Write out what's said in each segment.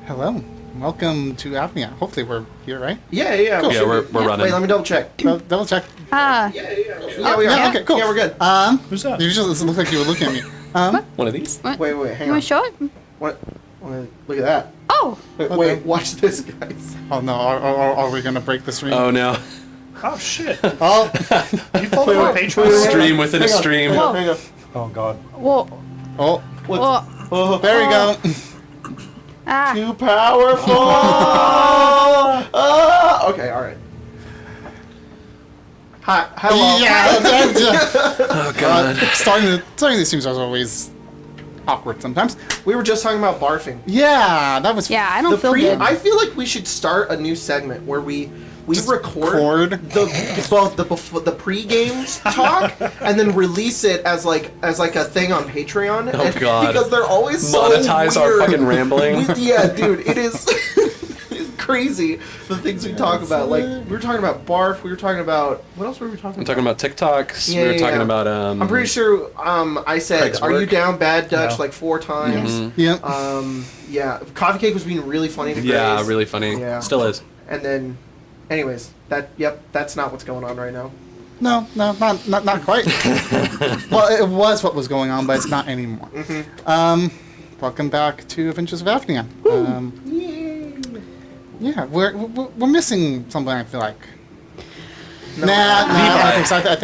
Hello. Welcome to AVNIA. Hopefully we're here, right? Yeah. Cool. Yeah, we're running. Wait, let me double check. Double check. Yeah, we are. Yeah, okay, cool. Yeah, we're good. Who's that? You just look like you were looking at me. One of these? What? Wait, hang You on. want to show it? What? Look at that. Oh! Wait, watch this, guys. Oh no, are we gonna break the stream? Oh no. Oh shit! Oh, You follow my Patreon? Stream within a stream. Hang on. Oh god. Whoa. oh, Whoa. Oh, there we go. Ah. too powerful. Okay, all right. Hi, hello. Yeah, Oh god. starting these streams is always awkward sometimes. We were just talking about barfing. Yeah, that was Yeah, I don't feel good. I feel like we should start a new segment where we Just record the pre-games talk and then release it as like a thing on Patreon. Oh, God. Because they're always so Monetize our weird. fucking rambling. Yeah, dude, it is it's crazy the things we talk about. Like we were talking about barf. We were talking about what else were we talking We're about? talking about TikToks. Yeah, we were yeah, talking yeah. about. I'm pretty sure. I said, Craig's "Are you work. down bad Dutch?" No. like 4 times. Mhm. Yep. Yeah, coffee cake was being really funny to Grace. Yeah, really funny. Yeah. Still is. And then, anyways, that's not what's going on right now. No, not quite. Well, it was what was going on, but it's not anymore. Welcome back to Adventures of AVNIA. Yeah, we're missing something. I feel like. No. I think so. I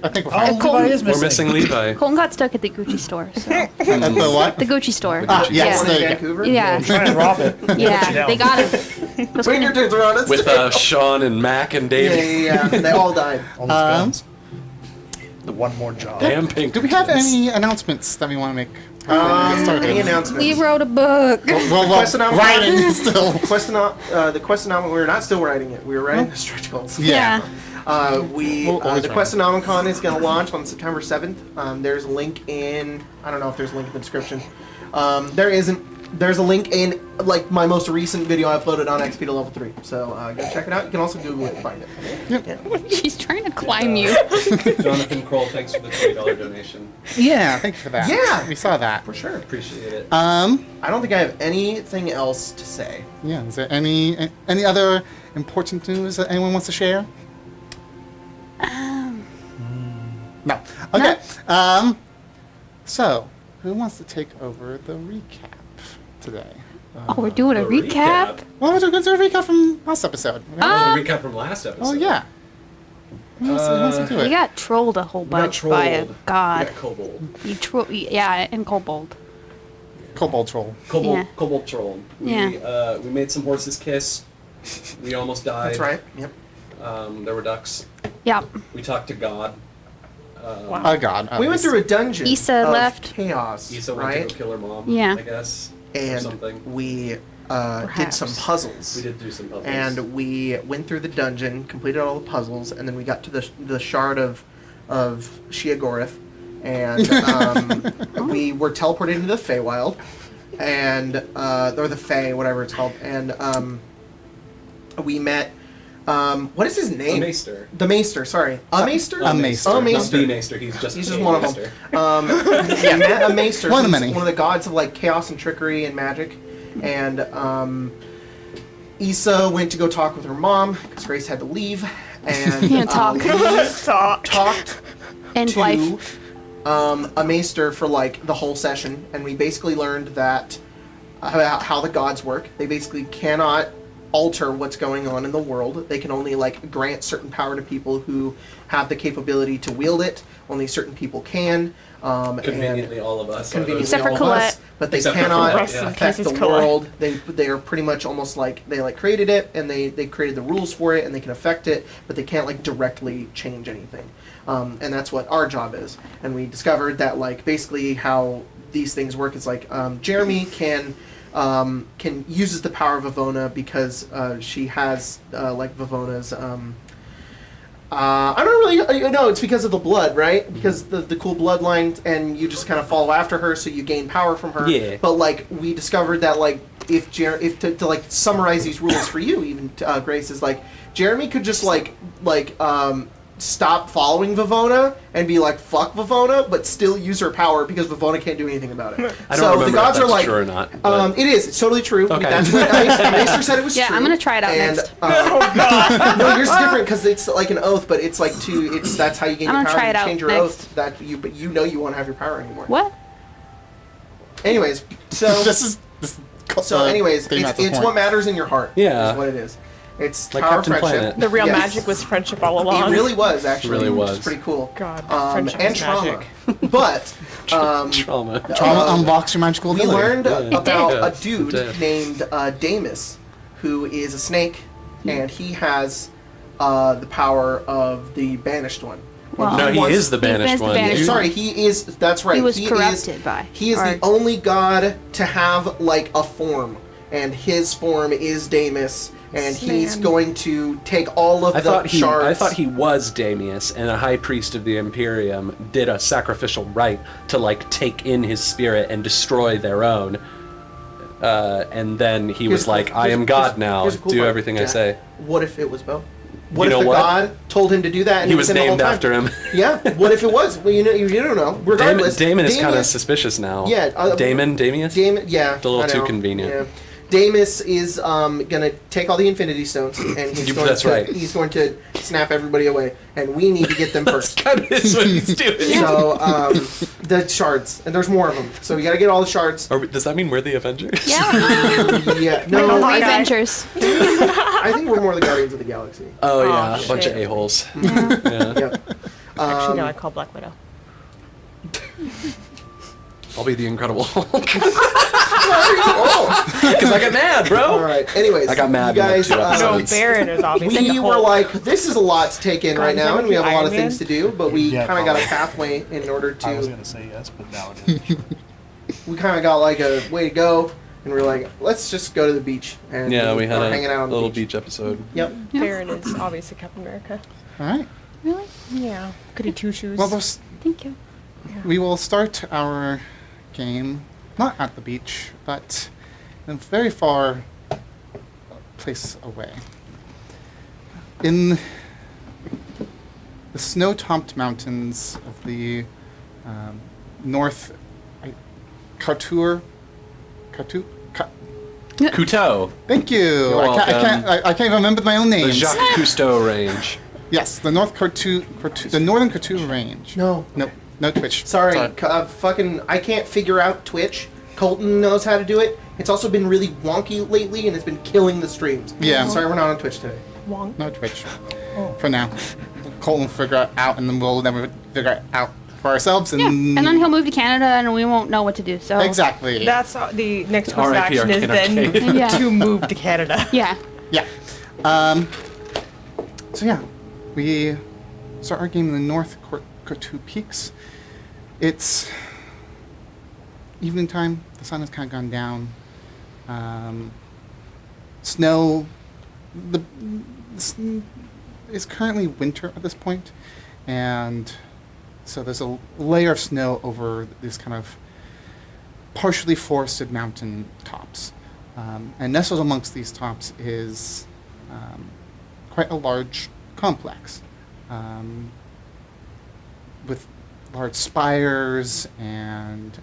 think we're fine. Oh, Levi is We're missing. missing Levi. Colton got stuck at the Gucci store. So. At the what? The Gucci store. Ah, Gucci yes, One there in you go. Vancouver. Yeah. Try and rob it. Yeah, they got him. Those Bring your kind tits around us. With Sean and Mac and yeah, Davey. yeah, yeah. They all died. All those guns. The one more job. Damn pink. Do we have any announcements that we want to make? Get started? Any announcements? we wrote a book. Well, Quest anomaly. writing still. The quest anomaly. We're not still writing it. We were writing the stretch goals. Yeah. The always Quest Anomaly is going to launch on September 7th. There's a link in. I don't know if there's a link in the description. There isn't. There's a link in like my most recent video I uploaded on XP to level 3. So go check it out. You can also Google it and find it. She's trying to climb you. Jonathan Kroll, thanks for the $20 donation. Yeah, thank you for that. Yeah. We saw that. For sure. Appreciate it. I don't think I have anything else to say. Yeah, is there any other important news that anyone wants to share? No. Okay. So, who wants to take over the recap today? Oh, we're doing a recap? Well, we're going to do a recap from last episode. The recap from last episode. Oh, yeah. Who wants to do We it? got trolled a whole bunch by a trolled. god. Yeah, Kobold. Yeah, and Kobold. Kobold Troll. Yeah. Kobold troll. Yeah. We made some horses kiss. We almost died. That's right. Yep. There were ducks. Yep. We talked to God. Oh, God. We went through a dungeon. Issa of left. Chaos. Issa went right? to go kill her mom. Yeah. I guess. Or And something. we did Perhaps. some puzzles. We did do some puzzles. And we went through the dungeon, completed all the puzzles, and then we got to the shard of Sheogorath, and we were teleported into the Feywild, and or the Fey, whatever it's called, and we met. What is his name? The Maester. The Maester. Sorry, a Maester. A Maester. A Not Maester. the Maester. He's just He's a just one of Maester. them. Yeah, met a Maester. One of who's many. One of the gods of like chaos and trickery and magic. And Issa went to go talk with her mom because Grace had to leave. And Yeah, talk. we talked End to life. a Maester for like the whole session, and we basically learned that about how the gods work. They basically cannot alter what's going on in the world. They can only like grant certain power to people who have the capability to wield it. Only certain people can. Conveniently, all of us. Conveniently Except for all of Colette. us, but they Except for cannot Colette, yeah. affect Rest the in peace, Colette. world. They are pretty much almost like they like created it and they created the rules for it and they can affect it, but they can't like directly change anything. And that's what our job is. And we discovered that like basically how these things work is like Jeremy can uses the power of Vivona because she has like Vivona's. I don't really know. It's because of the blood, right? Because the cool bloodline, and you just kind of follow after her, so you gain power from her. Yeah. But like we discovered that like if to like summarize these rules for you, even Grace is like Jeremy could just like stop following Vivona and be like fuck Vivona, but still use her power because Vivona can't do anything about it. I don't so remember the gods if are that's like true or not. but- it is. It's totally true. Okay. That's what Maester said it was Yeah, true. I'm gonna try it out and, next. No, yours is different because it's like an oath, but it's like that's how you gain I'm your gonna power. try You it out change your next. oath but you know you won't have your power anymore. What? Anyways, so This anyways, thing at this it's point. what matters in your heart. Yeah. Is what it is. It's Like power Captain friendship. Planet. The real Yes. magic was friendship all along. It really was actually. Really Which was. is pretty cool. God, and friendship is trauma. magic. But Trauma. Trauma unlocks your magical we ability. learned Yeah. about Yeah. a dude It did. named Damus, who is a snake, and he has the power of the Banished One. Well, No, he wants- is the banished is the one. banished Sorry, he is. That's right. He was is- corrupted by. He is or- the only god to have like a form, and his form is Damus, and he's Man. going to take all of I the thought shards. he was Damius, and a high priest of the Imperium did a sacrificial rite to like take in his spirit and destroy their own. and then he Here's was a- like, "I here's- am God here's- now. here's a cool Do part, everything I Jack. say." What if it was Bo? What You if know the what? god told him to do that? And He it was in the whole named time? after him. Yeah. What if it was? Well, you don't know. Regardless, Damon is kind of Damus- suspicious now. Yeah, Damius? Damon, yeah. It's a little I too know. convenient. Yeah. Damus is gonna take all the Infinity Stones and That's right. he's going to snap everybody away, and we need to get them first. Kind of is what he's doing. So the shards, and there's more of them. So we got to get all the shards. Does that mean we're the Avengers? Yeah. Yeah, no, We I, Avengers. I think we're more the Guardians of the Galaxy. Oh, yeah. A bunch of shit. a-holes. Yeah. Yeah. Yep. Actually, no, I call Black Widow. I'll be the Incredible Hulk. Oh, Because I got mad, bro. all right. Anyways, I got mad You in, like, guys, 2 No, episodes. Baron is obviously we the were Hulk. like, this is a lot to take in right now, and we have a lot of Iron Man? things to do. But we Yeah, kind of got a probably. pathway in order I was to. gonna say yes, but now it is. We kind of got like a way to go, and we're like, let's just go to the beach. And Yeah, we had are a hanging out on the little beach. beach episode. Yep. Baron is obviously Captain America. All right. Really? Yeah. Goody two shoes. Well, Thank you. we will start our game not at the beach, but in a very far place away. In the snow-topped mountains of the north, Couture. Couteau. Thank you. You're I welcome. can't even remember my own The names. Jacques Cousteau range. Yes, the the Northern Couture Range. No. No Twitch. Sorry, fucking, I can't figure out Twitch. Colton knows how to do it. It's also been really wonky lately, and it's been killing the streams. Yeah. Sorry, we're not on Twitch today. Wong. No Twitch. For now. Colton will figure it out, and then we'll never figure it out for ourselves. And Yeah. And then he'll move to Canada, and we won't know what to do. So. Exactly. That's the next course of R.I.P. action is Arcade then Arcade. Yeah. to move to Canada. Yeah. Yeah. So yeah, we start our game in the North Couture Peaks. It's evening time. The sun has kind of gone down. Snow. It's currently winter at this point, and so there's a layer of snow over these kind of partially forested mountain tops. And nestled amongst these tops is quite a large complex with large spires and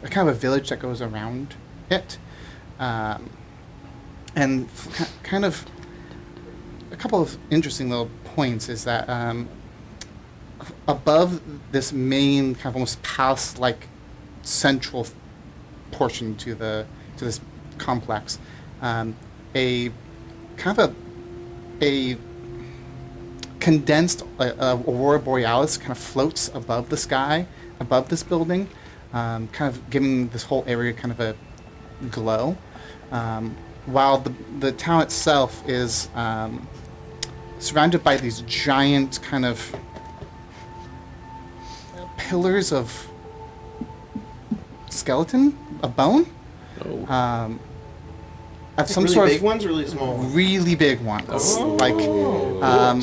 a kind of a village that goes around it. And kind of a couple of interesting little points is that above this main kind of almost palace-like central portion to this complex, a kind of a condensed aurora borealis kind of floats above the sky, above this building, kind of giving this whole area kind of a glow, while the town itself is surrounded by these giant kind of pillars of skeleton, a bone, Oh. of some really sort big of ones, or really small ones? really big ones, like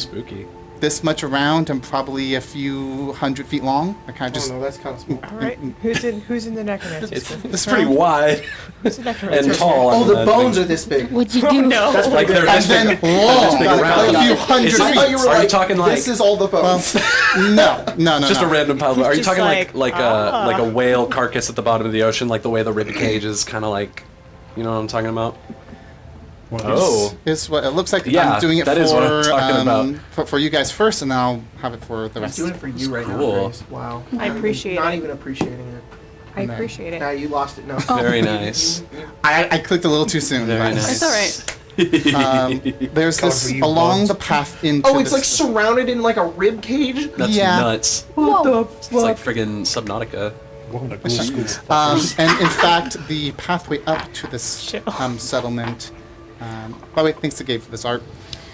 Spooky. this much around and probably a few 100 feet long. I kind of Oh just no, that's kind of small. All right. Who's in the necromancer? It's pretty wide Who's the necromancer? and tall. Oh, I mean, the I bones think- are this big. What'd you Oh do? no. That's Like they're and this then big, long, big like around. a few hundred Is it- I thought you were Are you like, talking like- this is all the Well, bones. no. Just a random pile. Are you Just talking like, like a whale carcass at the bottom of the ocean, like the way the rib cage is kind of like, you know what I'm talking about? Oh, Is what it looks like. Yeah, I'm doing it that for is what I'm talking about. For you guys first, and then I'll have it for the I'm rest. doing it for you right now, cool. Grace. Wow. I appreciate Not it. even appreciating it. I appreciate Now it. you lost it. No. very nice. I clicked a little too soon. Very but- nice. It's all right. There's Coming this for you, along bugs. the path into. Oh, it's this, like surrounded in like a rib cage. That's Yeah. nuts. Whoa. It's like friggin' Subnautica. Welcome to cool school. and in fact, the pathway up to this Chill. settlement. By the way, thanks to Gabe for this art.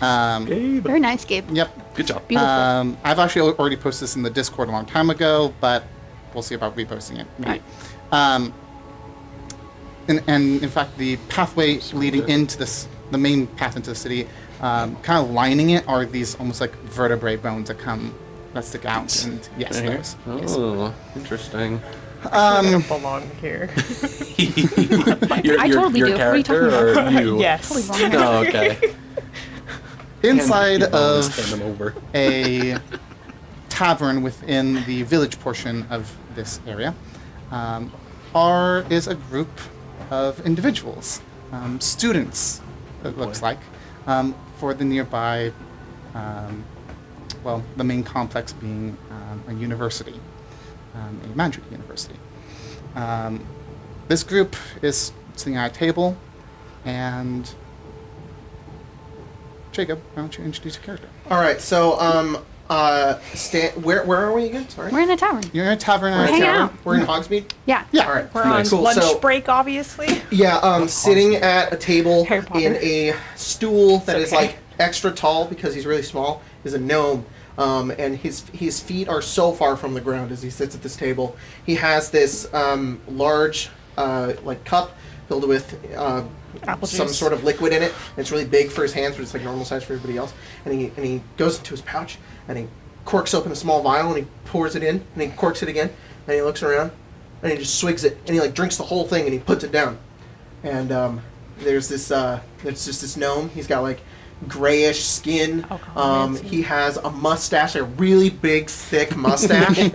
Very nice, Gabe. Yep. Good job. Beautiful. I've actually already posted this in the Discord a long time ago, but we'll see about reposting it. Maybe. And in fact, the pathway leading into the main path into the city, kind of lining it are these almost like vertebrae bones that stick out. And yes, Right here? those. Yes. Oh, interesting. I don't belong here. You I totally your do. What are you character talking or you? Yes. Totally wrong. Oh, okay. Inside Stand of them over. a tavern within the village portion of this area is a group of individuals, students, it looks like, for the nearby, the main complex being a university, a magic university. This group is sitting at a table, and Jacob, why don't you introduce your character? All right, so where are we again? Sorry. We're in a tavern. You're in a tavern. We're in a hanging tavern? out. We're in Hogsmeade. Yeah. Yeah. All right. We're on Cool. lunch So break, obviously. yeah, sitting at a table Harry Potter. in a stool that is okay. like extra tall because he's really small is a gnome. And his feet are so far from the ground as he sits at this table. He has this large like cup filled with Apple some juice. sort of liquid in it. It's really big for his hands, but it's like normal size for everybody else. And he goes into his pouch and he corks open a small vial and he pours it in and he corks it again and he looks around and he just swigs it and he like drinks the whole thing and he puts it down. And there's just this gnome. He's got like grayish skin. He has a mustache, a really big, thick mustache,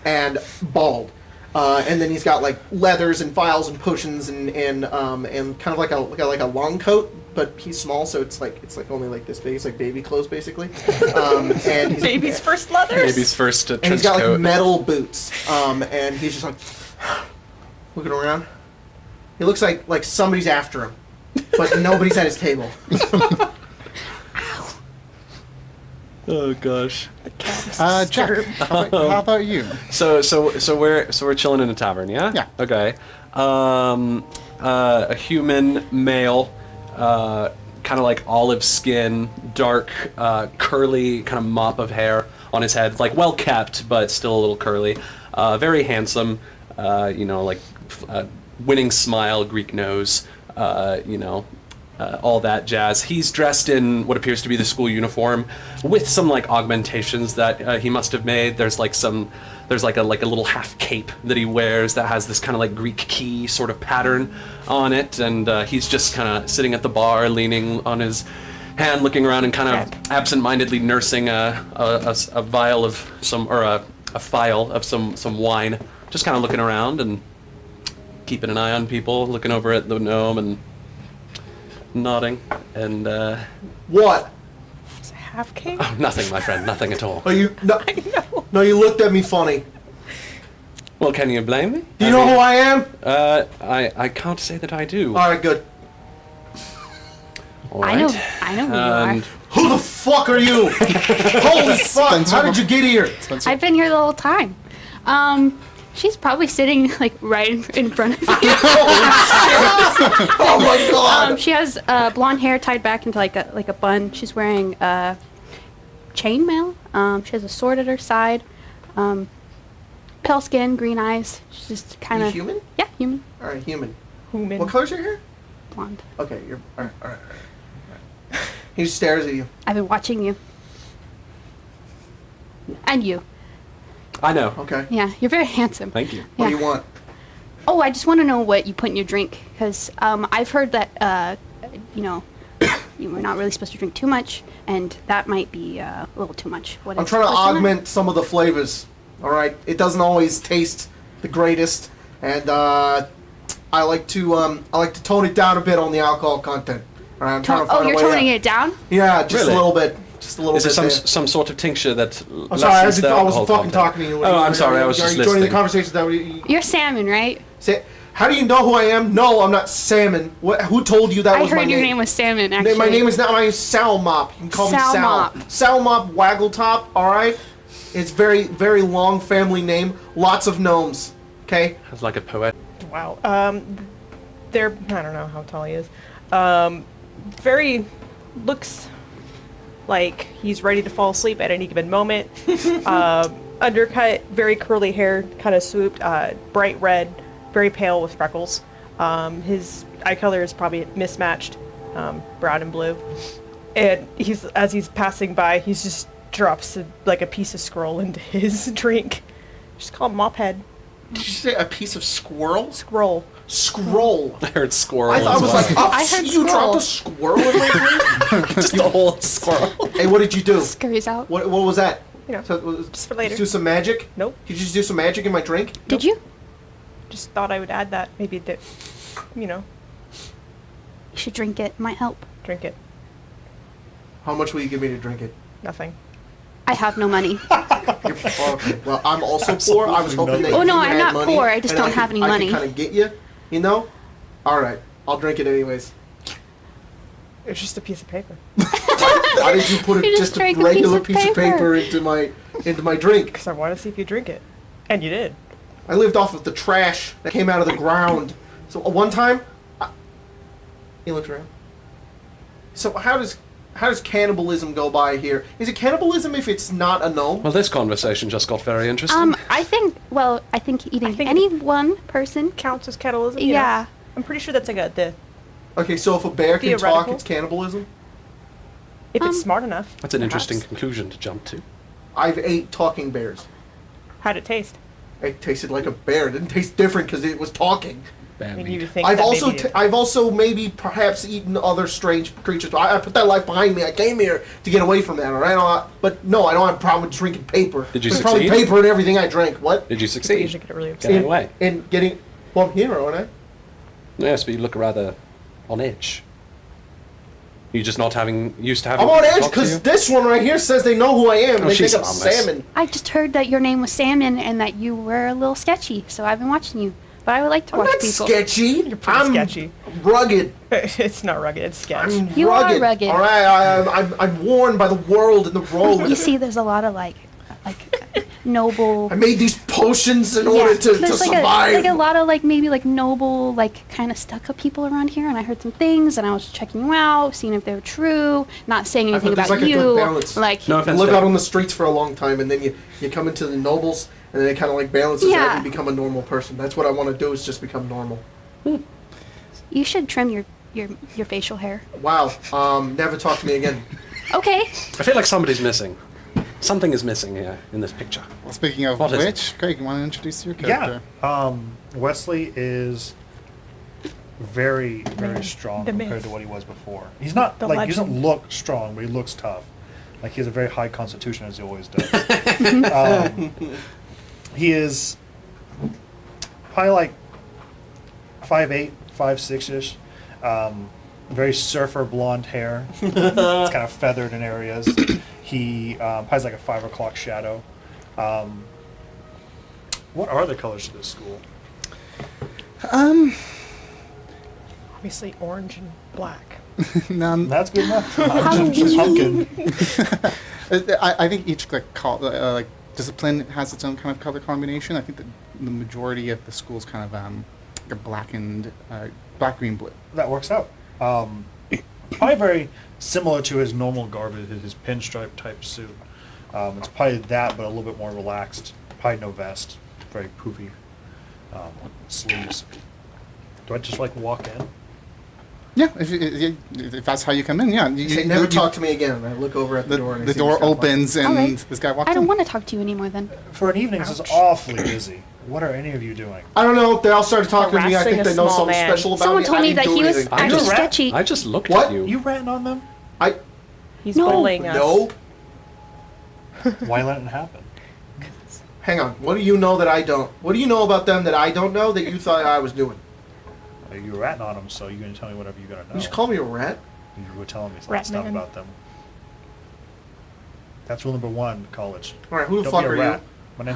and bald. And then he's got like leathers and vials and potions and kind of like a long coat, but he's small, so it's like only like this big. It's like baby clothes basically. And he's, Baby's first leathers. Baby's first and trench he's got coat. like metal boots. And he's just like looking around. He looks like somebody's after him, but nobody's at his table. Oh gosh. Jack, how about you? So we're chilling in a tavern, yeah? Yeah. Okay. A human male, kind of like olive skin, dark, curly kind of mop of hair on his head, like well kept but still a little curly. Very handsome. Winning smile, Greek nose. All that jazz. He's dressed in what appears to be the school uniform, with some like augmentations that he must have made. There's like a little half cape that he wears that has this kind of like Greek key sort of pattern on it, and he's just kind of sitting at the bar, leaning on his hand, looking around, and kind of absent-mindedly nursing a vial of some, or a phial of some wine. Just kind of looking around and keeping an eye on people, looking over at the gnome and nodding, and What? It's a half cake. oh, nothing, my friend, nothing at all. Are you? No, I know. no, you looked at me funny. Well, can you blame me? Do you know who I am? I can't say that I do. All right, good. All I right. know who you are. And Who the fuck are you? Holy fuck! How did you get here? Spencer? I've been here the whole time. She's probably sitting like right in front of you. Oh my god! She has blonde hair tied back into like a bun. She's wearing chainmail. She has a sword at her side. Pale skin, green eyes. She's just kind You of human? Yeah, human, All right, human. Human. What color's your hair? blonde. Okay, you're all right. All right. He just stares at you. I've been watching you. And you. I know. Okay. Yeah, you're very handsome. Thank you. What Yeah. do you want? Oh, I just want to know what you put in your drink, because I've heard that, you were not really supposed to drink too much, and that might be a little too much. I'm trying to augment some of the flavors. All right. It doesn't always taste the greatest, and I like to tone it down a bit on the alcohol content. All right. I'm trying to find Oh, a you're way toning out. it down? Yeah, just Really? a little bit. Just a little Is there bit. some sort of tincture that I'm sorry, I lessens the wasn't alcohol fucking content? talking to you. Oh, I'm sorry, I was Are just you joining the listening. conversation? That we, You're salmon, right? say, how do you know who I am? No, I'm not Salmon. What? Who told you that I was my heard name? your name was salmon, actually. My name is not. My name is Salmop. You can call me Sal. Salmop. Salmop Waggletop. All right. It's very, very long family name. Lots of gnomes. Okay. It's like a poet. Wow. They're, I don't know how tall he is. Very, looks like he's ready to fall asleep at any given moment. Undercut, very curly hair, kind of swooped, bright red, very pale with freckles. His eye color is probably mismatched, brown and blue. And as he's passing by, he just drops like a piece of scroll into his drink. Just call him Mophead. Did you say a piece of squirrel? Scroll. Scroll. I heard squirrel. I thought it as was well. like, oh, I heard you dropped squirrel. a squirrel in my drink? Just a whole squirrel. Hey, what did you do? Scurries out. What was that? You know, So, just for later. Did you do some magic? Nope. Did you just do some magic in my drink? Did you? Just thought I would add that. Maybe it, you know, You should drink it. It might help. drink it. How much will you give me to drink it? Nothing. I have no money. Okay. Well, I'm also poor. I was hoping that Oh, you no, had I'm not money, poor. I just and don't have any I money. could kind of get you, you know? All right. I'll drink it anyways. It's just a piece of paper. Why did you put You it, just just a drank a regular piece piece of of paper paper. into my drink? Because I want to see if you drink it. And you did. I lived off of the trash that came out of the ground. So one time, he looks around. So how does cannibalism go by here? Is it cannibalism if it's not a gnome? Well, this conversation just got very interesting. I think eating I think any one person. Counts as cannibalism? You know? Yeah. I'm pretty sure that's like the Okay, so if a bear can talk, Theoretical. it's cannibalism? if it's smart enough. That's an interesting perhaps. conclusion to jump to. I've ate talking bears. How'd it taste? It tasted like a bear. It didn't taste different because it was talking. Bear I mean, meat. you would think I've that also maybe I've also maybe perhaps eaten other strange creatures. I put that life behind me. I came here to get away from that, all right? But no, I don't have a problem with drinking paper. Did you There's probably succeed? paper in everything I drank. What? Did you people succeed? usually get really upset. Getting away. And getting... Well, I'm here, aren't I? Yes, but you look rather on edge. You just not having used to having. I'm on people edge talk to because you? this one right here says they know who I am. Oh, And they she's think I'm harmless. salmon. I just heard that your name was Salmon and that you were a little sketchy, so I've been watching you. But I would like to I'm watch not people. sketchy. You're pretty I'm sketchy. rugged. It's not rugged, it's sketch. I'm You are rugged. rugged. All right, I'm worn by the world and the road. You see, there's a lot of like noble. I made these potions in order to there's survive. like a lot of like maybe like noble like kind of stuck up people around here, and I heard some things, and I was checking you out, seeing if they were true, not saying anything there's about like a good you. balance. Like No You offense. live Dave. out on the streets for a long time, and then you come into the nobles, and then it kind of like balances out Yeah. and you become a normal person. That's what I want to do, is just become normal. you should trim your facial hair. Wow. Never talk to me again. Okay. I feel like somebody's missing. Something is missing here in this picture. Well, speaking of What is which, Greg, you want to introduce your Yeah. character? Wesley is very, very strong The compared myth. to what he was before. He's not The like he doesn't legend. look strong, but he looks tough. Like he has a very high constitution, as he always does. He is probably like 5'8", 5'6" ish. Very surfer blonde hair. It's kind of feathered in areas. He has like a 5 o'clock shadow. What are the colors of this school? Obviously orange and black. That's good enough. Halloween. Pumpkin. I think each like discipline has its own kind of color combination. I think that the majority of the schools kind of like a blackened, black, green, blue. That works out. Probably very similar to his normal garb, his pinstripe type suit. It's probably that, but a little bit more relaxed. Probably no vest. Very poofy sleeves. Do I just like walk in? Yeah, if that's how you come in, yeah. You say, never talk to me again. And I look over at the door, and I The see door this guy opens and All right. this guy walks I don't in. want to talk to you anymore then. For an evening, this is awfully busy. What are any of you doing? I don't know. They all started talking to me. I Harassing think a they know small something man. special about Someone me. told I me didn't that do he was anything. actually You're a rat. sketchy. I just looked What? at you. You ratting on them? He's No. bullying us. No. Why let it happen? Hang on. What do you know that I don't? What do you know about them that I don't know that you thought I was doing? You were ratting on them, so you're going to tell me whatever you got to know. You just call me a rat? You were telling me Rat stuff man. about them. That's rule number 1, college. All right. Who the Don't fuck be a are rat. you?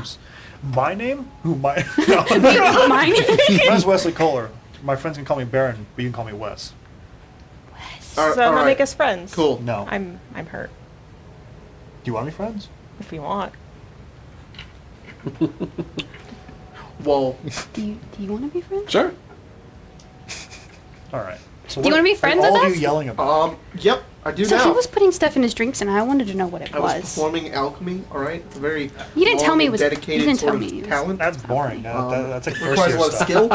My name? Who my? No. Mine. My name's Wesley Kohler. My friends can call me Baron, but you can call me Wes. All So I'm right. gonna make us friends. Cool. No. I'm hurt. Do you want to be friends? If you want. Whoa. Do you want to be friends? Sure. All right. So Do you what wanna be are friends all with of us? you yelling about? Yep. I do So now. he was putting stuff in his drinks, and I wanted to know what it I was was. performing alchemy. All right. It's a very You didn't tell long me it and was- you dedicated didn't sort tell of me it was- talent. That's boring. That's like It first requires year a lot of stuff. skill.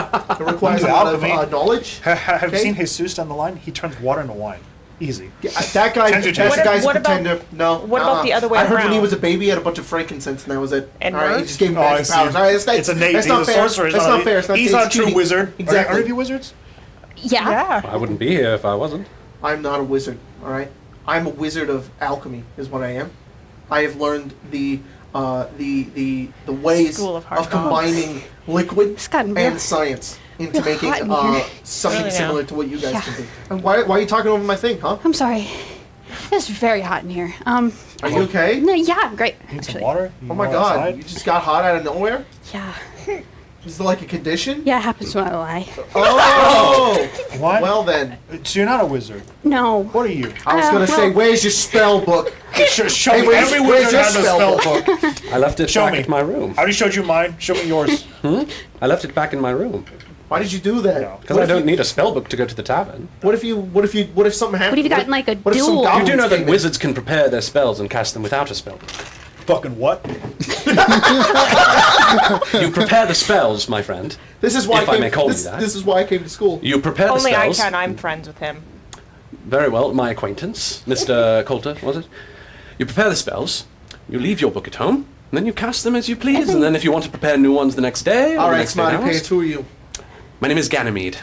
It requires a Do lot of alchemy. knowledge. Have you Okay. seen Jesus down the line? He turns water into wine. Easy. Yeah, that guy, Change your that's tune. the guy's What about- pretender. No. what about the other way I heard when he around? was a baby, he had a bunch of frankincense, and that was it. And all right, he myrrh? just gave him Oh, I magic see. powers. All right, that's, It's innate. That's He's not a fair. sorcerer. That's not fair. It's not He's fair. not a It's true cheating. wizard. Exactly. Are any of you wizards? Yeah. Yeah. I wouldn't be here if I wasn't. I'm not a wizard. All right, I'm a wizard of alchemy, is what I am. I have learned the ways School of hard knocks. combining liquid It's gotten real- and science into real making hot in here. something Really now. similar to what you guys Yeah. can do. And why are you talking over my thing, huh? I'm sorry. It's very hot in here. Are you okay? No, yeah, I'm great. Need some Actually. water? You Oh my go god, outside? you just got hot out of nowhere? Yeah. Is it like a condition? Yeah, it happens when I lie. Oh! What? Well then, So you're not a wizard. No. What are you? I was gonna say, well- where's your spell book? Show Hey, me. where's- Every where's wizard your has a spell spell book. I left it Show back me. at my room. I already showed you mine. Show me yours. I left it back in my room Why did you do that? No. because I don't need a spell book to go to the tavern. What if something happened? What if you got in, like, a what if some duel? You goblins do know came that in? wizards can prepare their spells and cast them without a spell book. Fucking what? You prepare the spells, my friend. This is why if I may call you that. This is why I came to school. You prepare the Only I spells. can. I'm friends with him. Very well, my acquaintance, Mr. Coulter, was it? You prepare the spells, you leave your book at home, and then you cast them as you please, and then if you want to prepare new ones the next day, or All the right, next day Smarty hours- Pants, who are you? My name is Ganymede.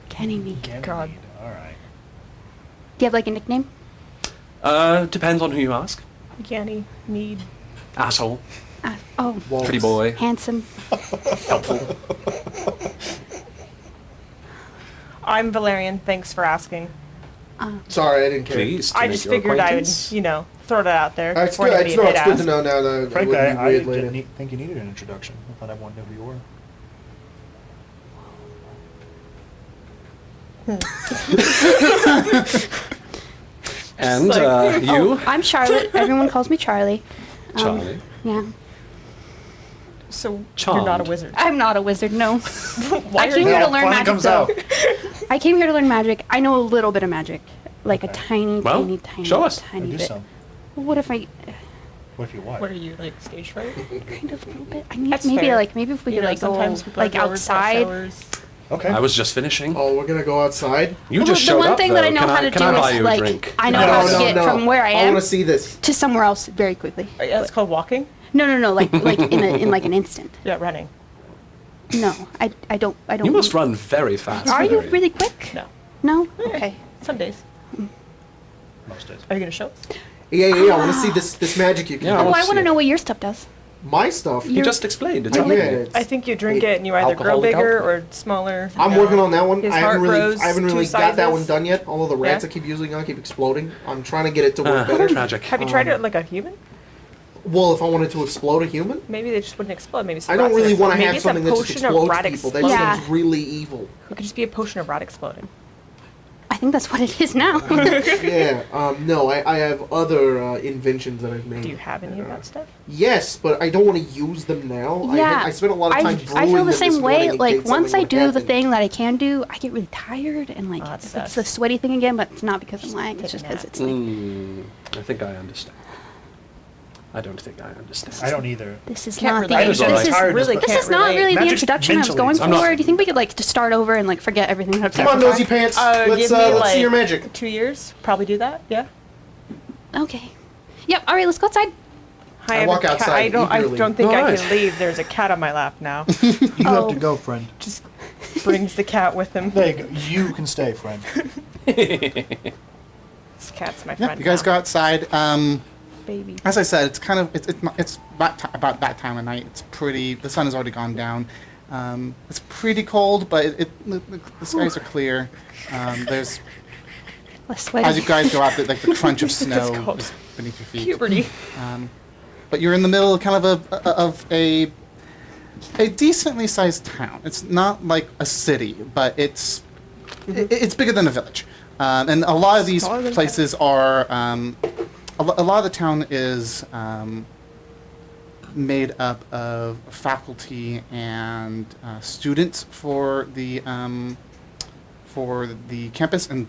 Kenny me. God. All right. Do you have like a nickname? Depends on who you ask. Yanny, Mead. Asshole, Oh, Walrus. pretty boy, handsome. helpful. I'm Valerian. Thanks for asking. Sorry, I didn't care. Pleased to I make just your figured I would, acquaintance. throw that out there. It's before good. anybody It's had good to asked. know now that it Frankly, wouldn't be I weird didn't later. think you needed an introduction. I thought everyone knew who you were. And Like- you, I'm Charlotte. Everyone calls me Charlie. Charlie. Yeah. So you're Charmed. not a wizard. I'm not a wizard, no. Why I are came you? here to Well, learn finally magic, comes though. out. I came here to learn magic. I know a little bit of magic. Like a tiny, Well, tiny, tiny, show us. tiny Do bit. some. What if I... What if you what? What are you, like, stage fright? Kind of a little bit. I need That's maybe fair. like maybe if we You could know, like go sometimes people like have doors, not outside. showers. Okay. I was just finishing. Oh, we're gonna go outside? You Well, just the showed one up, thing though. that I know Can how to can do I buy is you a like drink? I know No, how to no, get from where I I am want to see this. to somewhere else very quickly. Yeah, it's called walking. No, like in like an instant. Yeah, running. No, I don't. You must run very fast. Are you Mary. really quick? No. No. Okay. Some days. Most days. Are you gonna show us? Yeah, I want to see this magic you can Yeah, do. I Oh, want I to want see to know it. what your stuff does. My stuff. You just explained. It's I all did. right. It's- I think you drink it and you either grow Alcoholic bigger alcohol. or smaller. I'm working on that one. His I heart haven't grows really two got that one sizes. done yet. All of the rats Yeah? I keep using on keep exploding. I'm trying to get it to work better. Tragic. Have you tried it like a human? Well, if I wanted to explode a human, Maybe they just wouldn't explode. Maybe it's I don't rats that really explode. want to Maybe have it's a something that just potion of explodes rat people. That exploding. Yeah. sounds really evil. It could just be a potion of rat exploding. I think that's what it is now. Yeah. No, I have other inventions that I've made. Do you have any of that stuff? Yes, but I don't want to use them now. Yeah, I spent a lot of time brewing I feel them the this same way. morning in Like case once I something do would the happen. thing that I can do, I get really tired and like Oh, that's it's best. the sweaty thing again. But it's not because I'm lying. It's take just a because nap. it's like I think I understand. I don't think I understand. I don't either. this is Can't not the relate. That is this alright. is Tired really just- this can't is not relate. really the Magic's introduction I was mentally going exhausting. for. Do you think we could like just start over and like forget everything that I've said Come on, so nosy far? pants. Give me Let's like see your magic. 2 years. Probably do that. Yeah. Okay. Yep. All right. Let's go outside. I I have walk a cat. outside I eagerly. don't think I Alright. can leave. There's a cat on my lap now. You have Oh. to go, friend. Just brings the cat with him. There you go. You can stay, friend. This cat's my Yeah, friend. you guys now. go outside. Baby. As I said, it's kind of it's about that time of night. It's pretty. The sun has already gone down. It's pretty cold, but the skies are clear. There's Less sweaty. as you guys go out, like the crunch of It's snow called is beneath your feet. Puberty. But you're in the middle, kind of a decently sized town. It's not like a city, but it's bigger than a village. And a lot of these Smaller than places are a lot of the town is made up of faculty and students for the campus and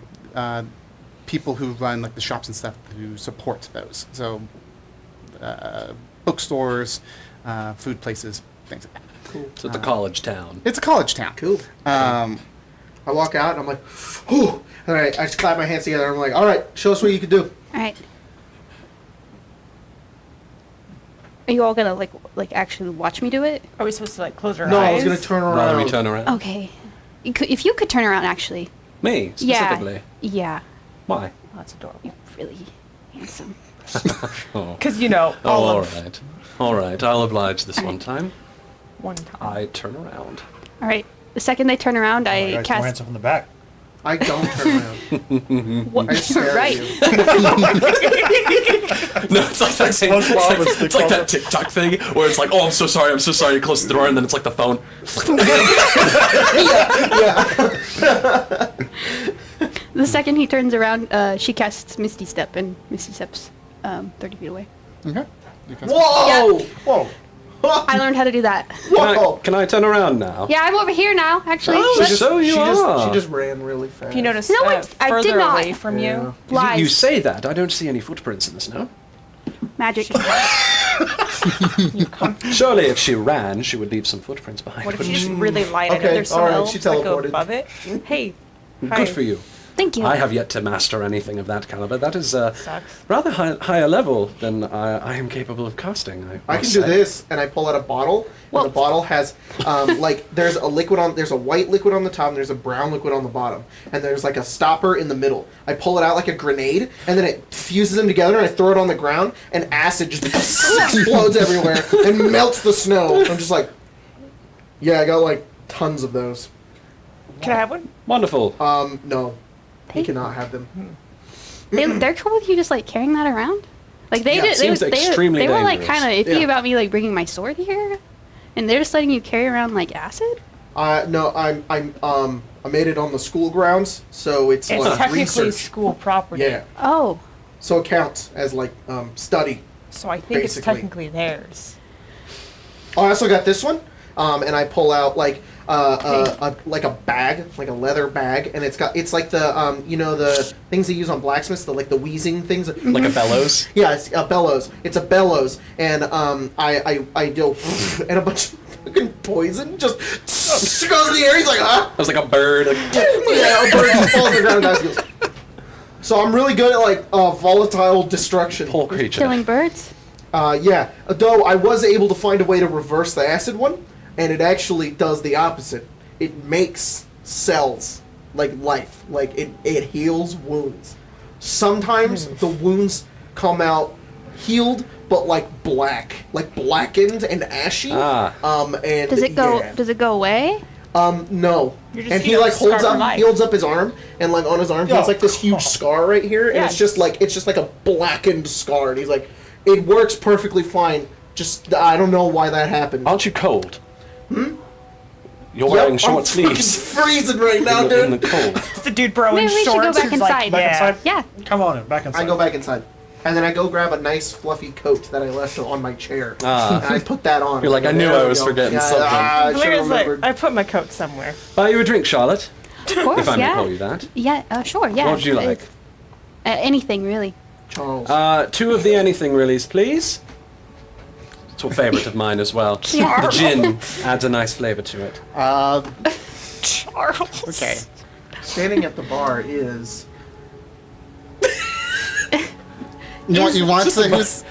people who run like the shops and stuff who support those. So bookstores, food places, things like that. Cool. So it's a college town. It's a college town. Cool. I walk out and I'm like, whew. All right, I just clap my hands together. I'm like, all right, show us what you can do. All right. Are you all gonna like actually watch me do it? Are we supposed to like close our No, eyes? I was gonna turn around. Rather we turn around. Okay. If you could turn around, actually. Me, specifically. Yeah. Why? Oh, that's adorable. You're really handsome. Oh. Because you know all all of right. All right, I'll oblige this one time. one time. I turn around. All right. The second they turn around, Oh, I guys, cast. handsome from the back. I don't turn around. What? I stare at right. you. No, it's like that same, it's SpongeBob like, is the it's like that culprit. TikTok thing where it's like, oh, I'm so sorry, you close the door, and then it's like the phone. The second he turns around, she casts Misty Step, and Misty Step's 30 feet away. Okay. You can- Whoa! Whoa. I learned how to do that. Whoa! Can I turn around now? Yeah, I'm over here now, actually. Oh, Let's- so you are. She just ran really fast. If you notice, No, I further did not. away from you, Lies. You say that. I don't see any footprints in the snow. Magic. Surely if she ran, she would leave some footprints behind. what if wouldn't you she? just really light? I know Okay, there's some alright, elves she that go teleported. above it. Hey, hi. Good for you. Thank you. I have yet to master anything of that caliber. That is Sucks. rather higher level than I am capable of casting. I can must do say. this, and I pull out a bottle. Well- And the bottle has, like, there's a white liquid on the top, and there's a brown liquid on the bottom, and there's like a stopper in the middle. I pull it out like a grenade, and then it fuses them together, and I throw it on the ground, and acid just explodes everywhere and melts the snow. I'm just like, yeah, I got like tons of those. Can I have one? Wonderful. No, he Hey. cannot have them. They're cool with you just like carrying that around. Like they Yeah, did. it seems extremely they were like dangerous. kind of iffy Yeah. about me like bringing my sword here, and they're just letting you carry around like acid. No, I made it on the school grounds, so it's It's like technically research. school property. Yeah, Oh, so it counts as like study. So I think it's Basically. technically theirs. Oh, I also got this one, and I pull out like like a bag, like a leather bag, and it's like the you know the things they use on blacksmiths, the wheezing things. Like a bellows. Yeah, it's a bellows. It's a bellows, and I do, and a bunch of fucking poison just goes in the air. He's like, huh? It was like a bird. Like, Yeah, a bird just falls on the ground and dies. He goes, so I'm really good at like volatile destruction. whole creature. killing birds. Yeah, though I was able to find a way to reverse the acid one, and it actually does the opposite. It makes cells, like life. Like, it heals wounds. Sometimes the wounds come out healed, but like black. Like blackened and ashy. Ah. And Does it go? yeah. Does it go away? No. You're just, And you he know, like holds scarred for up life. he holds up his arm, and like on his arm he has like this huge scar right here, and Yeah. it's just like a blackened scar, and he's like, it works perfectly fine. Just I don't know why that happened. Aren't you cold? You're Yep, wearing short I'm sleeves. fucking freezing right now, in the dude. cold. It's the dude bro in Maybe we should go shorts back who's like, inside. Back yeah. inside? Yeah. Come on in, back inside. I go back inside, and then I go grab a nice fluffy coat that I left on my chair, Ah. and I put that on. You're like, I knew There I we was go. forgetting Yeah, something. I should Blair's like, remembered. I put my coat somewhere. Buy you a drink, Charlotte. Of course. If I may yeah. call you that. Yeah. Sure. Yeah. What would you like? It's- anything really. Charles. 2 of the anything reallys, please. It's a favorite of mine as well. The Charles. gin adds a nice flavor to it. Charles. Okay. Standing at the bar is You want to say who's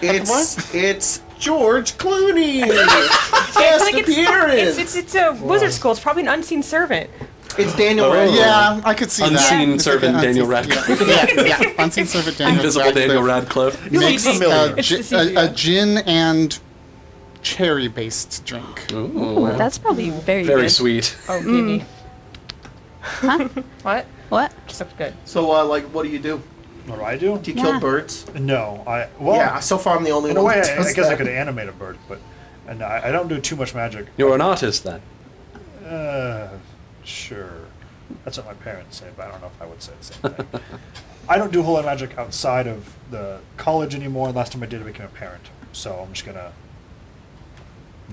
it's George Clooney. I Guest feel like appearance. it's a wizard school. It's probably an unseen servant. It's Daniel Oh. Radcliffe. Yeah, I could see Unseen that. servant Unseen- Daniel yeah. Radcliffe. Yeah, unseen servant Daniel Invisible Daniel Radcliffe. Makes familiar. It's the a CGI. gin and cherry-based drink. Ooh, That's probably very very good. sweet. Oh, gimme. Huh? What? What? Just looks good. So, like, what do you do? What do I do? Do you Yeah. kill birds? No, Yeah. So far, I'm the only In a one. way, that I does guess I that. could animate a bird, but and I don't do too much magic. You're an artist then. Sure. That's what my parents say, but I don't know if I would say the same thing. I don't do a whole lot of magic outside of the college anymore. Last time I did, I became a parent, so I'm just gonna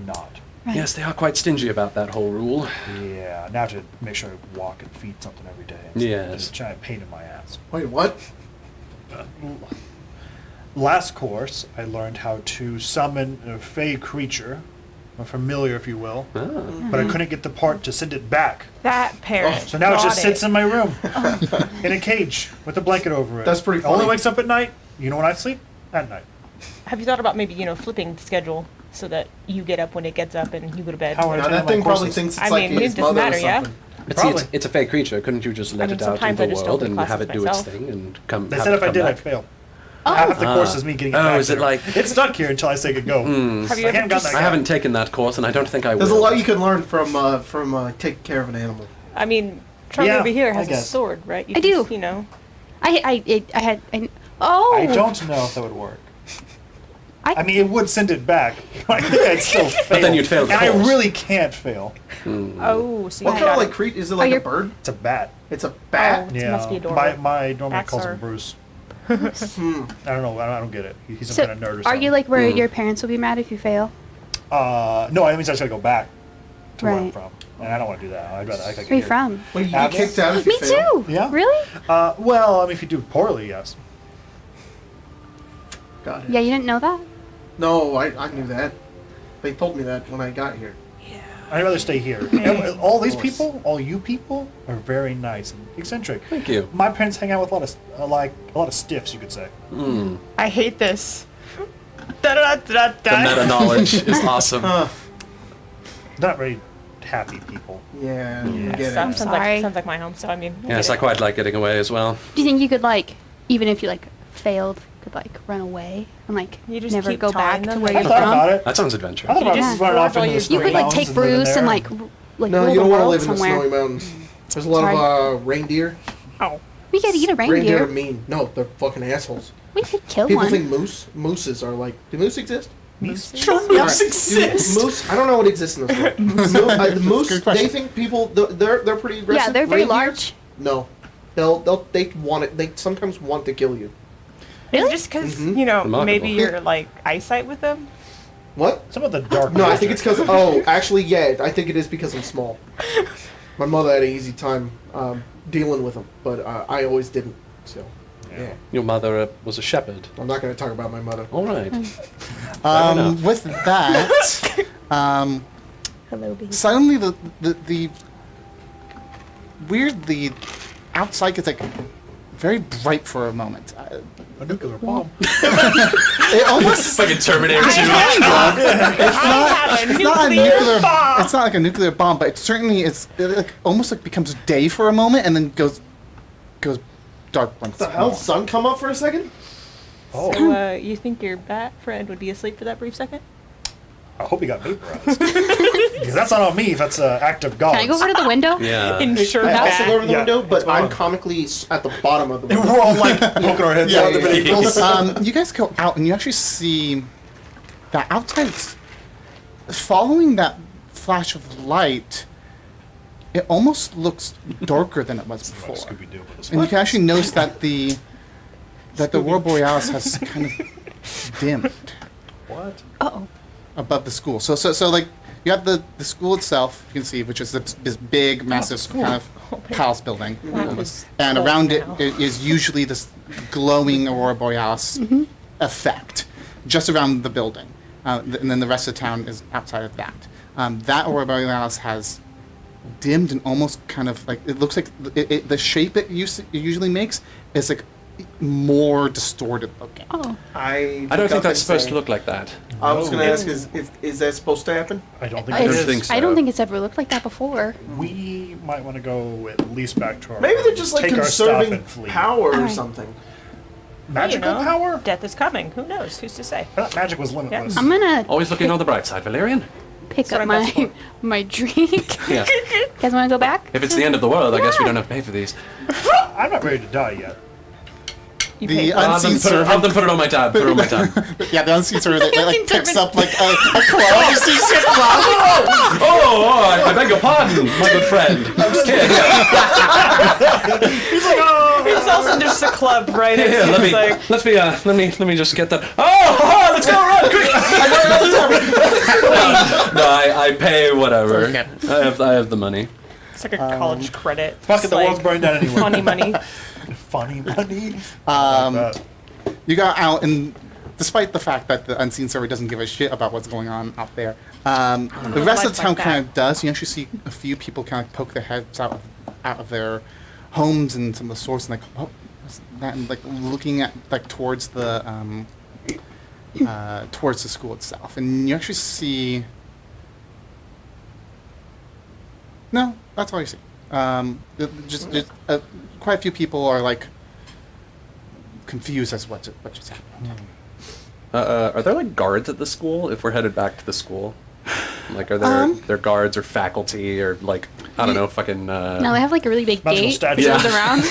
not. Right. Yes, they are quite stingy about that whole rule. Yeah, now I have to make sure I walk and feed something every day. Yes. It's a giant pain in my ass. Wait, what? Last course, I learned how to summon a fey creature, a familiar, if you will. Ah. But I couldn't get the part to send it back. That parent. So now it got just sits in my room in a cage with a blanket over it. That's pretty It only funny. wakes up at night. You know when I sleep? At night. Have you thought about maybe, flipping the schedule so that you get up when it gets up and you go to bed? How would Now, I that attend my thing probably courses? thinks it's I like mean, his it doesn't mother matter, or yeah? something. Probably. It's a fake creature. Couldn't you just let mean, it out sometimes into I the just world don't do and have it classes do its myself. thing and come? They have said it if I come did, back? I'd fail. Half the course is me getting it Oh, back is it there. like- It's stuck here until I say it go. Have you I ever haven't gotten just, that I guy. haven't taken that course, and I don't think I will. There's a lot you can learn from taking care of an animal. I mean, Charlie Yeah, over here I has a guess. sword, right? You I do. just, Oh. I don't know if that would work. I- I mean, it would send it back. I think I'd still fail. then you'd fail the And I course. really can't fail. Oh, so you What kind got of like it. creature? Is it like a you're- bird? It's a bat. It's a bat. Oh. It must be adorable. My dormant Bats calls are- him Bruce. Hmm. I don't know. I don't get it. He's some So, kind of nerd or are something. you like where your parents will be mad if you fail? No, that means I just gotta go back to where I'm Right. from, and I don't want to do that. I'd rather I could Where are you get from? Well, you get Avnia? kicked out if Me you fail. too. Yeah. Really? Well, I mean, if you do poorly, yes. Got it. Yeah, you didn't know that? No, I knew that. They told me that when I got here. I'd rather stay here. And all these course. people, all you people, are very nice and eccentric. Thank you. My parents hang out with a lot of stiffs, you could say. I hate this. Da-da-da-da-da. The meta knowledge is awesome. Not very happy people. Yeah, Yeah. I get Sounds it. Sorry. like my home, so I mean. Yes, I quite like getting away as well. Do you think you could like, even if you like failed, could like run away and like You just never keep go back telling to them where that- I you're thought about from? it. That sounds I adventurous. thought about You just just running off throw into the all snowy You could like mountains take and living Bruce and there. like No, rule you the don't want to world live in the somewhere. snowy mountains. There's a lot of reindeer. Oh. We could eat a Reindeer reindeer. are mean. No, they're fucking assholes. We could kill People one. think mooses are like. Do moose exist? Sure, Alright, do Moose. I don't know what exists in this world. The moose. good question. They think people. They're pretty aggressive. Yeah, they're very Reindeer, large. No, they want it. They sometimes want to kill you. Is it just because, Mhm. Remarkable. maybe your, like, eyesight with them? What? Some of the dark. No, I magic. think it's because. Oh, actually, yeah. I think it is because I'm small. My mother had an easy time dealing with them, but I always didn't. So, yeah. Your mother was a shepherd. I'm not going to talk about my mother. All right. enough. With that, Hello, baby. suddenly the weirdly outside gets like very bright for a moment. a nuclear bomb. It almost Like a Terminator 2. it's not have a nuclear. bomb. It's not like a nuclear bomb, but it certainly is. It like almost like becomes day for a moment and then goes dark once What the hell? more. Sun come up for a second? Oh, So, you think your bat friend would be asleep for that brief second? I hope he got vaporized. Because that's not on me. If that's an act of God. Can I go over to the window? Yeah. Ensure I also go over the Yeah, window, but it's I'm gone. comically at the bottom of the window. We're all like poking our heads out the window. You guys go out and you actually see that outside, following that flash of light, it almost looks darker than it was before. Scooby-Doo with this And you can actually notice that the Aurora Borealis has kind of dimmed What? Uh-oh. above the school. So like you have the school itself, you can see, which is this big, massive kind of palace building, and cold around now. it is usually this glowing Aurora Borealis effect, just around the building, and then the rest of the town is outside of that. That Aurora Borealis has dimmed and almost kind of like it looks like the shape it usually makes is like more distorted looking. Oh. I I don't think that's supposed to look like that. I was No. going to ask, is that supposed to happen? I don't think I it don't is. think so. I don't think it's ever looked like that before. We might want to go at least back to our Maybe they're room, just like take our stuff conserving and flee. power or Alright. something. Magical You know, power? Death is coming. Who knows? Who's to say? I thought magic was limitless. I'm gonna Always looking on the bright side, Valerian. pick what up I'm best my for. my drink. Yeah. You guys want to go back? If it's the end of the world, I guess we don't have to pay for these. I'm not ready to die yet. You The pay for I'll unseen have them servant. have them put it on my tab. Put it on my tab. Yeah, the unseen servant that like unseen picks servant. up like a cloud. You see shit cloud. Oh, I beg your pardon, my good friend. I'm just kidding. It's also just a club, right? Here, It's let me, like, let me just get that. Oh, let's go, run, quick! No, I pay whatever. Okay. I have the money. it's like a college credit. Fuck it, It's the like world's burning down anyway. funny money. Funny money? Um, You got out, and despite the fact that the unseen server doesn't give a shit about what's going on out there, The rest of the Life town like kind of that. does. You actually see a few people kind of poke their heads out of their homes and some of the stores, and like, oh, what's that? And like looking at like towards the school itself, and you actually see. No, that's all you see. Just quite a few people are like confused as what just happened. Are there like guards at the school if we're headed back to the school? Like, are there guards or faculty or like, I don't know, fucking... No, they have like a really big Magical gate that statue. goes Yeah. around.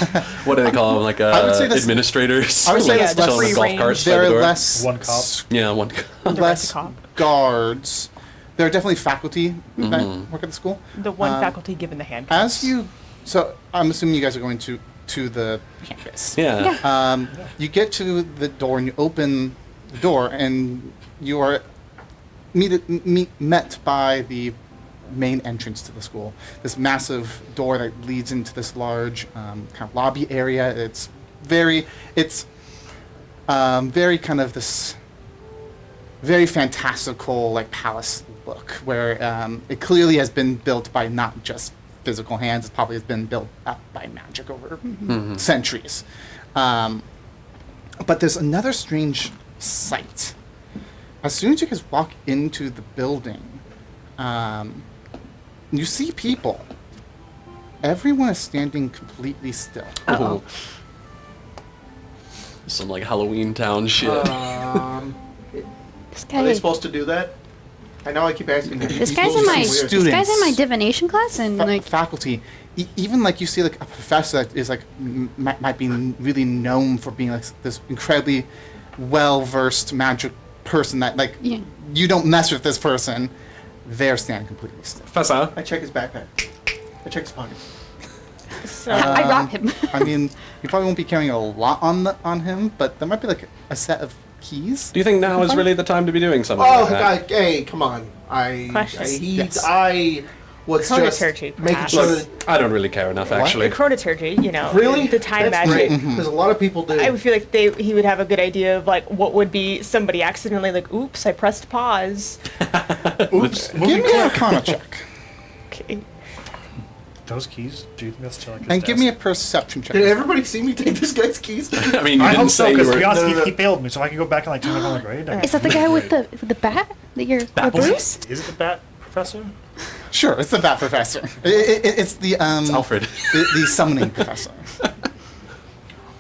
what do they call them? Like I would say this- administrators? I would say Yeah, this Chilling free with golf range. carts by there the are door. less One cop. Yeah, one. less cop. guards. There are definitely faculty that Mm-hmm. work at the school. The one Um, faculty given the handcuffs. So I'm assuming you guys are going to the campus. Yeah. You get to the door and you open the door and you are met by the main entrance to the school. This massive door that leads into this large kind of lobby area. It's very kind of this very fantastical like palace look where it clearly has been built by not just physical hands. It probably has been built up by magic over centuries. But there's another strange sight. As soon as you guys walk into the building, you see people. Everyone is standing completely still. Oh. Some like Halloween town shit. This Are they guy, supposed to do that? I know I keep asking. this guy's in my Students. this guy's in my divination class, and like faculty, even like you see like a professor that is like might be really known for being like this incredibly well-versed magic person that like Yeah. you don't mess with this person. They're standing completely still. Professor. I check his backpack. I check his pocket. So, I rob him. I mean, you probably won't be carrying a lot on him, but there might be like a set of keys. Do you think now is really the time to be doing something Oh, like that? God, hey, come on. Questions? Yes. I was just Chronoturgy, making perhaps. sure Look, that... I don't really care enough, actually. chronoturgy, you know, Really? the time That's magic. great, because a lot of people do. I would feel like he would have a good idea of like what would be somebody accidentally like, oops, I pressed pause. Oops. Give me an Arcana check, Okay. Those keys? Do you think that's to like his and give me a desk? perception check. Did everybody see me take this guy's keys? I mean, you I didn't hope so, say you because to were... be honest, No, no, he failed me, so I can go back and like tell him I'm like, great. Is that the guy with the bat that you're Bat boy? Bruce? Is it the bat professor? Sure, it's the bat professor. It's the It's Alfred. the summoning professor.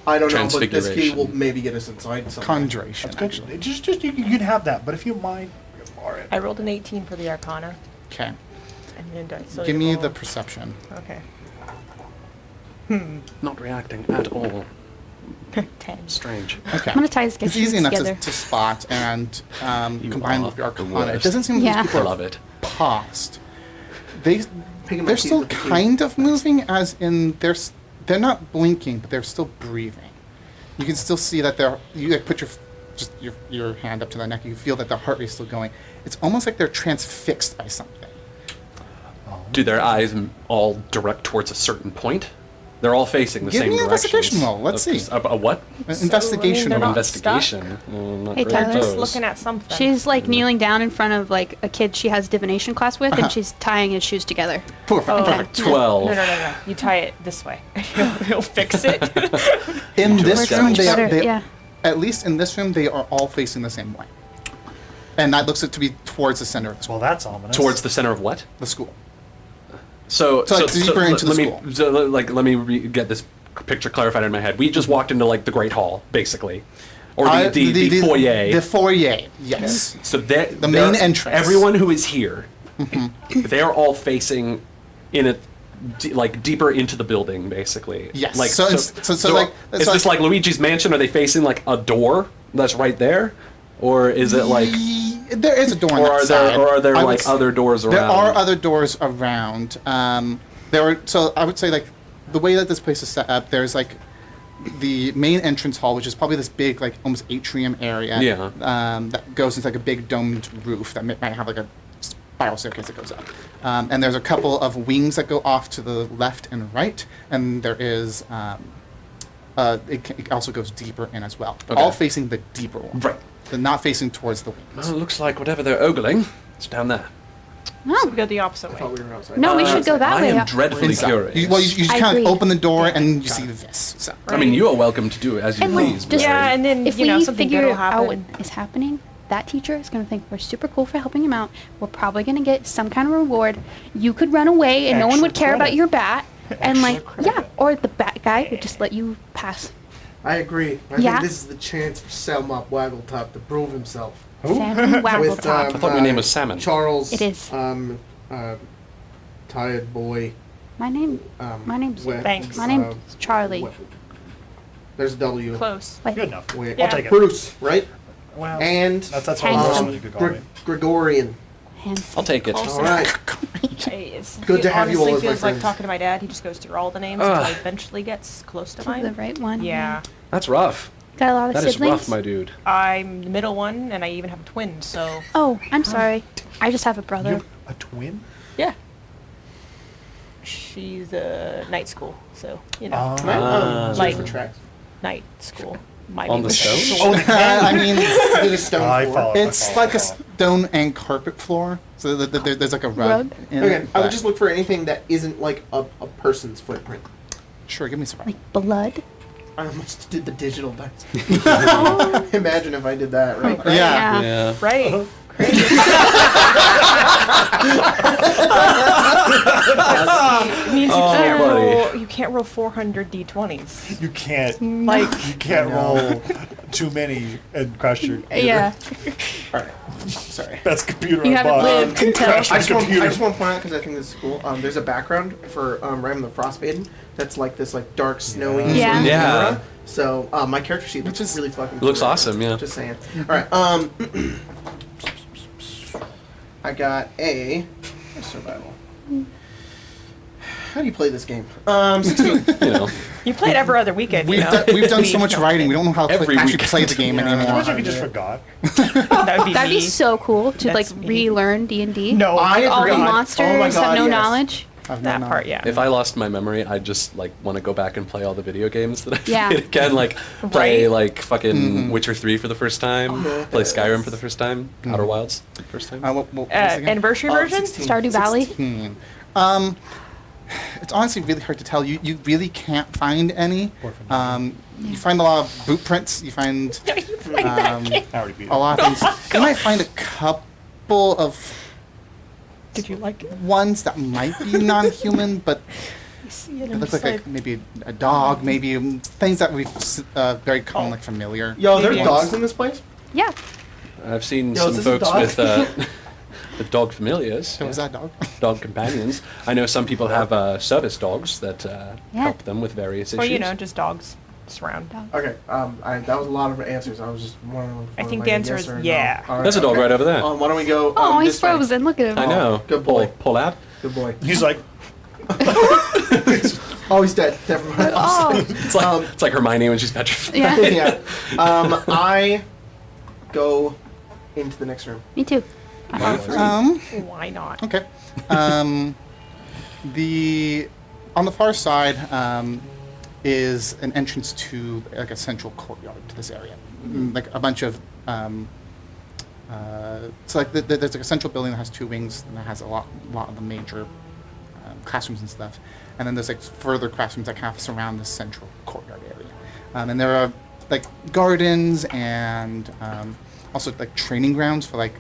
I don't know, but this key Transfiguration. will maybe get us inside somewhere. Conjuration, That's actually. good. Just you can have that, but if you mind, borrow it. I rolled an 18 for the Arcana, Okay. and then do I still Give need to me roll? the perception. Okay. Not reacting at all. 10. Strange. Okay. I'm gonna tie his It's shoes easy enough together. to spot and combine are with your the Arcana. It worst. doesn't seem like Yeah. these people Love are it. paused. They're Picking my teeth still with the key. kind of moving, as in they're not blinking, but they're still breathing. You can still see that you like put your hand up to their neck. You feel that their heart rate is still going. It's almost like they're transfixed by something. Do their eyes all direct towards a certain point? They're all facing the Give same me an directions. investigation roll. Let's see. A what? An investigation they're roll. not Investigation. Not Hey, great Tyler. at Just those. looking at something. She's like kneeling down in front of like a kid she has divination class with, and she's tying his shoes together. Perfect. Oh. Perfect. 12. No. You tie it this way. He'll fix it. In this Works room, much they better, are, they, yeah. at least in this room, they are all facing the same way. And that looks to be towards the center of the school. Well, that's ominous. Towards the center of what? The school. So like, deeper into the school. Let me get this picture clarified in my head. We just walked into like the Great Hall, basically, or the foyer. The foyer, yes. So the main entrance. Everyone who is here, they're all facing in a like deeper into the building, basically. Yes. Like So like- is so this like Luigi's Mansion? Are they facing like a door that's right there, or is it like? There is a door on Or that are side. there, or are there I would like say- other doors around? There are other doors around. So I would say like the way that this place is set up, there's like the main entrance hall, which is probably this big like almost atrium area. Yeah. That goes into like a big domed roof that might have like a spiral staircase that goes up. And there's a couple of wings that go off to the left and right, and there is. It also goes deeper in as well. Okay. All facing the deeper one. Right. They're not facing towards the wings. Well, it looks like whatever they're ogling is down there. Oh. We go the opposite I way. thought we were outside. No, we should go that I way. am dreadfully Inside. curious. You just I kind of agree. open the door and you see this. So. I mean, you are welcome to do as you And, like, please. just- Blair. Yeah, and then If you know we something good figure will out what happen. is happening, that teacher is going to think we're super cool for helping him out. We're probably going to get some kind of reward. You could run away and no one Extra would care about credit. your bat. And Extra like, credit. yeah, or the bat guy would just let you pass. I agree. I Yeah. think this is the chance for Selmop Waggletop to prove himself. Salmon With Waggletop. I thought your name was Salmon. Charles. It is. Tired boy. My name's Wet- Thanks. my name's Charlie. Wet- There's a W. Close. Wait, Good enough. Wait, Yeah. I'll take it. Bruce, right? Well, And that's what Handsome. most you could call me. Gregorian. handsome. I'll take it. Close. All right. Good to have you all honestly as my feels like friends. talking to my dad. He just goes through all the names Ugh. until he eventually gets close to To mine. the right one. Yeah. That's rough. Got a lot of That is siblings. rough, my dude. I'm the middle one, and I even have a twin, so... Oh, I'm sorry. I just have a brother. You a twin? Yeah. She's night school, so, you know. Ah. Right? Like- for tracks. Night school. Might On be the stone? sword. I mean, Is it a stone I floor? follow. it's like a stone and carpet floor. So there's like a rug. Rug? in Okay, it, I would but- just look for anything that isn't like a person's footprint. Sure, give me some. Like blood. I almost did the digital dice. Imagine if I did that, right? Yeah. Yeah. Right. It means you can't roll 400 d20s. You can't. Like, You can't roll too many and crash your. Yeah. All right. Sorry. That's computer. You haven't lived until. Crash I your just, want, computer. I just want to point out because I think this is cool. There's a background for Ram the Frostmaiden that's like this like dark snowy Yeah. sort of Yeah. aura. So my character sheet looks is- really fucking. It looks cool. awesome, yeah. Just saying. All right. I got a survival. How do you play this game? 16. You know. you play it every other weekend, you know? We've done so much writing. We don't know how to Every actually weekend. play the game anymore. Imagine if you just forgot. That would be That'd me. be so cool to That's like me. relearn D&D. No, I All agree. the Oh my monsters God, have no yes. knowledge. I've that no part, yeah. If I lost my memory, I'd just like want to go back and play all the video games that I've Yeah. played again. Like play Right. like fucking Witcher 3 for the first time, play Skyrim for the first time, Outer Wilds for the first time. What was it again? anniversary version? 16. Stardew Valley. 16. It's honestly really hard to tell. You really can't find any. You find a lot of boot prints. You find I already beat it. a lot of things. You might find a couple of Did you like it? ones that might be non-human, but See it it looks like maybe a dog, maybe things that we've very common, like familiar. Yo, there's Maybe. dogs in this place. Yeah. I've seen Yo, is some this a folks dog? with dog familiars, So is that dog? dog companions. I know some people have service dogs that help them with various issues. Or, you know, just dogs. Just around. Okay. That was a lot of answers. I was just wondering. I think the answer is yeah. All right, There's a dog okay. right over there. Why don't we go? Oh, he's this way? frozen. Look at him. I know. Good boy. Pull out. Good boy. He's like, Oh, he's dead. Never mind. Oh, It's like Hermione when she's petrified. yeah. Yeah. I go into the next room. Me too. Why not? Okay. The on the far side is an entrance to like a central courtyard to this area, like a bunch of. So like there's like a central building that has two wings and that has a lot of the major classrooms and stuff, and then there's like further classrooms that kind of surround this central courtyard area, and there are like gardens and also like training grounds for like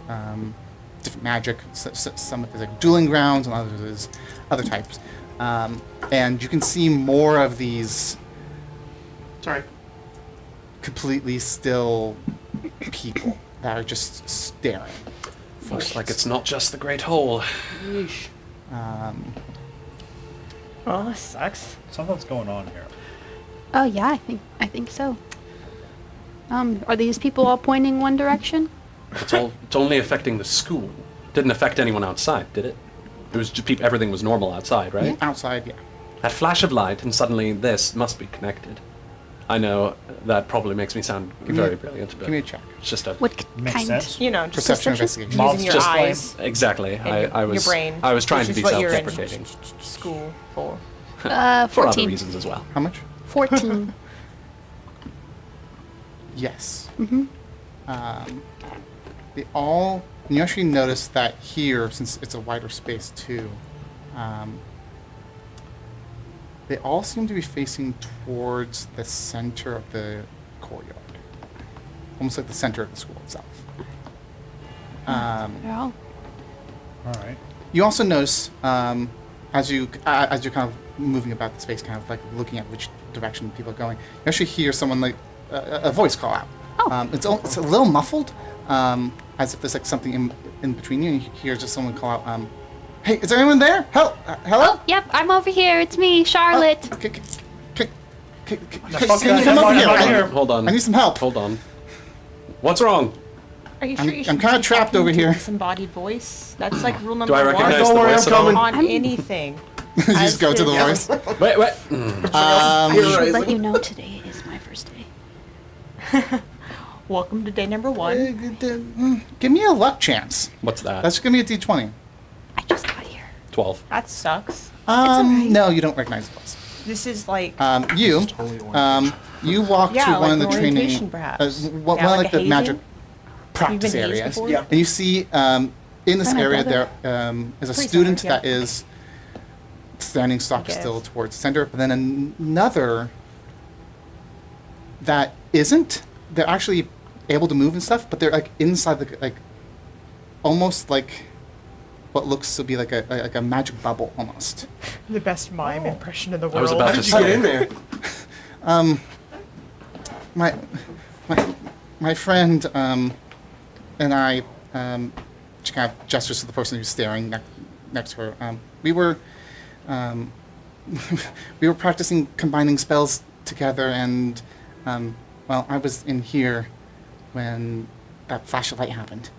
different magic. Some of it is like dueling grounds, and others is other types. And you can see more of these Sorry. completely still people that are just staring. Looks like it's not just the Great Hole. Oh, that sucks. something's going on here. Oh yeah, I think so. Are these people all pointing one direction? It's only affecting the school. Didn't affect anyone outside, did it? It was just everything was normal outside, right? Outside, yeah. That flash of light, and suddenly this must be connected. I know that probably makes me sound very brilliant, but Give me a check. it's just a What Makes kind? sense. You know, just Perception investigation. using Mobs your just eyes exactly. and I was your brain. I was trying which to is be what you're in self-deprecating school for. for other 14. reasons as well. How much? 14. Yes. Mm-hmm. They all And you actually notice that here, since it's a wider space too, they all seem to be facing towards the center of the courtyard. Almost like the center of the school itself. They're all All right. You also notice, as you're kind of moving about the space, kind of like looking at which direction people are going, you actually hear someone like a voice call out. Oh. It's a little muffled, as if there's like something in between you. And you hear just someone call out, "Hey, is there anyone there? Hello? Yep, I'm over here. It's me, Charlotte. Can fuck you that. come I'm over not here? here. Hold on. I need some help. Hold on. What's wrong? Are you I'm- sure you I'm should kinda be trapped talking over to here. disembodied voice? That's like rule number Do I one. recognize Don't the worry, voice I'm at all? coming. On anything. You just go to the Yeah. voice. Wait, wait. I should let you know today is my first day. Welcome to day number 1. Give me a luck chance. What's that? That's give me a d20. I just got here. 12. That sucks. No, you don't recognize the voice. This is like You, totally orientation. you walk Yeah, to one like of the orientation, training, perhaps. one Yeah, of like like a the magic hazing? practice You've been hazed areas, before? Yeah. and you see in this Is that my area brother? there is a Pretty student similar, that yeah. is standing stock guess. still towards the center, but then another that isn't. They're actually able to move and stuff, but they're like inside the like almost like what looks to be like a magic bubble almost. the best mime impression in the world. I was about How to did you get say. in there? my my friend and I she kind of gestures to the person who's staring next to her. We were we were practicing combining spells together, and well, I was in here when that flash of light happened.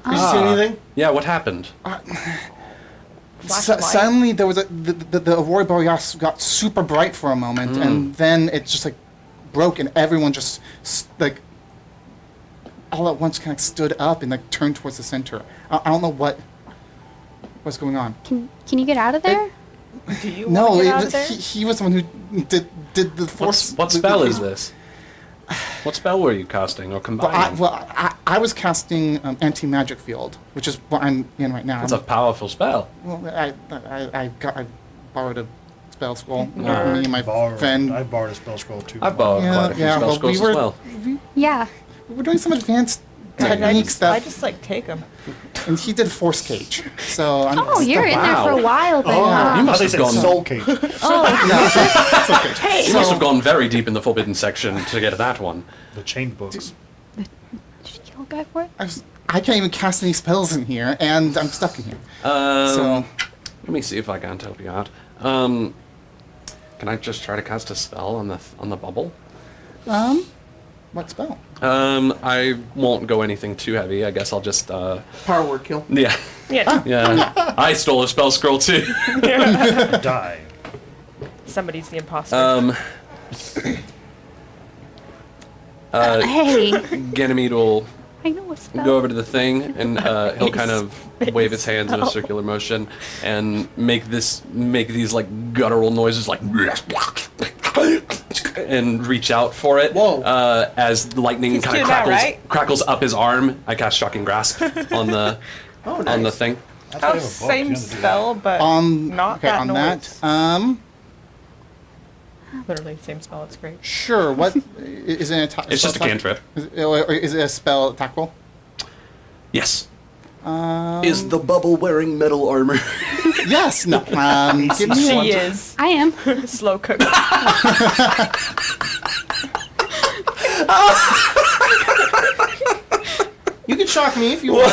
Did you see anything? Yeah, what happened? Flash of light? Suddenly, there was the aurora borealis got super bright for a moment, and then it just like broke, and everyone just like all at once kind of stood up and like turned towards the center. I don't know what's going on. Can you get out of there? Do you No, want to get out of there? he was the one who did the force. What spell is this? What spell were you casting or combining? I was casting anti-magic field, which is what I'm in right now. It's a powerful spell. Well, I borrowed a spell scroll. Me Ah. and my friend. I borrowed a spell scroll too. I borrowed quite a few spell well, scrolls as well. Yeah. We were doing some advanced I techniques just, I that, just like take them. and he did force cage. So I'm Oh, you're in there for a while then. Oh, huh? you must have have gone- said soul cage. Hey, You must have gone very deep in the forbidden section to get that one. The chain books. did you kill a guy for it? I can't even cast any spells in here, and I'm stuck in here. So Let me see if I can't help you out. Can I just try to cast a spell on the bubble? what spell? I won't go anything too heavy. I guess I'll just Power word kill. yeah. Yeah. Yeah. I stole a spell scroll too. Die. Somebody's the imposter. Hey, Ganymede will I know a spell. go over to the thing and he'll kind of wave his hands in a circular motion and make these like guttural noises like and reach out for it. Whoa. As lightning He's kind of doing that, crackles, right? crackles up his arm. I cast Shocking Grasp on the Oh, on the nice. thing. That's why I Oh, have a book. same You have to do that. spell, but not okay, that on noise. that. Literally same spell. It's great. Sure. What is it? An attack? It's just a cantrip. Is it a spell attackable? Yes. Is the bubble wearing metal armor? Yes. No. Give me one. She is I am. slow cook. You can shock me if you want.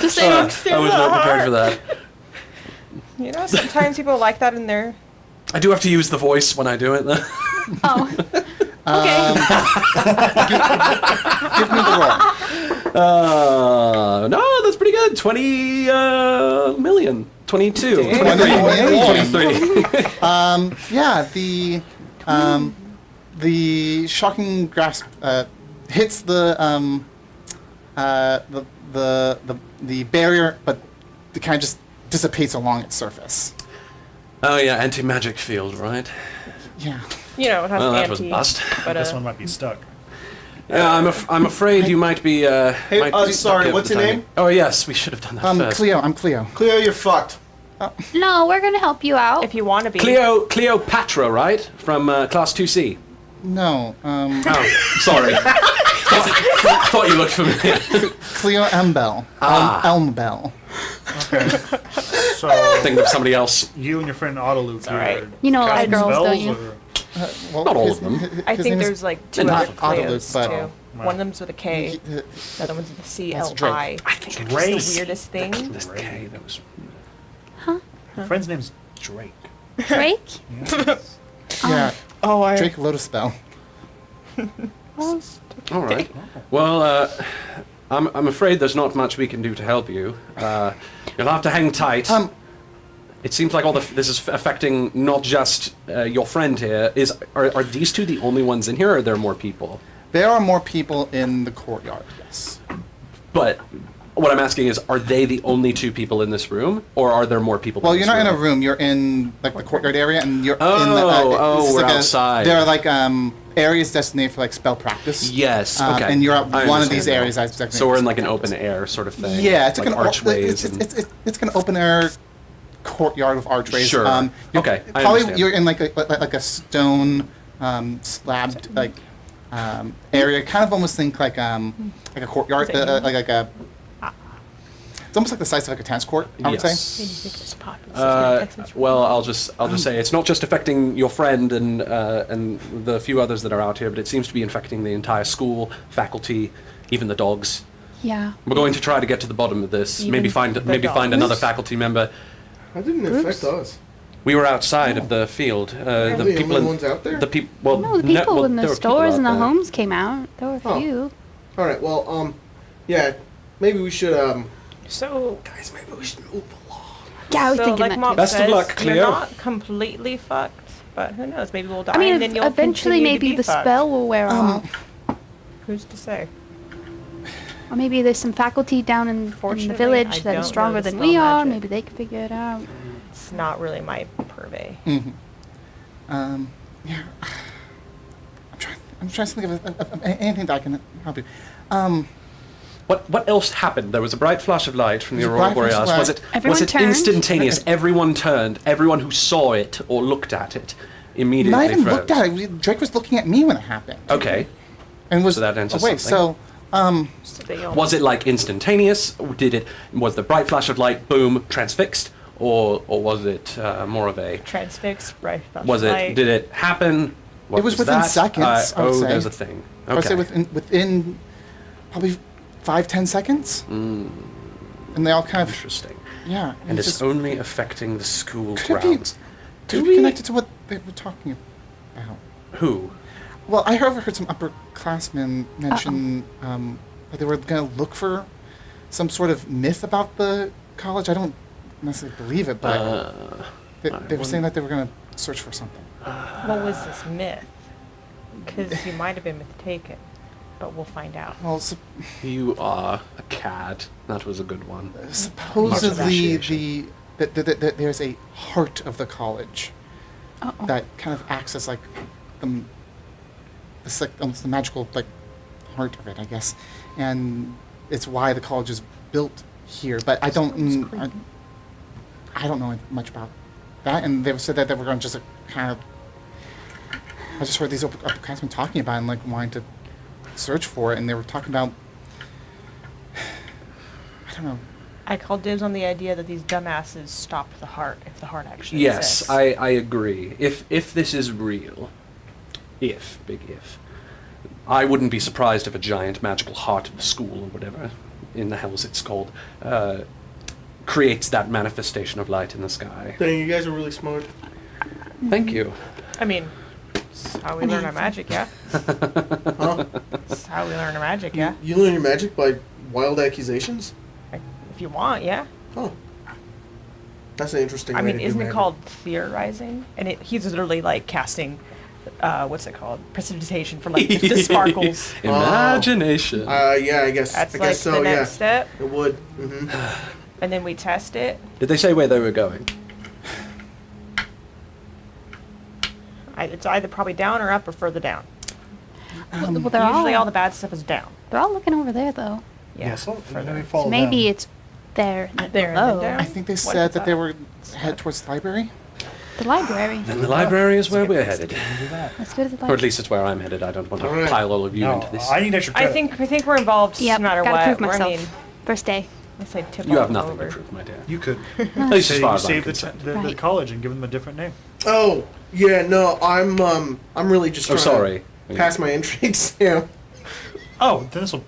Just say I was not prepared for that. You know, sometimes people like that in their. I do have to use the voice when I do it. Though. Oh. Okay. Give me the roll. No, that's pretty good. 20 million. 22. Damn. 23. Yeah. The shocking grasp hits the barrier, but it kind of just dissipates along its surface. Oh yeah, anti-magic field, right? Yeah. You know, it has Well, that was anti. bust. But This one might be stuck. Yeah, I'm afraid you might be. Hey, might be stuck sorry, here what's for the your time name? being. Oh yes, we should have done that first. Cleo. I'm Cleo. Cleo, you're fucked. No, we're gonna help you out. If you want to be. Cleopatra, right? From class 2C. No. Oh, sorry. thought you looked familiar. Cleo M. Bell. Elm Bell. Okay. So Thinking of somebody else. you and your friend Autoluke all right. here. You know a lot of casting girls, spells, don't you? or- Well, Not all of them. I his think name is- there's like two Enough. other Cleos but- too. Wow. One of them's with a K, he- the other one's with a C That's L Drake. I. I think it Drake. It's the weirdest thing. this K that was. Your friend's name's Drake. Drake? Yeah. Oh, I. Drake Lotus Bell. Well, All right. Well, I'm afraid there's not much we can do to help you. You'll have to hang tight. It seems like this is affecting not just your friend here. Are these two the only ones in here, or are there more people? There are more people in the courtyard, yes. But what I'm asking is, are they the only two people in this room, or are there more people? Well, in you're this not in a room. You're in like the courtyard area, and you're in the. Oh, this is we're like outside. There are like areas designated for like spell practice. Yes. Okay. And you're at I one of understand these now. areas that's designated. So we're for in like an spell open practice. air sort of thing. Yeah, it's like like an archways. it's like an open air courtyard with archways. Sure. Okay, I Probably understand. you're in like a stone slabbed like area. Kind of almost think like a courtyard, Is that like a. It's almost like the size of like a tennis court. I would Yes. say. Well, I'll just say it's not just affecting your friend and the few others that are out here, but it seems to be infecting the entire school, faculty, even the dogs. yeah. We're going to try to get to the bottom of this. Even Maybe find the find another dogs? faculty member. That didn't affect us. We were outside of the field. Are The they the people only in ones out there? the people. Well, No, the people well, in there the were people stores out and the there. homes came out. There were a Oh. few. All right. Well, yeah. Maybe we should So, Guys, maybe we should move along. Yeah, I was so thinking like that Mom too. Best of says, luck, you're Cleo. not completely fucked, but who knows? Maybe we'll die I mean, and then you'll eventually continue to maybe be the fucked. spell will wear off. Who's to say? Or maybe there's some faculty down in the Fortunately, village I that don't are know stronger the than spell we are. magic. Maybe they can figure it out. It's not really my purvey. Yeah. I'm trying to think of anything that I can help you. What else happened? There was a bright flash of light from the There's a aurora bright flash of borealis. Was light. it Everyone turned? instantaneous? Everyone turned. Everyone who saw it or looked at it immediately Not even froze. looked at it. Drake was looking at me when it happened. Okay. And was So that answers wait. something. So So they all Was it like instantaneous? Was the bright flash of light boom transfixed, or was it more of a? transfixed, right? Did it happen? What It was within that? seconds, I would say. There's a thing. I would say Okay. within probably 5-10 seconds. And they all kind of Interesting. yeah. And it's just, only affecting the school could it be, grounds. could it be connected to what they were talking about? Who? Well, I overheard some upperclassmen mention that they were going to look for some sort of myth about the college. I don't necessarily believe it, but they were saying that they were going to search for something. What was this myth? Because you might have been mistaken, but we'll find out. Well, You are a cad. That was a good one. supposedly appreciation. there's a heart of the college Uh-oh. that kind of acts as like it's like almost the magical like heart of it, I guess, and it's why the college is built here. But I don't know much about that, and they said that they were going to just kind of. I just heard these upperclassmen talking about it and like wanting to search for it, and they were talking about. I don't know. I call dibs on the idea that these dumbasses stopped the heart, if the heart actually Yes, exists. I agree. If this is real, big if, I wouldn't be surprised if a giant magical heart of the school or whatever in the hells it's called creates that manifestation of light in the sky. Dang, you guys are really smart. Thank you. I mean, it's how we learn our magic, yeah? Huh? It's how we learn our magic, yeah? You learn your magic by wild accusations? If you want, yeah? Huh. That's an interesting I way mean, to do isn't it magic. called theorizing? And he's literally like casting, what's it called? Precipitation from like the sparkles. Imagination. Yeah, I guess. That's I like guess so, the yeah. next step. It would. Mm-hmm. And then we test it. Did they say where they were going? It's either probably down or up or further down. Well, they're Usually all all the bad stuff is down. they're all looking over there though. Yeah, so further. maybe follow So maybe them. it's there. There and then below. down. I think they What said is that they that? were head towards the library. The library. Then the library is where we're headed. Do that. Let's go to the Or library. at least it's where I'm headed. I don't want to Alright. pile all of you No, into this. I need extra I credit. think we're involved Yep, no matter gotta what. prove I myself. mean, First day. I say tip You off have nothing over. to prove, my dear. You could. At least as Say far you as I'm save concerned. the Right. college and give them a different name. Oh, yeah, no, I'm really just Oh, trying sorry. to pass my entry exam. Oh, then this'll,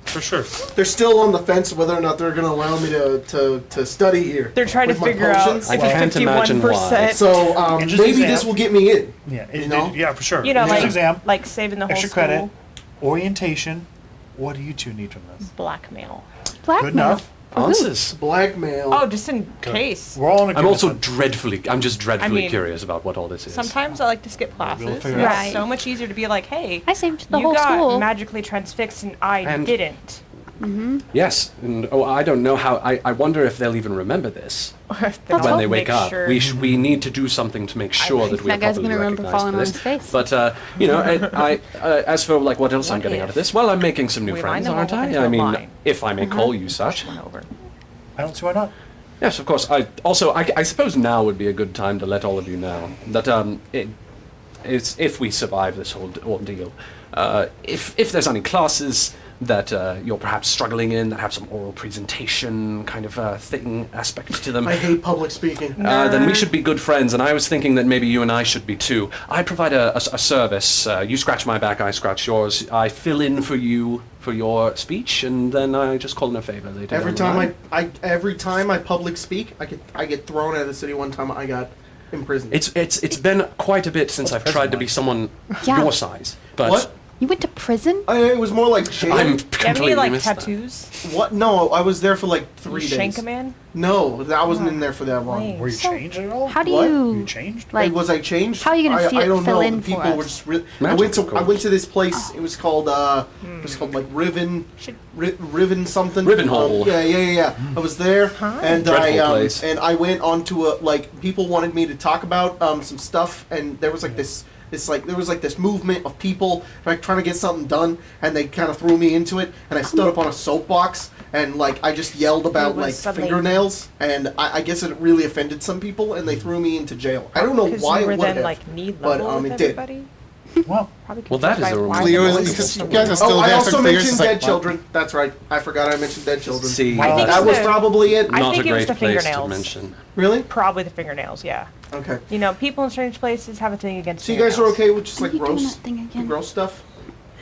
for sure. They're still on the fence whether or not they're going to allow me to study here. They're trying to with my figure out potions. if I can't it's imagine 51%. So Entrance maybe exam. this will get me in. Yeah, You know? yeah, for sure. You know, Entrance like exam, like saving the whole extra school. credit, orientation. What do you two need from this? Blackmail. Blackmail. Good enough. Answers. Blackmail. Oh, just in case. We're all in I'm also agreement I'm just dreadfully mean, curious about what all this is. Sometimes I like to skip We'll classes. figure it out. It's Right. so much easier to be like, hey, I saved the you whole got school. magically transfixed and I And- didn't. Yes, and I don't know how. I wonder if they'll even remember this They when don't they wake make up. sure. We need to do something to make sure that we That are guy's properly gonna remember recognized falling for on this. his face. But you know, as for like what else I'm What getting out of if this, well, I'm making some new we friends, line them aren't all up I? into I a mean, line. if I may call you such. One over. I don't see why not. Yes, of course. I suppose now would be a good time to let all of you know that it's if we survive this whole ordeal, if there's any classes that you're perhaps struggling in that have some oral presentation kind of thing aspect to them, I hate public speaking. then we should be good friends. And I was thinking that maybe you and I should be too. I provide a service. You scratch my back, I scratch yours. I fill in for you for your speech, and then I just call in a favor later. Every down the line. time every time I public speak, I get thrown out of the city. One time I got imprisoned. It's been quite a bit since I've prison tried to be like? someone Yeah. your size, but What? You went to prison? It was more like jail. I'm Do you have completely any like missed that. tattoos? What? No, I was there for like You 3 days. shank a man? No, I wasn't in there for that long. Lame. Were you So, changed at all? How do What? you You changed? like? Was I changed? how are you gonna I don't fill know. in The for people were us? just. I Magic, went to of course. this place. It was called like Riven. Should- Riven something. Riven Hole. Yeah. I was there, and Dreadful place. and I went onto a people wanted me to talk about some stuff, and there was like this movement of people like trying to get something done, and they kind of threw me into it, and I stood up on a soapbox, and like I just yelled about It was like suddenly- fingernails, and I guess it really offended some people, and they threw me into jail. I don't know Because why you were it would then have, like need but level with it did. everybody? Well, Probably Well, that is confused a by why Cleo the is- voice because so you guys are weird. still Oh, I there, also so they're mentioned just like, dead what? children. That's right. I forgot I mentioned dead children. See, I think that was so. probably it. I not think a it was great the place to fingernails. mention. Really? Probably the fingernails, yeah. Okay. You know, people in strange places have a thing against So you guys are fingernails. okay with just Why like are you doing gross, that thing again? gross stuff?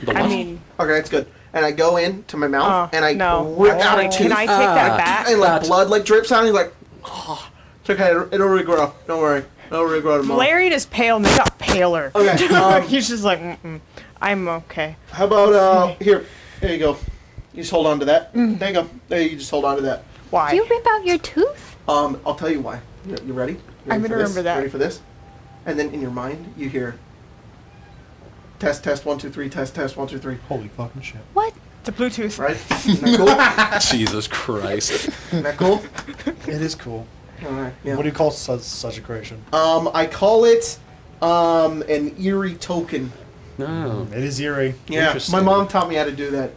The I what? mean, Okay, that's good. And I go into my mouth and I no. rip out a Actually, tooth, can I take that back? and like blood like drips out. And he's like, oh, it's okay. It'll regrow. Don't worry. It'll regrow tomorrow. Valerian is pale and they got paler. Okay. He's just like, I'm okay. How about here? There you go. You just hold on to that. There you go. There you just hold on to that. Why? You rip out your tooth? I'll tell you why. You ready? I'm for gonna this? remember that. Ready for this? And then in your mind, you hear test 1 2 3 test 1 2 3. holy fucking shit. What? It's a Bluetooth. Right? Isn't that cool? Jesus Christ. Isn't that cool? It is cool. All right. Yeah. What do you call such a creation? I call it an eerie token. No. It is eerie. Yeah, Interesting. my mom taught me how to do that.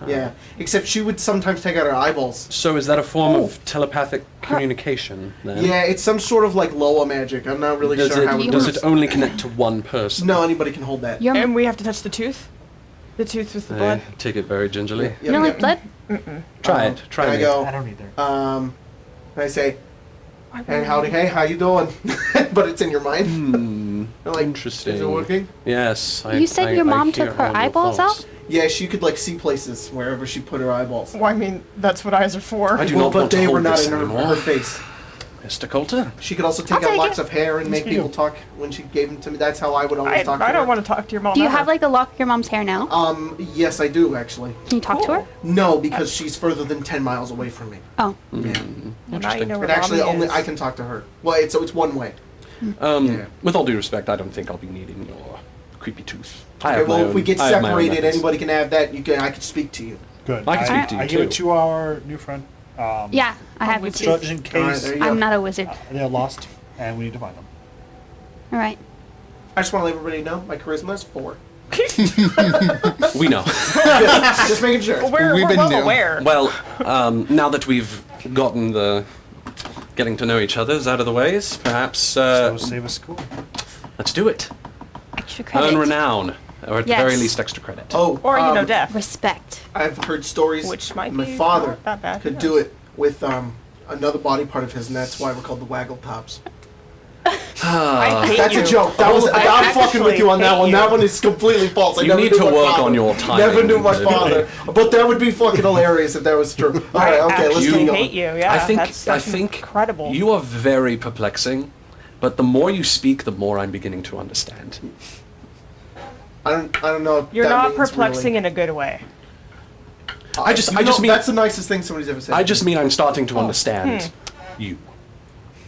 Yeah, except she would sometimes take out her eyeballs. So is that a form of telepathic communication then? Yeah, it's some sort of like Loa magic. I'm not really Does sure it how it does works. it only connect to one person? No, anybody can hold that. Your And we have to touch the tooth? The tooth with the Hey, blood? take it very gingerly. Yep, you don't like yep. blood? Try it. Try and I me. go, I don't either. and I say, hey, howdy, hey, how you doing? But it's in your mind. Hmm. I'm like, Interesting. Is it working? Yes. You said your mom took her eyeballs out? Yeah, she could like see places wherever she put her eyeballs. Well, I mean, that's what eyes are for. I do Well, not but want to they were hold not this in anymore. her face. Mr. Coulter? She could also take I'll out take locks it. of hair and make for people you. talk when she gave them to me. That's how I would always talk to I her. don't want to talk to your mom. Do you ever. have like a lock of your mom's hair now? Yes, I do actually. Can you talk to her? No, because she's further than 10 miles away from me. Oh. Yeah. Well, now you Interesting. know where And actually, mommy only is. I can talk to her. Well, it's one way. Yeah. With all due respect, I don't think I'll be needing your creepy tooth. I Okay, have my well, if own- we get I have my own separated, methods. anybody can have that. I can speak to you. Good. I can speak to you I give a too. 2-hour new friend. Yeah, I have a with So tooth. just in All right, case there you go. I'm not a wizard. they're lost and we need to find them. All right. I just want to let everybody know my charisma is 4. We know. Just making sure. We're We've been well new. aware. Well, now that we've gotten the getting to know each other's out of the ways, perhaps So save a school. let's do it. Extra credit. Earn renown, or at the Yes. very least, extra credit. Oh, Or, death. Respect. I've heard stories. Which might my be father not that bad, could who do knows? it with another body part of his, and that's why we're called the Waggle Tops. I hate That's you. a joke. That was. I I'm fucking with you on that hate one. you. That one is completely false. I You never need knew to my work father. on your timing. Never knew my But- father, but that would be fucking hilarious if that was true. All right, okay, let's actually keep going. hate you. Yeah, I think that's incredible. you are very perplexing, but the more you speak, the more I'm beginning to understand. I don't know. If You're that not means perplexing really. in a good way. I just You know, mean that's the nicest thing somebody's ever said. I to just me. mean I'm starting to understand you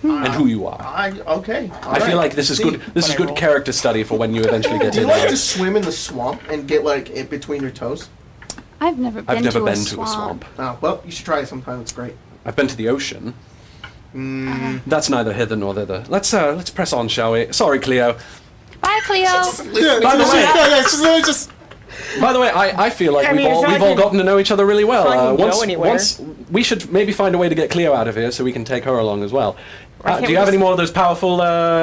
and who you are. Okay. I feel like this is good. This is good character study for when you eventually get Do you in like there. to swim in the swamp and get like it between your toes? I've never been, I've never to, been a to a swamp. Oh, well, you should try it sometime. It's great. I've been to the ocean. That's neither hither nor thither. Let's press on, shall we? Sorry, Cleo. Bye, Cleo. Yeah, By the way- it's just literally just By the way, I feel like I mean, we've it's not all like gotten to know each other really well. not like we Once go anywhere. once we should maybe find a way to get Cleo out of here so we can take her along as well. Why can't Do we you have just- any more of those powerful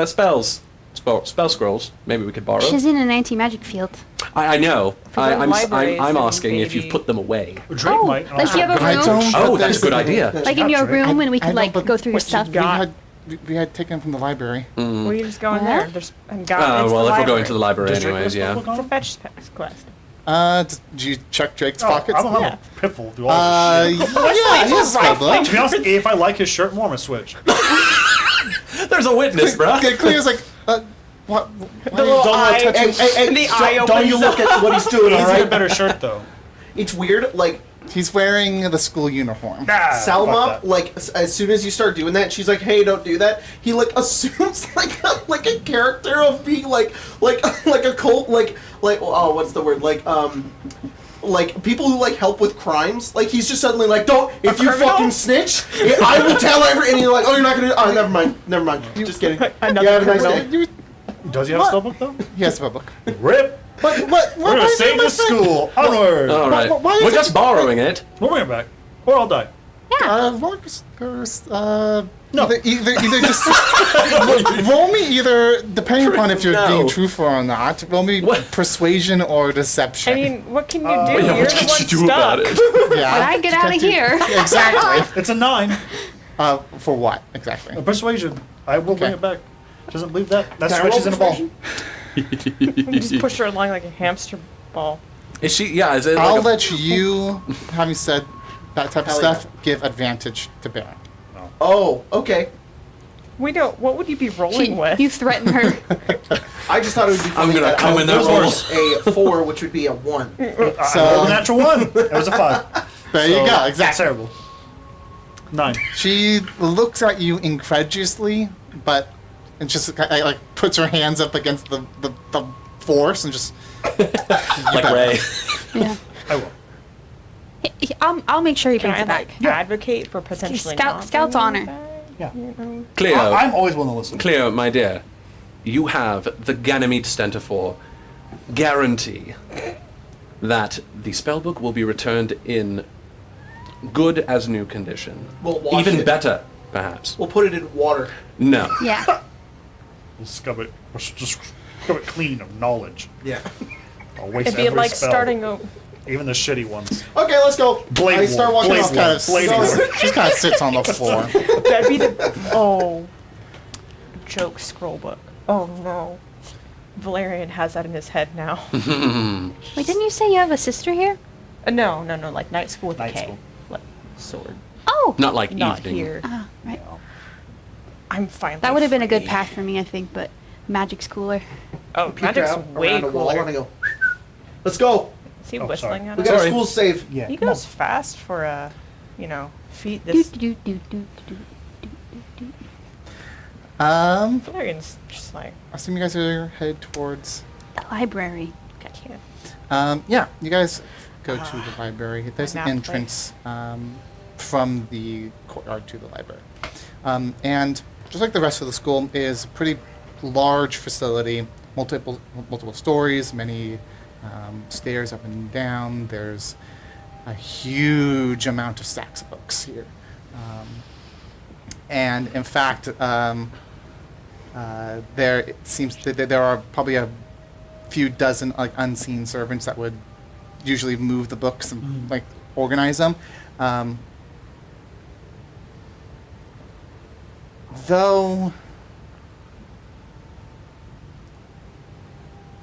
spells? Spell scrolls? Maybe we could borrow. She's in an anti-magic field. I know. For the libraries I'm and asking if you've maybe- put them away. Drake Oh, might. like you have a I room? don't. Oh, but that's a good there's- idea. Like in your That's right. room, and we I could know, like but go through your what you stuff. got. We had taken them from the library. Well, you just go in Well? there. There's and got Well, if we're going to the library Does Drake anyways, have a yeah. spellbook on It's a him? fetch quest. Did you check Drake's Oh, pockets? I don't have Yeah. a pitfall through all this shit. Yeah, he has a spellbook. To be honest, if I like his shirt more, I'm gonna switch. There's a witness, bruh. Okay, Cleo's like, what? The little eye. Hey, hey, The so- eye don't you opens look at what he's doing, He's all got a right? better shirt though. It's weird. Like He's wearing the school uniform. Nah, Salma, fuck that. like as soon as you start doing that, she's like, "Hey, don't do that." He like assumes like a character of being like a cult, like oh, what's the word? Like people who like help with crimes. Like he's just suddenly like, "Don't if you criminal? fucking snitch, I will tell everyone." And you're like, "Oh, you're not gonna." Oh, never mind. Just kidding. Another Yeah, have a nice criminal. day. Does he have a spellbook though? He has a spellbook. Rip. But We're gonna save this school. Onward. All right. why is We're it- just borrowing it. We'll bring it back, or I'll die. No. Either just roll me either, depending upon if you're No. being truthful or not. Roll me What? persuasion or deception. I mean, what can you do? Yeah, You're what the could one you do stuck. about it? yeah. When I get out of here. Exactly. It's a 9. For what exactly? A persuasion. I will bring Okay. it back. Doesn't believe that. That Can I roll stretches in a ball. persuasion? You just push her along like a hamster ball. Is she? Yeah. Is it like I'll a, let you, having said that type of Hell stuff, yeah. give advantage to Baron. Oh, okay. We don't. What would you be rolling with? You threaten her. I just thought it would be funny. gonna that come I in would those roll rolls. a 4, which would be a 1. I rolled a So natural 1. It was a 5. there you go. That's Exactly. terrible. 9. She looks at you incredulously, but and just like puts her hands up against the force and just like Ray? Yeah. I will. I'll make sure he Can brings I it back. like advocate for potentially not Scout's bringing honor. it back? Yeah. Cleo. I'm always willing to listen. Cleo, my dear, you have the Ganymede Stentafor guarantee that the spellbook will be returned in good as new condition. We'll wash Even it. better, perhaps. We'll put it in water. No. Yeah. We'll scrub it. We'll just scrub it clean of knowledge. Yeah. I'll waste It'd be every like spell. starting a. Even the shitty ones. Okay, let's go. Blade I start War, walking Blade off. War. kind of Blade War. she kind of sits on the floor. That'd be the. Oh. Joke scroll book. Oh no. Valerian has that in his head now. Wait, didn't you say you have a sister here? No, like night school with a Night K. school. Like sword. Oh. Not like Not evening. here. Ah, right. I'm fine. That would have been a good path for me, I think, but magic's cooler. Oh, Peek magic's out way around a wall and I cooler. go, let's go. Is he Oh, whistling sorry. at We us? got a Sorry. school save. Yeah. He come on. goes fast for feet Do, this. do, do, do, do, do, do. Valerian's just like, I assume you guys are headed towards. The library. I can't. Yeah, you guys go to the library. There's an map entrance from the courtyard to the library. And just like the rest of the school, is a pretty large facility, multiple stories, many stairs up and down. There's a huge amount of stacks of books here. And in fact, there it seems that there are probably a few dozen like unseen servants that would usually move the books and like organize them. Though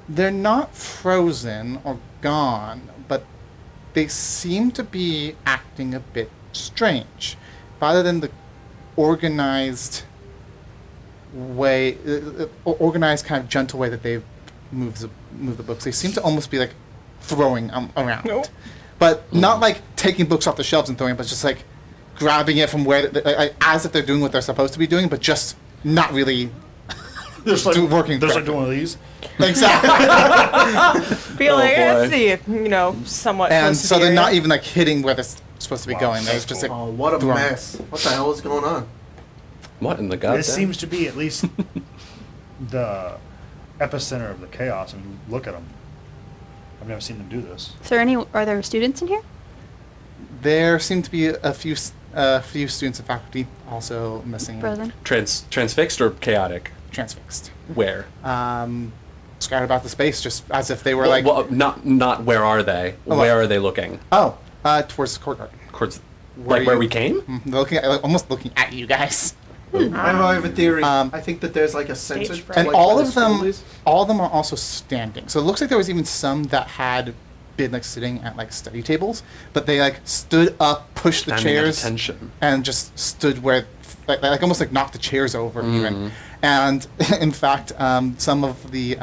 they're not frozen or gone, but they seem to be acting a bit strange. Rather than the organized way, organized kind of gentle way that they move the books, they seem to almost be like throwing them around. Nope. But not like taking books off the shelves and throwing it, but just like grabbing it from where, like, as if they're doing what they're supposed to be doing, but just not really There's like working There's like correctly. one of these. Exactly. Be like, boy. let's see, somewhat. And close to so the they're not area. even like hitting where they're supposed to be going. They're just like, Oh, what a throwing. mess! What the hell is going on? What in the goddamn? This seems to be at least the epicenter of the chaos. I mean, look at them. I've never seen them do this. Are there students in here? There seem to be a few students and faculty also missing. Frozen. Transfixed or chaotic? Transfixed. Where? Scattered about the space, just as if they were well, not where are they? Oh, Where what? are they looking? Towards the courtyard. Towards, Where where you- we came? They're looking at, almost looking at you guys. I have a theory. Um, I think that there's like a sensor. Stage fright. And like all where of the school them, is. all of them are also standing. So it looks like there was even some that had been like sitting at like study tables, but they like stood up, pushed the Standing at chairs, attention. and just stood where, like almost like knocked the chairs over even. And in fact, some of the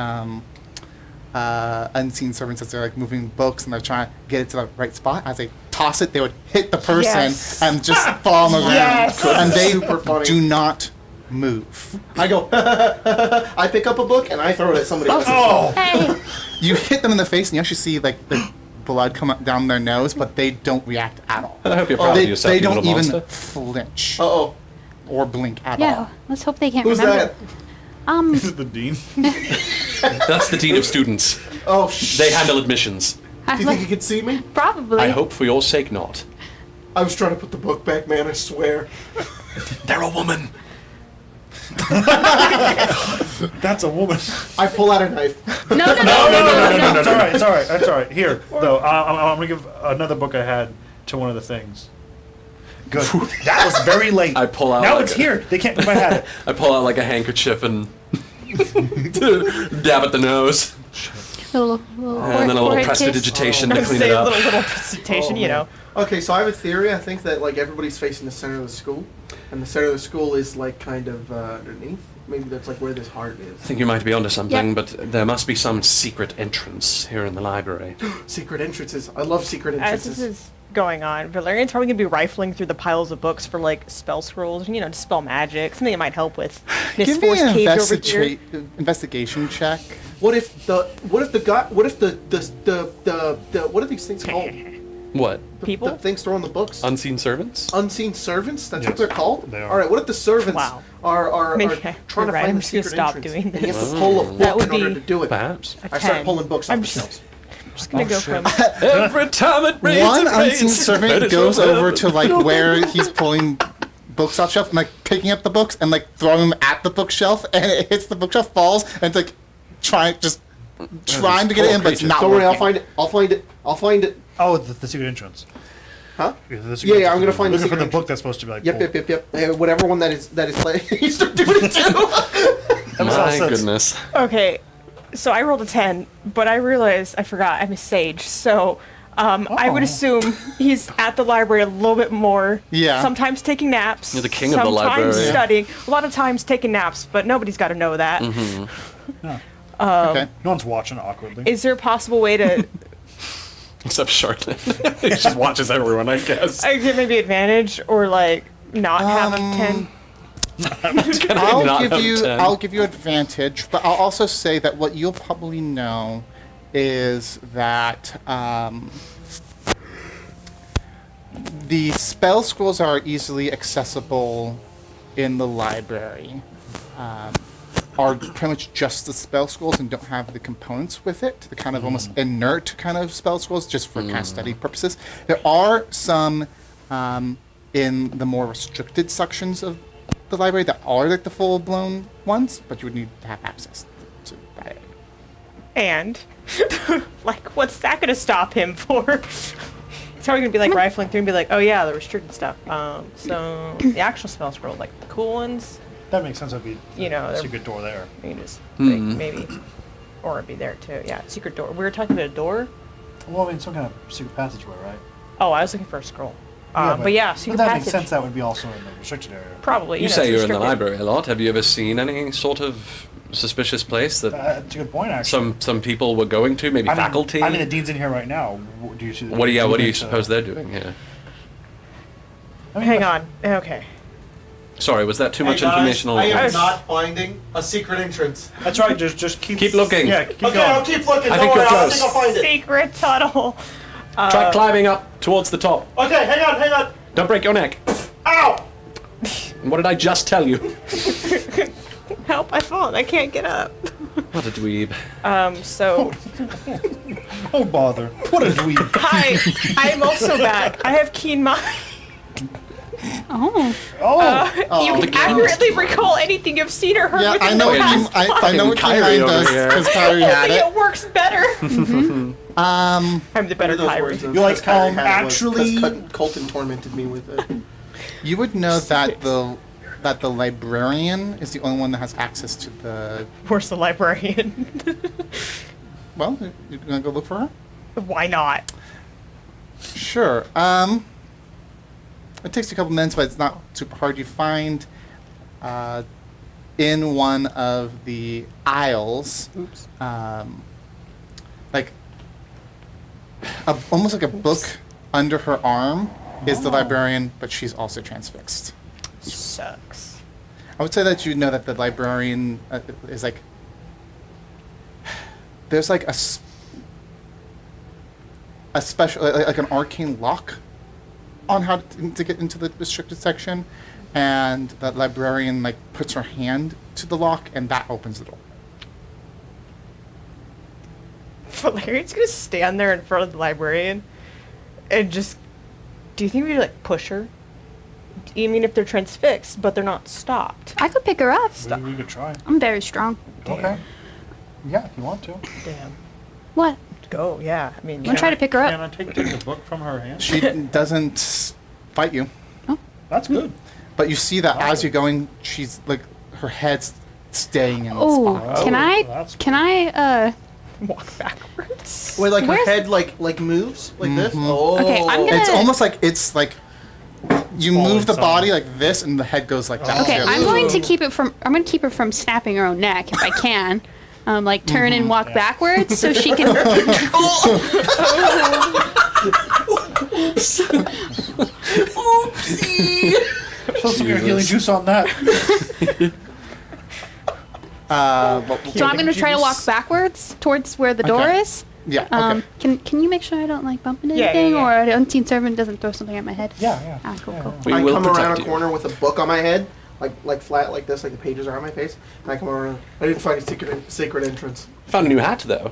unseen servants, as they're like moving books and they're trying to get it to the right spot, as they toss it, they would hit the person Yes. and just fall on the ground. Yes. And they Super funny. do not move. I go. I pick up a book and I throw it at somebody else. Oh! Hey, You hit them in the face and you actually see like the blood come up down their nose, but they don't react at all. I hope you're proud They, of yourself, they you don't little even monster. flinch Uh-oh. or blink at yeah. all. Let's hope they can't Who's remember. that? This is the dean. That's the dean of students. Oh, shh. They handle admissions. Do you think you can see me? Probably. I hope for your sake not. I was trying to put the book back, man. I swear. They're a woman. That's a woman. I pull out a knife. No. No, it's all right. It's all right. It's all right. Here, though, I'm gonna give another book I had to one of the things. Good. That was very late. I pull out Now like it's a- here. They can't. I had it. I pull out like a handkerchief and dab at the nose. Little And then a little forehead kiss. prestidigitation I to was clean gonna it say a up. little presentation, Okay, so I have a theory. I think that like everybody's facing the center of the school, and the center of the school is like kind of underneath. Maybe that's like where this heart I is. think you might be onto something, Yep. but there must be some secret entrance here in the library. Secret entrances. I love secret As this entrances. is going on, Valerian's probably gonna be rifling through the piles of books for like spell scrolls, to spell magic, something that might help with Miss Give me Force an Cage over here. investigation check. What if the what are these things called? What? People? The things throwing the books. Unseen servants? Unseen servants. That's Yes, what they're called. they are. All right. What if the servants Wow. are Maybe trying you're to right, find I'm the just gonna secret stop entrance, doing and you have this. to pull a That book would in order be- to do it. Perhaps. I start 10. pulling books I'm off the just- shelves. Just gonna go from. Every time it rains, One it rains. unseen servant Might goes as well over have to like where he's pulling books off shelf and like picking up the books and like throwing them at the bookshelf, and it hits the bookshelf, falls, and it's like trying to get it in, but it's not Don't worry, I'll working. find it. I'll find it. Oh, the secret entrance. Huh? The secret Yeah, I'm entrance. gonna find the Looking for secret the book that's supposed to be like. Yep. pulled. Hey, whatever one that is playing. You start doing it too. That makes all My sense. goodness. Okay, so I rolled a 10, but I realized I forgot I'm a sage, so I would Oh. assume he's at the library a little bit more. Yeah. Sometimes taking naps. You're the king of the Sometimes library. studying. A lot of times taking naps, but nobody's got to know that. Okay. No one's watching awkwardly. Is there a possible way to Except Charlotte. He just watches everyone, I guess. I get maybe advantage or like not have a 10? I'll give you advantage, but I'll also say that what you'll probably know is that the spell scrolls are easily accessible in the library. are pretty much just the spell scrolls and don't have the components with it, the kind of almost inert kind of spell scrolls, just for kind of study purposes. There are some in the more restricted sections of the library that are like the full-blown ones, but you would need to have access to that. And, like, what's that going to stop him for? It's probably going to be like rifling through and be like, oh yeah, the restricted stuff. So the actual spell scroll, like the cool ones, That makes sense. That'd be you know, they're- secret door there. you can just like, maybe, or it'd be there too. Yeah, secret door. We were talking about a door. Well, I mean, some kind of secret passageway, right? Oh, I was looking for a scroll. But yeah, secret but that passage. makes sense. That would be also in the restricted area. Probably. You know, say it's you're in the restricted. library a lot. Have you ever seen any sort of suspicious place that That's a good point, actually. some people were going to? Maybe I mean, faculty. I mean, the dean's in here right now. Do you see? What do you think, suppose they're doing here? I mean, Hang on. Okay. Sorry, was that too much Hey, guys, information all I at am once? not finding a secret entrance. That's right. Just keep looking. Yeah, keep Okay, going. I'll keep looking. I Don't think worry, you're I close. think I'll find it. Secret tunnel. Try climbing up towards the top. Okay, hang on. Don't break your neck. Ow! What did I just tell you? Help! I fall. I can't get up. What a dweeb. So Oh bother! What a dweeb. hi. I am also back. I have keen mind. Oh. Oh, You can accurately recall anything you've seen or heard Yeah, within I know the what past. I know what Kyrie Kyrie over does here. because Kyrie had Only it. it works better. I'm the better Those Kyrie. words of- You like, because Kyrie had was- actually- 'cause Colton tormented me with it. You would know that the librarian is the only one that has access to the. Where's the librarian? Well, you're gonna go look for her. Why not? Sure. It takes you a couple minutes, but it's not super hard. You find in one of the aisles, like almost like a book under her arm is the librarian, but she's also transfixed. Sucks. I would say that you know that the librarian is like there's like a special like an arcane lock on how to get into the restricted section, and the librarian like puts her hand to the lock and that opens the door. Valerian's gonna stand there in front of the librarian and just. Do you think we like push her? You mean if they're transfixed, but they're not stopped? I could pick her up. we could try. I'm very strong. Okay. Yeah, if you want to. Damn. What? Go, yeah. I mean, I'm gonna try to pick her Can up. I take the book from her hand? She doesn't fight you, That's good. but you see that as you're going, she's like her head's staying in the Oh, spot. can that's I? Can I? walk backwards. Wait, like her Where's- head like moves like this? Oh. Okay, I'm gonna- It's almost like it's like you falling move the body somewhere. like this, and the head goes like that. Okay, too. I'm going to keep it from. I'm going to keep her from snapping her own neck if I can. Like turn and walk backwards so she can. Throw some of your healing juice on that. So I'm going to try to walk backwards towards where the door Okay. is. Yeah. Okay. Can you make sure I don't like bump into Yeah, yeah, anything, yeah. or the unseen servant doesn't throw something at my head? Yeah, yeah. Ah, cool, cool. We I will come protect around a you. corner with a book on my head, like flat like this, like the pages are on my face. And I come around. I didn't find a secret entrance. Found a new hat though.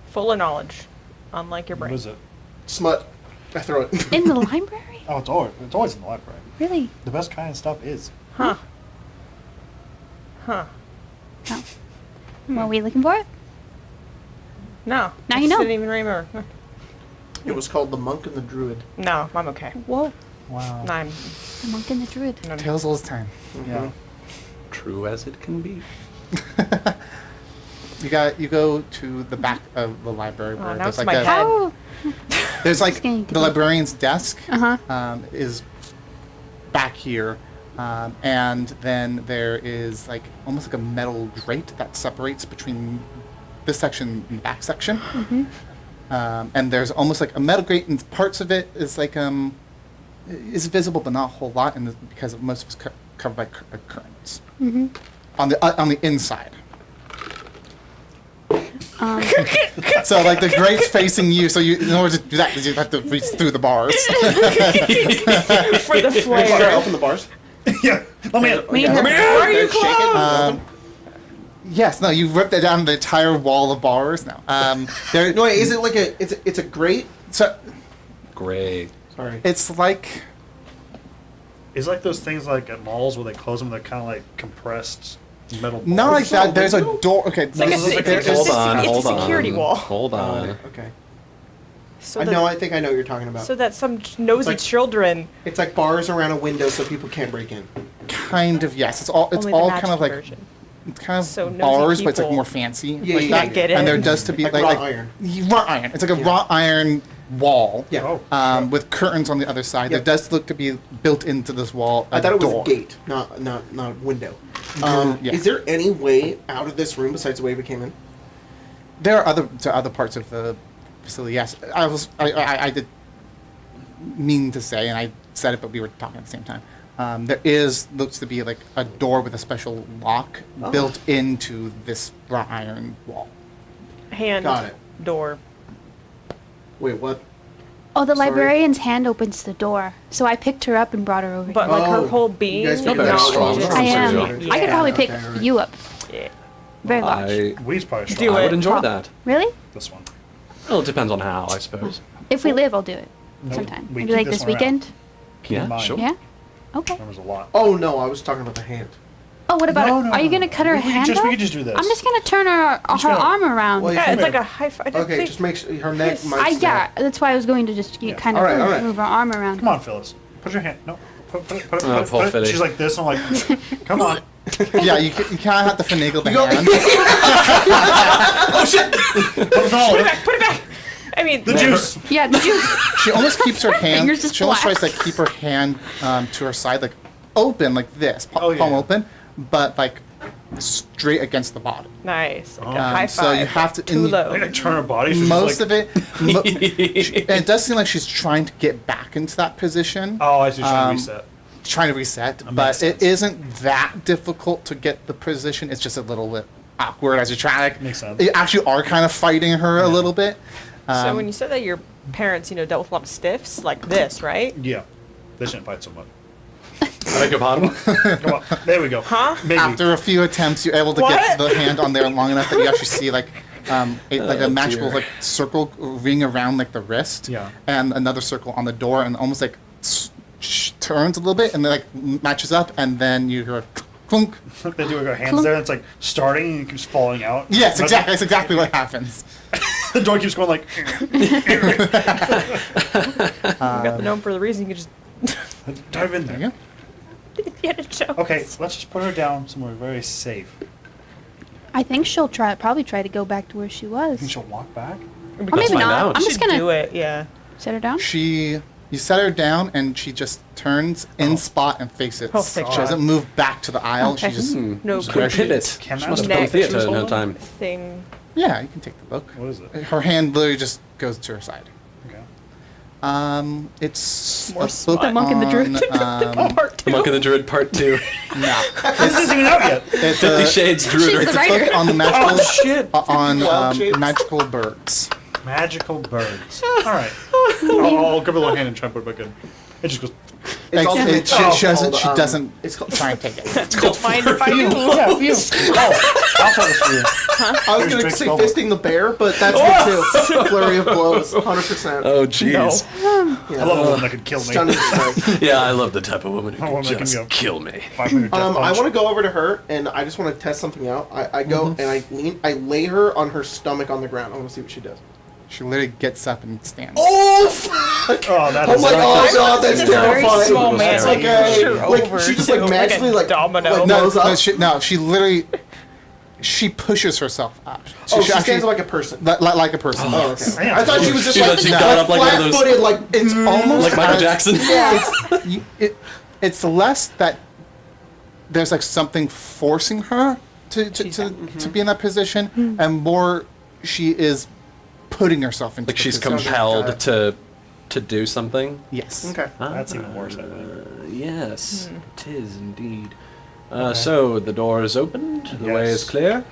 Full of knowledge, unlike your What brain. is it? Smut. I throw it. In the library? Oh, it's always in the library. Really? The best kind of stuff is. Huh. Huh. Oh. What are we looking for? It? No. Now I you know. didn't even remember. It was called The Monk and the Druid. No, I'm okay. Whoa, Wow. I'm. the monk and the druid. Tales all the time. Yeah. True as it can be. You go to the back of the library where now there's it's like my a, head. How? there's like Skank. the librarian's desk Uh-huh. is back here, and then there is like almost like a metal grate that separates between this section and the back section. And there's almost like a metal grate, and parts of it is like is visible, but not a whole lot, and because of most of it's covered by curtains on the inside. So like the grate's facing you, so you in order to do that, you have to reach through the bars. For the Should I flare. open the bars? Yeah. Let me in. Me Yeah. and her. Why are you Shake it. closed? Yes, no, you ripped it down the entire wall of bars now. There, No, wait, is it like a? It's a grate. so Great. Sorry. it's like It's like those things like at malls where they close them. They're kind of like compressed metal. not like bars. that. There's a window? door. Okay, It's like This is like it's a- Hold on, it's hold a on. security wall. Hold on. Okay. So I that, know. I think I know what you're talking about. so that some nosy like- children. It's like bars around a window so people can't break in. kind of yes. It's all Only the kind magic of like version. it's kind of So nosy bars, but it's like people more fancy. Yeah, like you that. can't get And there in. does to be Like like wrought iron. Wrought iron. It's like a Yeah. wrought iron wall. Yeah. Oh. With curtains on the other side. Yep. There does look to be built into this wall. I thought it was door. a gate, not a window. Yeah. Is there any way out of this room besides the way we came in? There are other parts of the facility. Yes, I did mean to say, and I said it, but we were talking at the same time. There looks to be like a door with a special lock Oh. built into this wrought iron wall. Hand Got it. door. Wait, what? Oh, the Sorry. librarian's hand opens the door. So I picked her up and brought her over But here. like her Oh, whole you being. guys figured that out. acknowledges- Strong. I am. Yeah. I could probably pick Okay, alright. you up. Yeah. Very large. Weed's probably strong. Do I it. would enjoy Oh. that. Really? This one. Well, it depends on how, I suppose. If we live, I'll do it. No, Sometime. we Maybe keep like this this one around. weekend. Keep in Yeah, mind. sure. Yeah? Okay. There's a lot. Oh no, I was talking about the hand. Oh, what about No, it? no, Are you no, gonna no. cut her We could hand just- off? we could just do this. I'm just gonna turn her just her gonna- arm around. Well, Yeah, Come it's here. like a high five. Okay, just make sure her neck Yes. might. Yeah, snap. that's why I was going to just Yeah. kind of Alright, alright. move her arm around. Come on, Phyllis. Put your hand. No. Put it. Poor Philly. She's like this. I'm like, come on. Yeah, you kind of have to finagle the You got hand. Put it all in. Put it back. I mean, The juice. Yeah, the juice. She almost keeps her hand. fingers just She almost black. tries to keep her hand to her side, like open, like this, Oh, yeah. palm open, but like straight against the bottom. nice. Like a high five. So you have to. Too and low. I like turn her body. So Most she's like, of it, and it does seem like she's trying to get back into that position, Oh, I see. She's trying to reset. trying to reset, That but makes it sense. isn't that difficult to get the position. It's just a little bit awkward as you're trying. Makes sense. You actually are kind of fighting her a little bit. So when you said that your parents, dealt with a lot of stiffs like this, right? Yeah. They shouldn't fight so much. I beg your pardon? Come on. There we go. Huh? Maybe. After a few attempts, you're able to What? get the hand on there long enough that you actually see like a magical dear. like circle ring around like the wrist, Yeah. and another circle on the door, and almost like turns a little bit, and then like matches up, and then you hear a clunk. They do like our hands there. And it's like starting and it keeps falling out. Yes, But exactly. That's exactly what happens. The door keeps going like. You got the gnome for the reason you could just Dive in There there. you go. get a joke. Okay, let's just put her down somewhere very safe. I think she'll probably try to go back to where she was. Think she'll walk back? Or Let's maybe find not. out. I'm You just should gonna do it. Yeah. set her down. You set her down, and she just turns in spot and faces. Oh, thank she God. doesn't move back to the aisle. Okay. She just No Good good pivot. Can She I must have have done neck theater in shoes her on? time. thing. yeah, you can take the look. What is it? Her hand literally just goes to her side. Okay. It's More a smut. book The Monk and the Druid. Part two. Monk and the Druid Part 2. No, This isn't even out yet. it's 50 a Shades Druid. She's right the there. writer. book on the magical shit. on Wild shapes. magical birds. Magical birds. All right. I'll give her a little hand and try and put it back in. It just goes. Like, also- she it's called, she doesn't It's called. try and take it. Don't mind if I do. Yeah, for you. Oh, I'll try this for you. I was Here's gonna Drake's say velvet. fisting the bear, but that's good too. Flurry of blows, 100%. Oh, jeez. I love a woman that could kill me. Stunning strike. Yeah, I love the type of woman who A can woman that can just go. kill me. 500 death I punch. want to go over to her, and I just want to test something out. I go and I lay her on her stomach on the ground. I want to see what she does. She literally gets up and stands. Oh, fuck! Oh, that Oh is my god, that's It's a very terrifying. small It's man. like Sure, like over she just to like like magically a like domino. like No, blows up. she literally she pushes herself up. She actually- stands like a person. like a person. Oh, okay. Damn. I thought she was just She like, thought she got up like one of those- flat-footed, like It's almost Like Michael as- Jackson? yeah. It's less that there's like something forcing her to be in that position, and more she is putting herself into Like the she's position. compelled to do something. Yes. Okay. That's even worse, I think. Yes, it is indeed. So the door is opened. The way Yes. is clear.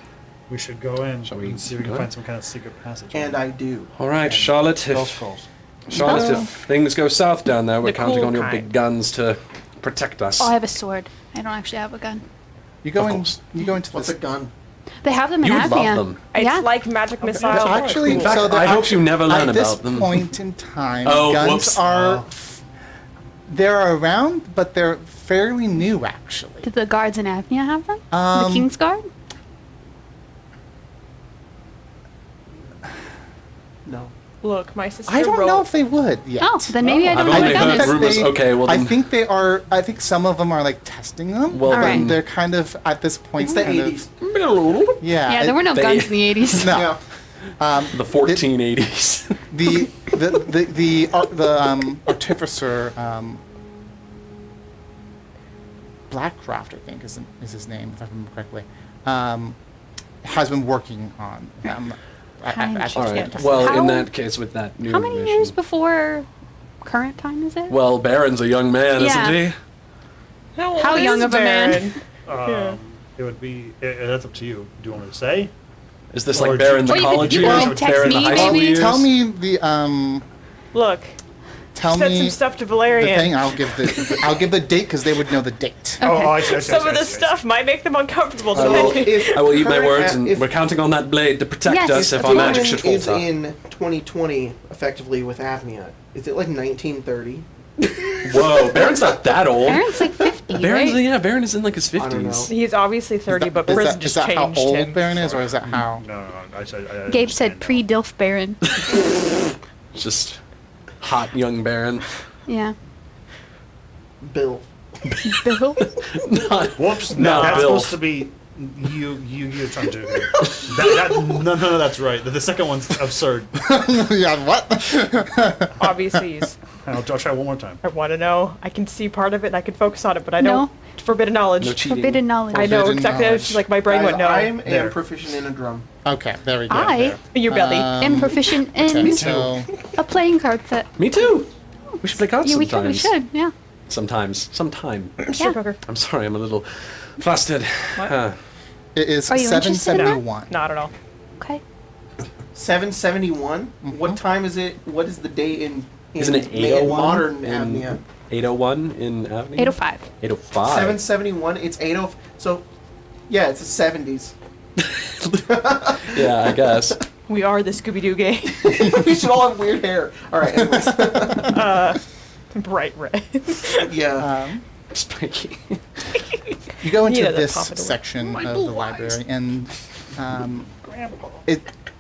We should go in Shall we and see if we can go? find some kind of secret passage. And I do. All right, Charlotte. Spell If scrolls. Charlotte, if things go south down there, we're The counting cool on your kind. big guns to protect us. Oh, I have a sword. I don't actually have a gun. You go Of in. course. You go into What's this. a gun? They have them in You would AVNIA. love them. It's Yeah. like magic missile. It's actually, In fact, so they're I hope actually- you never learn at this about them. point in time, Oh, guns whoops. are they're around, but they're fairly new actually. Did the guards in AVNIA have them? The Um, King's Guard? No. Look, my sister I don't wrote. know if they would yet. Oh, then maybe I I've don't know only what a gun heard is. rumors. Okay, well I then- think they are. I think some of them are like testing them. Well, but then- they're kind of at this point. It's the kind of- 80s. yeah. Yeah, there were no They- guns in the 80s. No. Yeah. The 1480s. The artificer Blackcraft, I think is his name, if I remember correctly, has been working on them. Gosh. All Yeah. right. Well, How- in that case, with that new How many information- years before current time is it? Well, Baron's a young man, Yeah. isn't he? How old young is of a man? Baron? It would be. That's up to you. Do you want me to say? Is this Or like Baron the Or you could- college you years? could or text Baron the me, high school maybe? years? Tell me the Look, tell said me some stuff to the Valerian. thing. I'll give the date because they would know the date. Oh, I see. Some of the stuff might make them uncomfortable. So today. if I will eat my current- words, and if- we're counting on that blade to protect Yes. us if if our magic Tavern should is falter. in 2020, effectively with AVNIA, is it like 1930? Whoa, Baron's not that old. Baron's like 50, Baron's right? yeah, Baron is in like his I don't 50s. He's obviously 30, but Is prison that, just is that how changed old him. Baron is, or is that how? No. I Gabe said understand now. pre-Dilf Baron. Just hot young Baron. Yeah. Bill. Bill? Not Whoops! No, No, that's Bill. supposed to be you're trying to. No, that's right. The second one's absurd. Yeah. What? Obviously, he's. I'll try one more time. I want to know. I can see part of it and I can focus on it, but I No. don't. Forbidden knowledge. No cheating. Forbidden knowledge. I know Forbidden exactly. knowledge. It's like my brain Guys, went no. I am There. proficient in a drum. Okay. There we go. I Your belly. am proficient in Okay, so a playing card set. Me too. We should play cards Yeah, we sometimes. should. Yeah. Sometimes. Sometime. Strip poker. I'm sorry, I'm a little flustered. What? it is Are you interested in that? 771. Not at all. Okay. 771. What time is it? What is the day in Isn't it in 801 modern in AVNIA? 801 in Avenue? 805. 805. 771. It's 80. So, yeah, it's the 70s. Yeah, I guess. We are the Scooby Doo gang. We should all have weird hair. All right. Anyways. Bright red. Yeah. Spiky. You go into Yeah, the this top of the section My of blue the library, and Grandpa.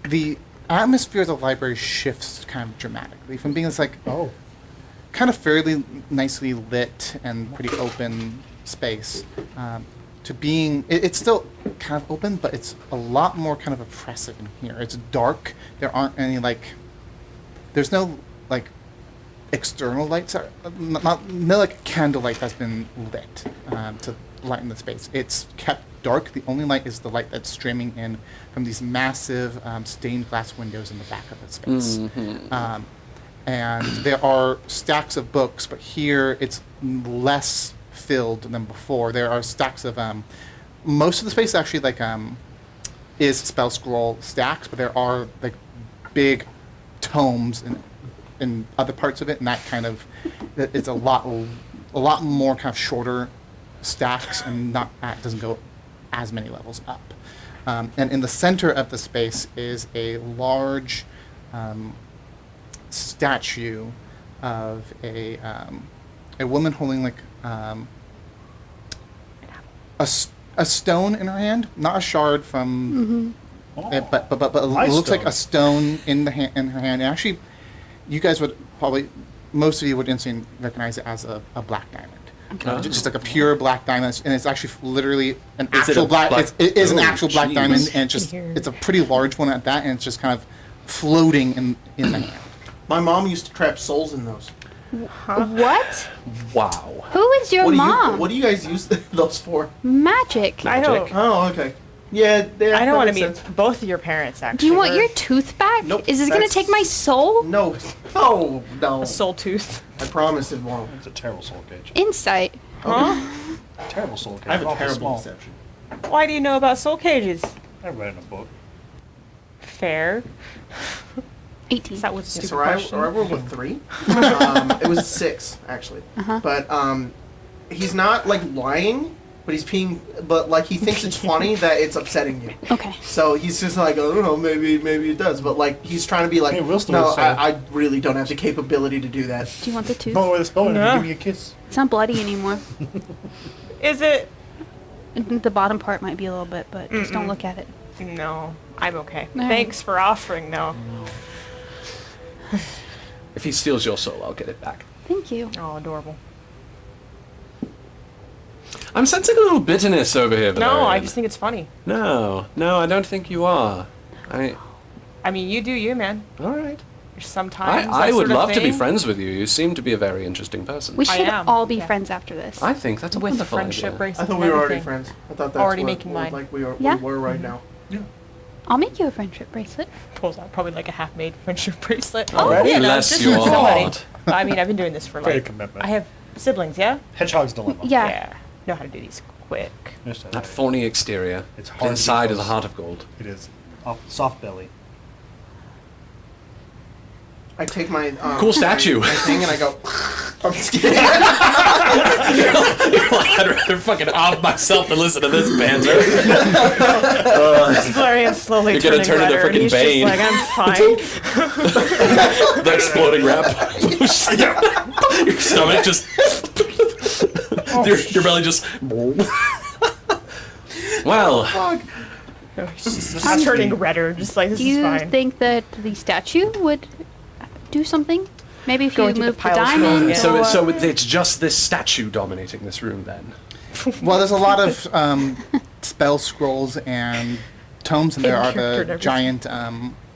the atmosphere of the library shifts kind of dramatically from being this like kind of fairly nicely lit and pretty open space to being it's still kind of open, but it's a lot more kind of oppressive in here. It's dark. There aren't any there's no like external lights, no like candlelight has been lit to lighten the space. It's kept dark. The only light is the light that's streaming in from these massive stained glass windows in the back of the space. And there are stacks of books, but here it's less filled than before. There are stacks of most of the space actually is spell scroll stacks, but there are like big tomes in other parts of it, and that kind of it's a lot more kind of shorter stacks, and doesn't go as many levels up. And in the center of the space is a large statue of a woman holding a stone in her hand, not a shard from, but it Nice looks like stone. a stone in her hand. And actually, you guys would probably, most of you would instantly recognize it as a black diamond. Just like a pure black diamond, and it's actually literally an Is it actual a black. black- It is an Oh, actual black jeez. diamond, and Here. it's a pretty large one at that, and it's just kind of floating in the hand. My mom used to trap souls in those. What? Wow. Who is your mom? What do you guys use those for? Magic. I don't. Oh, okay. Yeah, I don't want to to meet both of your parents. Actually, Do you want your tooth back? Nope, Is this gonna that's- take my soul? No. Oh, no. a soul tooth? I promise it won't. It's a terrible soul cage. Insight. Huh? Terrible soul cage. I have a awful terrible small. deception. Why do you know about soul cages? I read in a book. Fair. 18. That was a Yeah, stupid so I question. rolled with 3. It was 6 actually. Uh-huh. But he's not like lying, but he's being, but like he thinks it's funny that it's upsetting you. Okay. So he's just like, I don't know, maybe it does, but like he's trying to be like, Hey, Will still no, is, so- I really don't have the capability to do that. Do you want the tooth? Blow away the spell and No. give me a kiss. It's not bloody anymore. Is it? The bottom part might be a little bit, but just don't look at it. No, I'm okay. right. Thanks for offering, though. If he steals your soul, I'll get it back. Thank you. Oh, adorable. I'm sensing a little bitterness over here. No, I Valerian. just think it's funny. No, I don't think you are. I mean, you do you, man. All right. Sometimes I that would sort of love to be thing. friends with you. You seem to be a very interesting person. We I should am, all be yeah. friends after this. I think that's a With the wonderful friendship idea. bracelet. I thought we and were already everything. friends. I thought that's Already what, making mine. like Yeah. we were right now. I'll make you a friendship bracelet. Pulls out probably like a half-made friendship bracelet. Already? you know, Bless just your for somebody. heart. I mean, I've been doing this for Great like. commitment. I have siblings, yeah. Hedgehog's dilemma. Yeah. Know how to do these quick. Just, That thorny exterior. It's hard Inside is a because- heart of gold. It is. Soft belly. I take my Cool statue. my thing and I go. I'm just kidding. I'd rather fucking off myself than listen to this banter. Valerian's slowly You're gonna turning turn into redder, and frickin' he's Bane. just like, I'm fine. The exploding wrap. Your stomach just. your belly just. Well, He's just turning redder, just like, this Do is you fine. think that the statue would do something? Maybe if Going you through the move the pile of diamond. scrolls again. so it's just this statue dominating this room then. Well, there's a lot of spell scrolls and tomes, and there are In-character and the everything. giant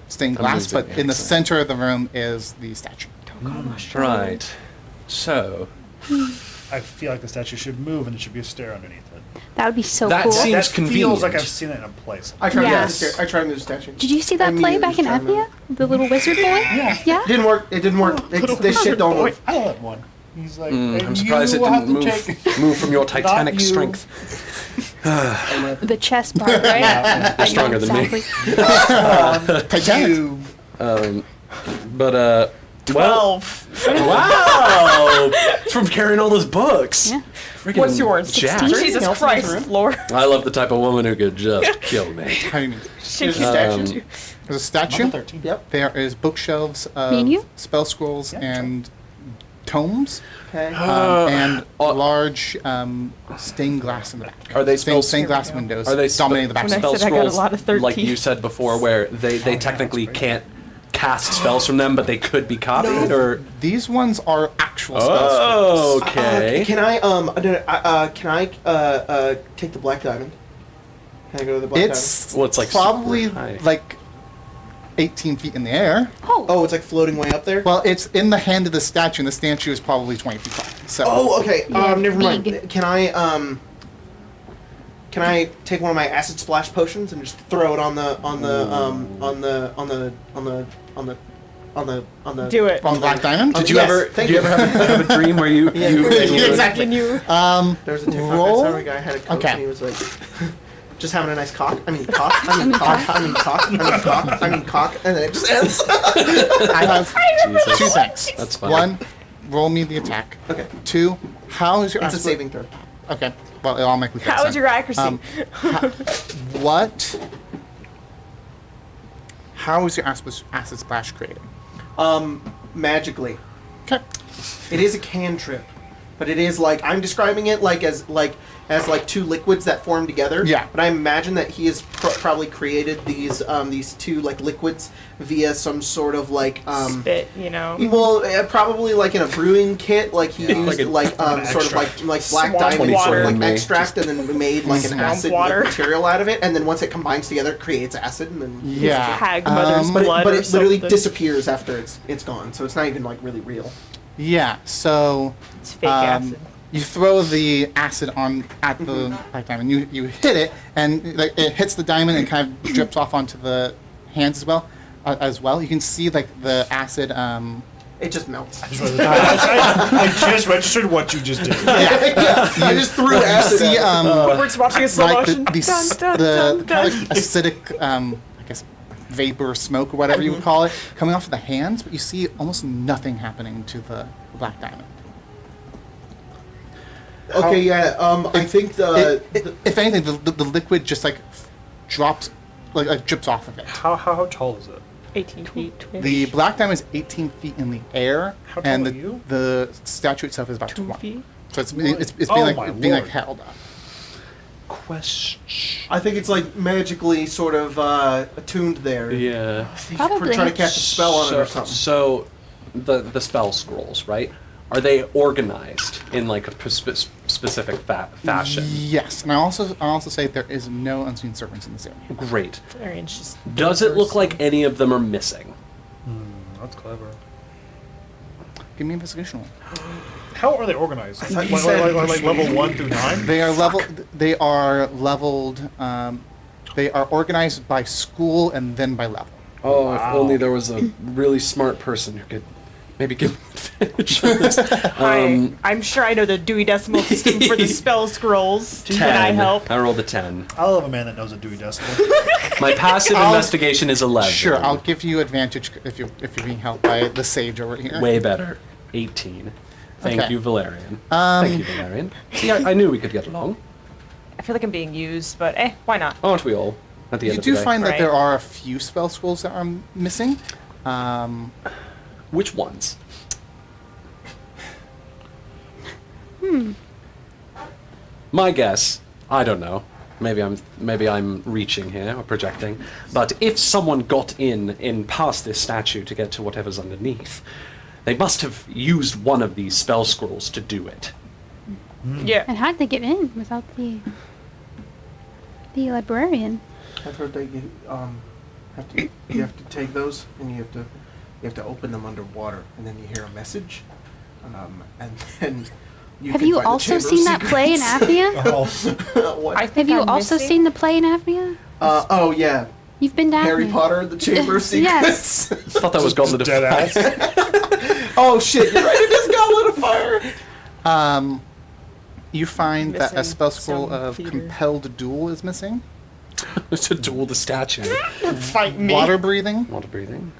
stained glass, losing but in the accent. center of the room is the statue. Right. So I feel like the statue should move and there should be a stair underneath it. That would be so That cool. seems That feels like convenient. I've seen it in a place. I tried Yes. to move the I tried to move the statue. Did you see that play back in Immediately AVNIA? The little wizard boy? Yeah. Yeah? It didn't work. It didn't work. This shit don't work. I love one. He's like, I'm surprised it you have didn't to move from your titanic you. strength. The chess part, right? Yeah. You're stronger than me. Exactly. Titanic. But 12. wow! From carrying all those books. Yeah. Freaking What's yours? jacked. 16? Anything Jesus else in this Christ, room? Lord. I love the type of woman who could just kill me. I mean, There's a statue. there's a statue. 13. Yep. There is bookshelves Me and of you? spell scrolls and tomes, Okay. and Oh. large stained glass in the back. Are they stained glass windows Are they dominating the back? When I spell said I got a scrolls lot of 13. like you said before, where they technically can't cast spells from them, but they could be copied, or These ones are actual spell scrolls. okay. Can I take the black diamond? Can I go to the black It's Well, it's like probably super high. like 18 feet in the air. Oh, diamond? Oh, it's like floating way up there. Well, it's in the hand of the statue, and the statue is probably 20 feet tall. So, Oh, okay. Yeah, Never mind. big. Can I take one of my acid splash potions and just throw it on the Do it. on the black diamond. Did you Yes, ever? thank Did you you. ever have a dream where you? Yeah, you exactly. Can you? There was a TikTok Roll. I saw a guy had a coach Okay. and he was like, just having a nice cock. I mean cock. I mean cock. I mean cock. I mean cock. I mean cock. And then it just ends. I have Jesus. two things. That's fine. One, roll me the attack. Okay. Two, how is your It's a aspect- saving throw. Okay. Well, it'll all make me fix How is it. your accuracy? What? How is your acid splash created? Magically. Okay. It is a cantrip, but it is like I'm describing it like as two liquids that form together. Yeah. But I imagine that he has probably created these two like liquids via some sort of like Spit, you know. well, probably like in a brewing kit, like he used like sort of like black Swamp diamond water. sort of like Made extract, and then made like an Swamp acid water. like, material out of it, and then once it combines together, it creates acid, and then Yeah. Hag mother's but blood it or literally something. disappears after it's gone, so it's not even like really real. Yeah. So. It's fake acid. You throw the acid on at the black diamond. You hit it, and like it hits the diamond and kind of drips off onto the hands as well. You can see like the acid. It just melts. I just registered what you just did. I just threw acid. See, at it. We're just watching a slow like motion. the Dun, dun, dun, kind of dun. like acidic, I guess, vapor or smoke or whatever you would call it, coming off of the hands, but you see almost nothing happening to the black diamond. Okay, yeah. I think If anything, the liquid just like drops, like drips off of it. How tall is it? 18 feet. The black diamond is 18 feet in the air, How tall and are you? the statue itself is about 2 20. feet. So it's Oh my being like lord. held up. Question. I think it's like magically sort of attuned there. Yeah. He's Probably. trying to cast a spell on it or something. So the spell scrolls, right? Are they organized in like a specific fashion? Yes, and I also say there is no unseen serpents in this area. Great. Valerian's just Does it look like any of them are missing? That's clever. Give me an investigation roll. How are they organized? I thought you Like, said- like level 1 through 9? They are level. They are leveled. They are organized by school and then by level. Oh, if Wow. only there was a really smart person who could maybe give me advantage on this. I'm sure I know the Dewey Decimal System for the spell scrolls. Can I help? I rolled a 10. I love a man that knows a Dewey Decimal. My passive investigation is 11. Sure, I'll give you advantage if you're being helped by the sage over here. Way better. 18. Thank Okay. you, Valerian. Thank you, Valerian. See, I knew we could get along. I feel like I'm being used, but why not? Aren't we all? At the end You of the do day. find that Right. there are a few spell scrolls that are missing. Which ones? My guess, I don't know. Maybe I'm reaching here or projecting. But if someone got in past this statue to get to whatever's underneath, they must have used one of these spell scrolls to do it. Yeah. And how'd they get in without the librarian? I've heard that you have to take those and you have to open them underwater, and then you hear a message, and then you Have can you find the also Chamber of seen that play in Secrets. AVNIA? What? Have you also seen the play in AVNIA? Oh yeah, You've been to Harry AVNIA. Potter, the Chamber of Yes. Secrets. I thought that was Goblet of Dead Fire. ass. Oh shit, you're right. It is Goblet of Fire. You find that a Missing spell scroll some of theater. Compelled Duel is missing. To duel the statue. Fight me. Water breathing, Water breathing.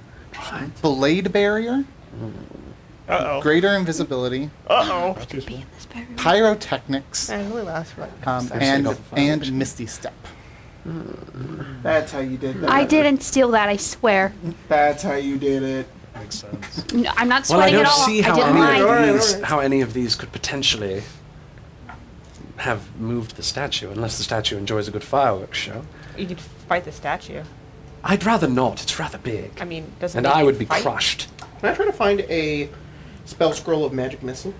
blade barrier, Uh-oh. greater invisibility, Uh-oh. Be in this bedroom. pyrotechnics, That really lasts for like a couple seconds. and Actually, go for fire. misty step. That's how you did that. I didn't steal that, I swear. That's how you did it. Makes sense. No, I'm not Well, I sweating don't at all. see I how didn't any lie. of these Alright. how any of these could potentially have moved the statue, unless the statue enjoys a good fireworks show. You could fight the statue. I'd rather not. It's rather big, I mean, doesn't and make I you would be fight? crushed. Can I try to find a spell scroll of magic missile?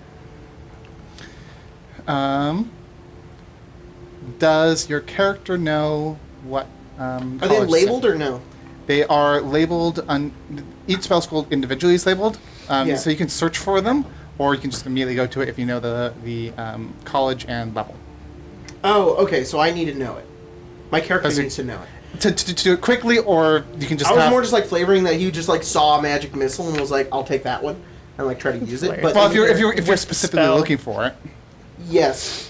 Does your character know what? Are they labeled or no? They are labeled on each spell scroll individually is labeled, Yeah. so you can search for them, or you can just immediately go to it if you know the college and level. Oh, okay. So I need to know it. My character Does it- needs to know it. To do it quickly, or you can just. I was have- more just like flavoring that he just like saw a magic missile and was like, "I'll take that one," and like try to use it. But Well, if you're specifically spell. looking for it, yes,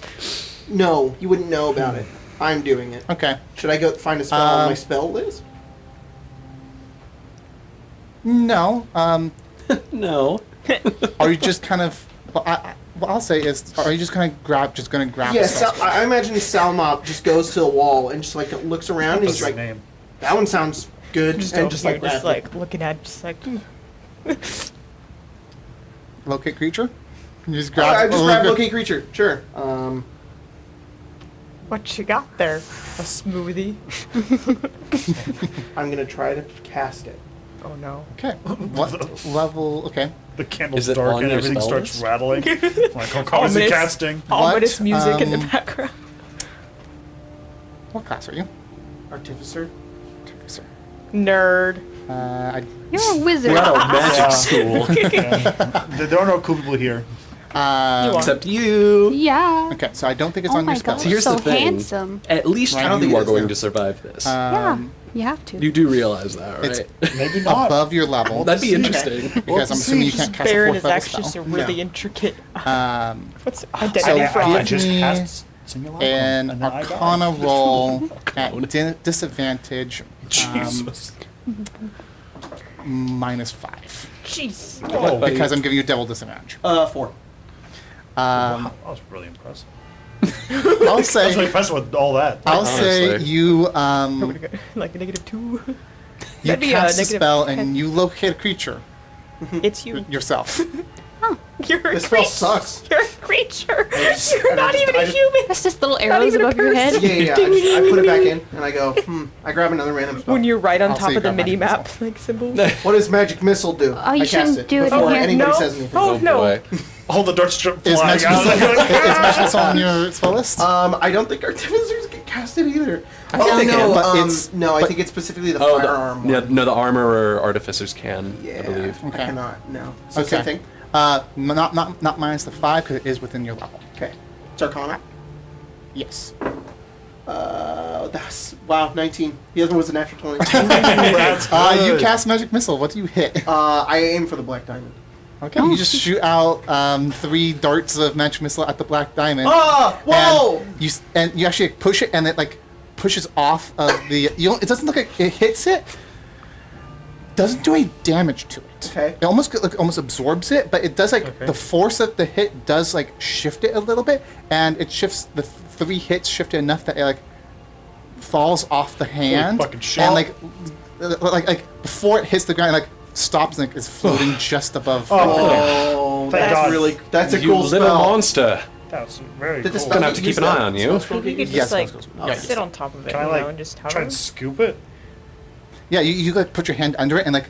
no, you wouldn't know about it. I'm doing it. okay. Should I go find a spell on my Um, spell list? No. No. Are you just kind of? What I'll say is, are you just going to grab Yeah, the spell? I imagine Salmop just goes to the wall and just like looks around and What's he's his like, name? "That one sounds good," Just and over just here, like just grabs it. like looking at, just like. Locate creature. You just Oh, grab. I just grab locate creature. Sure. What you got there? A smoothie? I'm gonna try to cast it. Oh no. Okay. What level? Okay. The candle's Is it dark on and your everything spell starts list? rattling. Like, I'm causing Ominous. casting. Ominous music in the um, background. What class are you? Artificer. Artificer. Nerd. You're a wizard. We're at a magic Yeah. school, There are no cool people here. You are. except you. Yeah. Okay, so I don't think it's Oh on my your spell. God. So here's So the thing. handsome. At least Right. I don't think you it are is going now. to survive this. Yeah. You have to. You do realize that, It's right? Maybe not. above your level. That'd be see. interesting. because I'm assuming you can't cast a Baron fourth is level actually spell. just a really No. intricate. What's So identity I fraud? just me cast Simulacrum, An and then I die. Arcana roll at disadvantage. Jesus. -5. Jeez. Oh, Because I'm giving you double disadvantage. 4. Wow, that was really impressive. I'll I was really say, impressed with all that. I'll say Honestly. you Like a -2. you That'd be a cast a negative spell 10. and you locate a creature It's you. yourself. You're a This spell creature. sucks. You're a creature. just- You're and I not just- even I a just- human. That's just little Not arrows even a above your person. head. Yeah. I put it back in and I go. I grab another random spell. When you're right on I'll top say of the grab magic mini map, missile. like symbol. What does magic missile do? Oh, you I cast shouldn't it do it in before here. anybody No. says anything. Oh, no. boy. All the darts strip Is flying magic out. is magic missile on your spell list? I don't think artificers get casted either. I Oh think no, it- but it's- no, I but- think it's specifically the Oh, firearm yeah, one. no, the armor or artificers can, Yeah, I believe. I Okay. cannot. No. So same thing. Not minus the 5 because it is within your level. Okay. It's Arcana. Yes. That's wow, 19. The other one was a natural 20. That's You good. cast magic missile. What do you hit? I aim for the black diamond. Okay, you just shoot out 3 darts of magic missile at the black diamond. Ah! Whoa! And you actually push it, and it like pushes off of the. You don't, it doesn't look like it hits it. Doesn't do any damage to it. Okay. It almost absorbs it, but it does the force of the hit does like shift it a little bit, and it shifts the 3 hits shift it enough that it like falls off the hand, fucking shit. and like before it hits the ground, it, like stops and like, is floating just above. Oh, Thank that's God. really. That's a You cool little spell. monster. That's very Did the cool. spell Gonna have to use keep an eye that? on you. Spell scroll If you could use just that? like Yeah. sit on top of it, Can I you know, like and just try hover. and scoop it? Yeah, you like put your hand under it and like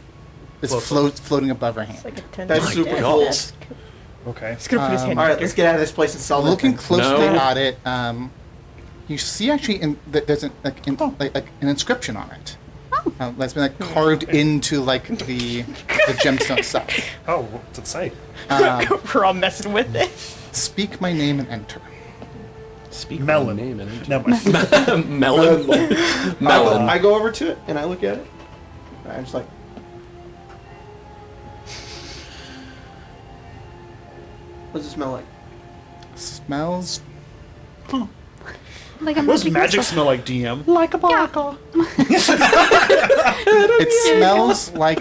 it's floating above her hand. It's like a 10. That's My super God. cool. Okay. He's gonna put his hand All right, under. let's get out of this place and sell that Looking thing. closely No. at it, you see actually there's like an inscription on it. That's been like carved into like the gemstone itself. Oh, what's it say? We're all messing with it. Speak my name and enter. Speak Melon. my name and Never mind. Melon. Melon. I go over to it and I look at it. I'm just like. What does it smell like? Smells. Like a What does magic magic missile. smell like, DM? Like a bottle. It smells like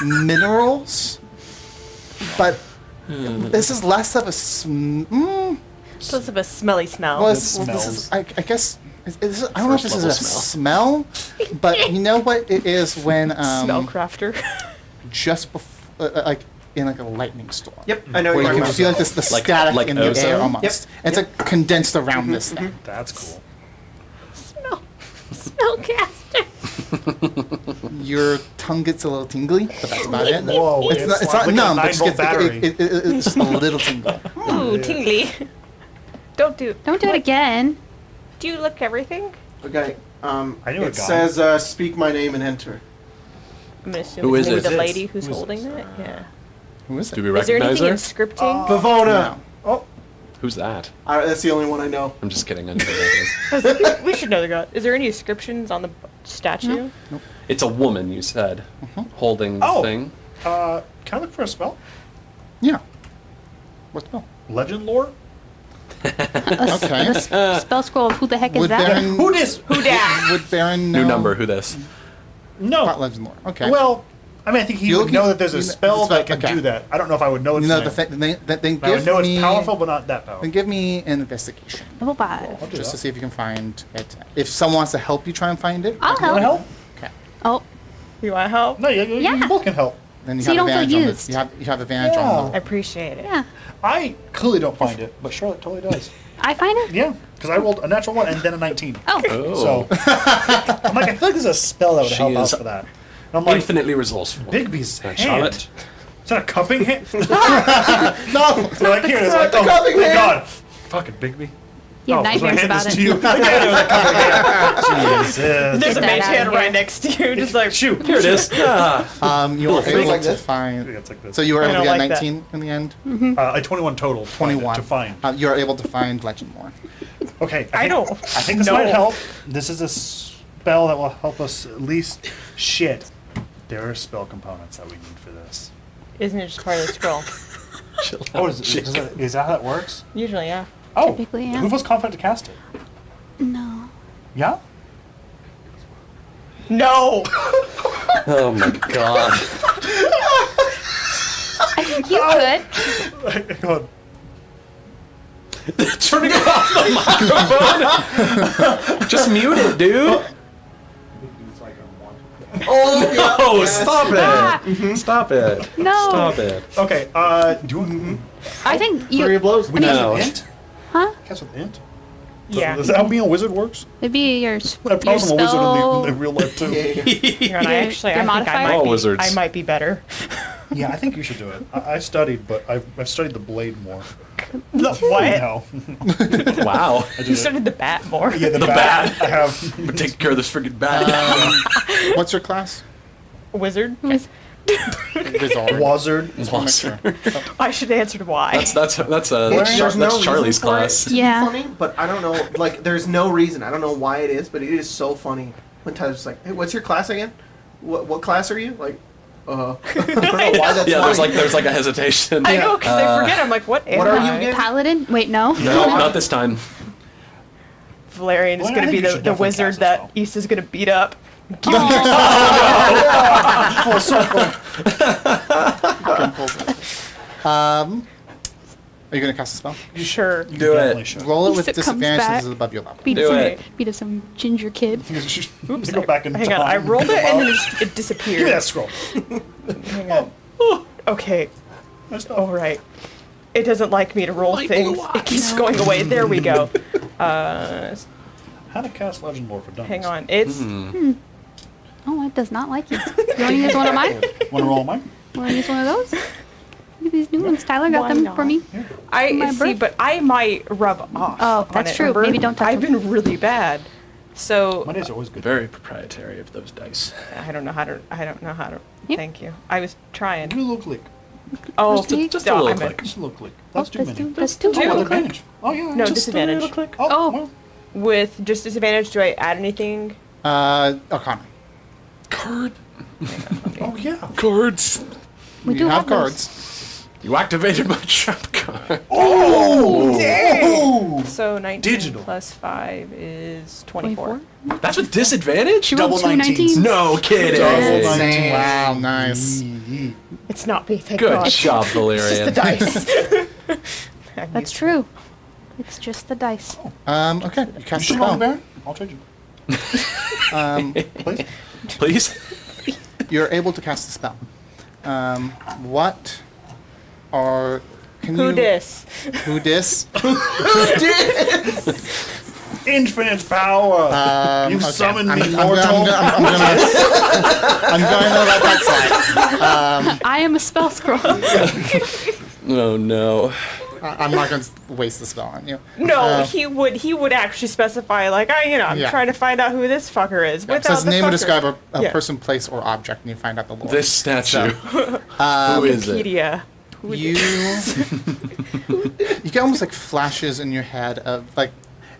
minerals, but this is less of a Smells of a smelly smell. well, It this smells. is I guess I don't know if this is First a level smell, but you know what it is when Smell crafter. just before like in like a lightning storm. Yep, I know Where what you you're can talking feel about. like this the Like- static like in the air ozone? almost. And it's like condensed around this thing. That's cool. Spellcaster. Your tongue gets a little tingly, but that's about it. Whoa, It's not like a numb, but 9-volt battery. it's just a little tingle. Ooh, tingly. Don't do It again. Do you look everything? Okay. I knew it it got says, "Speak my name and enter." I'm gonna assume Who it's is maybe it? the lady who's Who is holding this? that. Yeah. Who is it? Do we Is there recognize anything her? in scripting? Vavona. Oh, Who's that? That's the only one I know. I'm just kidding. I know who that is. We should know the god. Is there any inscriptions on the statue? It's a woman, you said, holding the Oh. thing. can I look for a spell? Yeah. What spell? Legend lore? Okay. Spell scroll. Who the heck is Would that? Baron Who dis? Who dat? would Baron know New number. Who this? No. about legend lore? Okay. Well, I mean, I think he You're would looking- know that there's a you know- spell that can okay. do that. I don't know if I would know its you know name. then I would give know me it's powerful, but not that then powerful. give me an investigation Level 5. I'll do just to that. see if you can find it. If someone wants to help you try and find it, I'll You wanna help. help? okay. Oh, You want help? No, you Yeah. both can help. Then you So you have don't feel advantage on used. this. You have advantage Yeah. on I the appreciate it. yeah. I clearly don't find it, but Charlotte totally does. I find it? Yeah, because I rolled a natural 1 and then a 19. Oh. Oh. So I'm like, I feel like there's a spell that would She help out is for that. And I'm like, Infinitely resourceful. Bigby's hand. Charlotte. Is that a cupping hand? No. So like here it is. Like, the oh, cupping thank hand. God. Fucking Bigby. You have Oh, so I nightmares hand about this it. to you. Yeah, it was a cupping hand. Jesus. There's a Get that mage outta hand here. right next to you, just like Shoot. Here it is. Ah. You were things able like to this? find. It's like this. So you were I able to don't get like that. 19 in the end. A 21 total. 21 To find. You are able to find legend lore. Okay. I don't. I think this know. might help. This is a spell that will help us at least. Shit. There are spell components that we need for this. Isn't it just part of the scroll? Chill Oh, out, is chick. that how that works? Usually, yeah. Oh, Typically, yeah. who feels confident to cast it? No. Yeah? No. Oh my god. I You could. Go on. Turning off the microphone. Just mute it, dude. Oh, yeah. Oh, yes. stop it! Ah. Stop it! No. Stop it! Okay, do you want I think Three you. blows. we cast No. with int? Huh? Cast with int? Yeah. Is that how being a wizard works? It'd be your I your promise I'm a wizard spell. in real life too. Yeah, yeah. Hang on, I Your- actually, your I think modifier? I might All be, wizards. I might be better. Yeah, I think you should do it. I studied, but I've studied the blade more. The what? No. Wow. You started the bat more. Yeah, the bat. bat. I have. I'm taking care of this freaking bat. What's your class? Wizard. Wiz- Wizard. Wizard. Just wanna make sure. I should have answered why. That's There's no reason Charlie's for it class. to be Yeah. funny, but I don't know. Like, there's no reason. I don't know why it is, but it is so funny when Tyler's like, "Hey, what's your class again? What class are you?" Like, I don't know why that's Yeah, funny. there's like a hesitation. I know, because I forget. I'm like, what am What are you I? again? Paladin? Wait, no. No, not this time. Valerian is Well, I going to think be you should the definitely wizard cast that this Issa's going to beat up. Full circle. Are you going to cast a spell? Sure. You Do it. definitely should. Roll it with Lisa comes disadvantage since back. it's above your level. Beat Do some, it. beat up some ginger kid. Oops, go back in Hang time. on, I rolled it and then it Give me disappeared. that scroll. Hang on. Okay, That's all right. It doesn't like me to roll things. It keeps going away. There we go. How to cast Legend Lore for Dummies. Hang on. It's Oh, it does not like you. You want to use one of mine? Want to roll mine? Want to use one of those? Look at these new ones. Tyler got Why them not? for me. I My see, birth- but I might rub off. Oh, on that's it, true. remember? Maybe don't touch I've them. been really bad. So Mine is always good. Very proprietary of those dice. I don't know how to. I don't know how to. Yep. Thank you. I was trying. Do a little click. Oh, Just a little I'm click. Just a little click. Oh, That's too that's many. two. That's two. Two. Oh, Little advantage. Oh, yeah. No, just disadvantage. a little click. Oh. Well, With just disadvantage, do I add anything? Arcana. Card. oh, yeah. Cards. We you do have those. cards. You activated my trap card. Oh! Dang! So 19 Digital. plus 5 is 24. That's with disadvantage? She rolled Double two 19s. 19s. No kidding. Double 19. Wow, nice. It's not me, thank Good God. job, It's just Valerian. the dice. That's true. It's just the dice. Okay, you You cast a should roll spell. bear. I'll trade you. Please. Please? You're able to cast a spell. What are... Can Who you... dis? Who dis? Infinite power. You've Okay, summoned I'm, me, I'm, mortal. I'm going to let that slide. I am a spell scroll. Oh no. I'm not going to waste the spell on you. No, he would actually specify like I'm Yeah. trying to find out who this fucker is. It Without says the name and fucker. describe a Yeah. person, place, or object, and you find out the lore. This statue. Who is it? Wikipedia. You you get almost like flashes in your head of like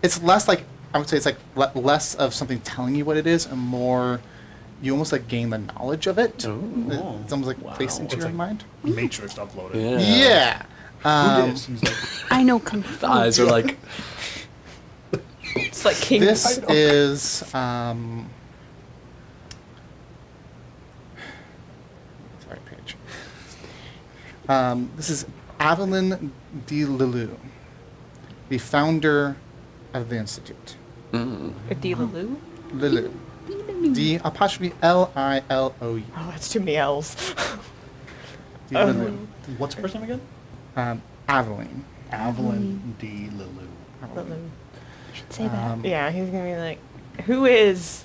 it's less like I would say it's like less of something telling you what it is and more you almost like gain the knowledge of it. Ooh. It's almost like placed into It's your like- mind. Matrix uploaded. Yeah. Yeah. Who dis? He's like, I know Kung Fu. The eyes are like, It's like King This Fido. is sorry, page. This is Evelyn de Lilou, the founder of the institute. A Delaloo? Lilou. D apostrophe Lilou. Oh, that's too many L's. De Lilou. what's her first name again? Aveline. Evelyn D. Lilou. Delaloo. Should say that. Yeah, he's gonna be like, who is?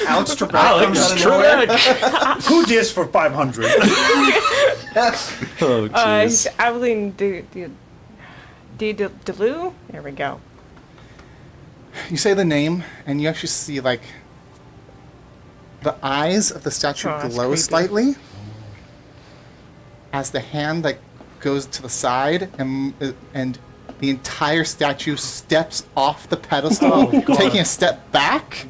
Alex Trebek. Alex comes out of nowhere. Trebek. Who dis for 500? Oh jeez. Aveline Delou? There we go. You say the name, and you actually see like the eyes of the statue Oh, that's glow creepy. slightly as the hand like goes to the side, and the entire statue steps off the pedestal, Oh, God. taking a step back,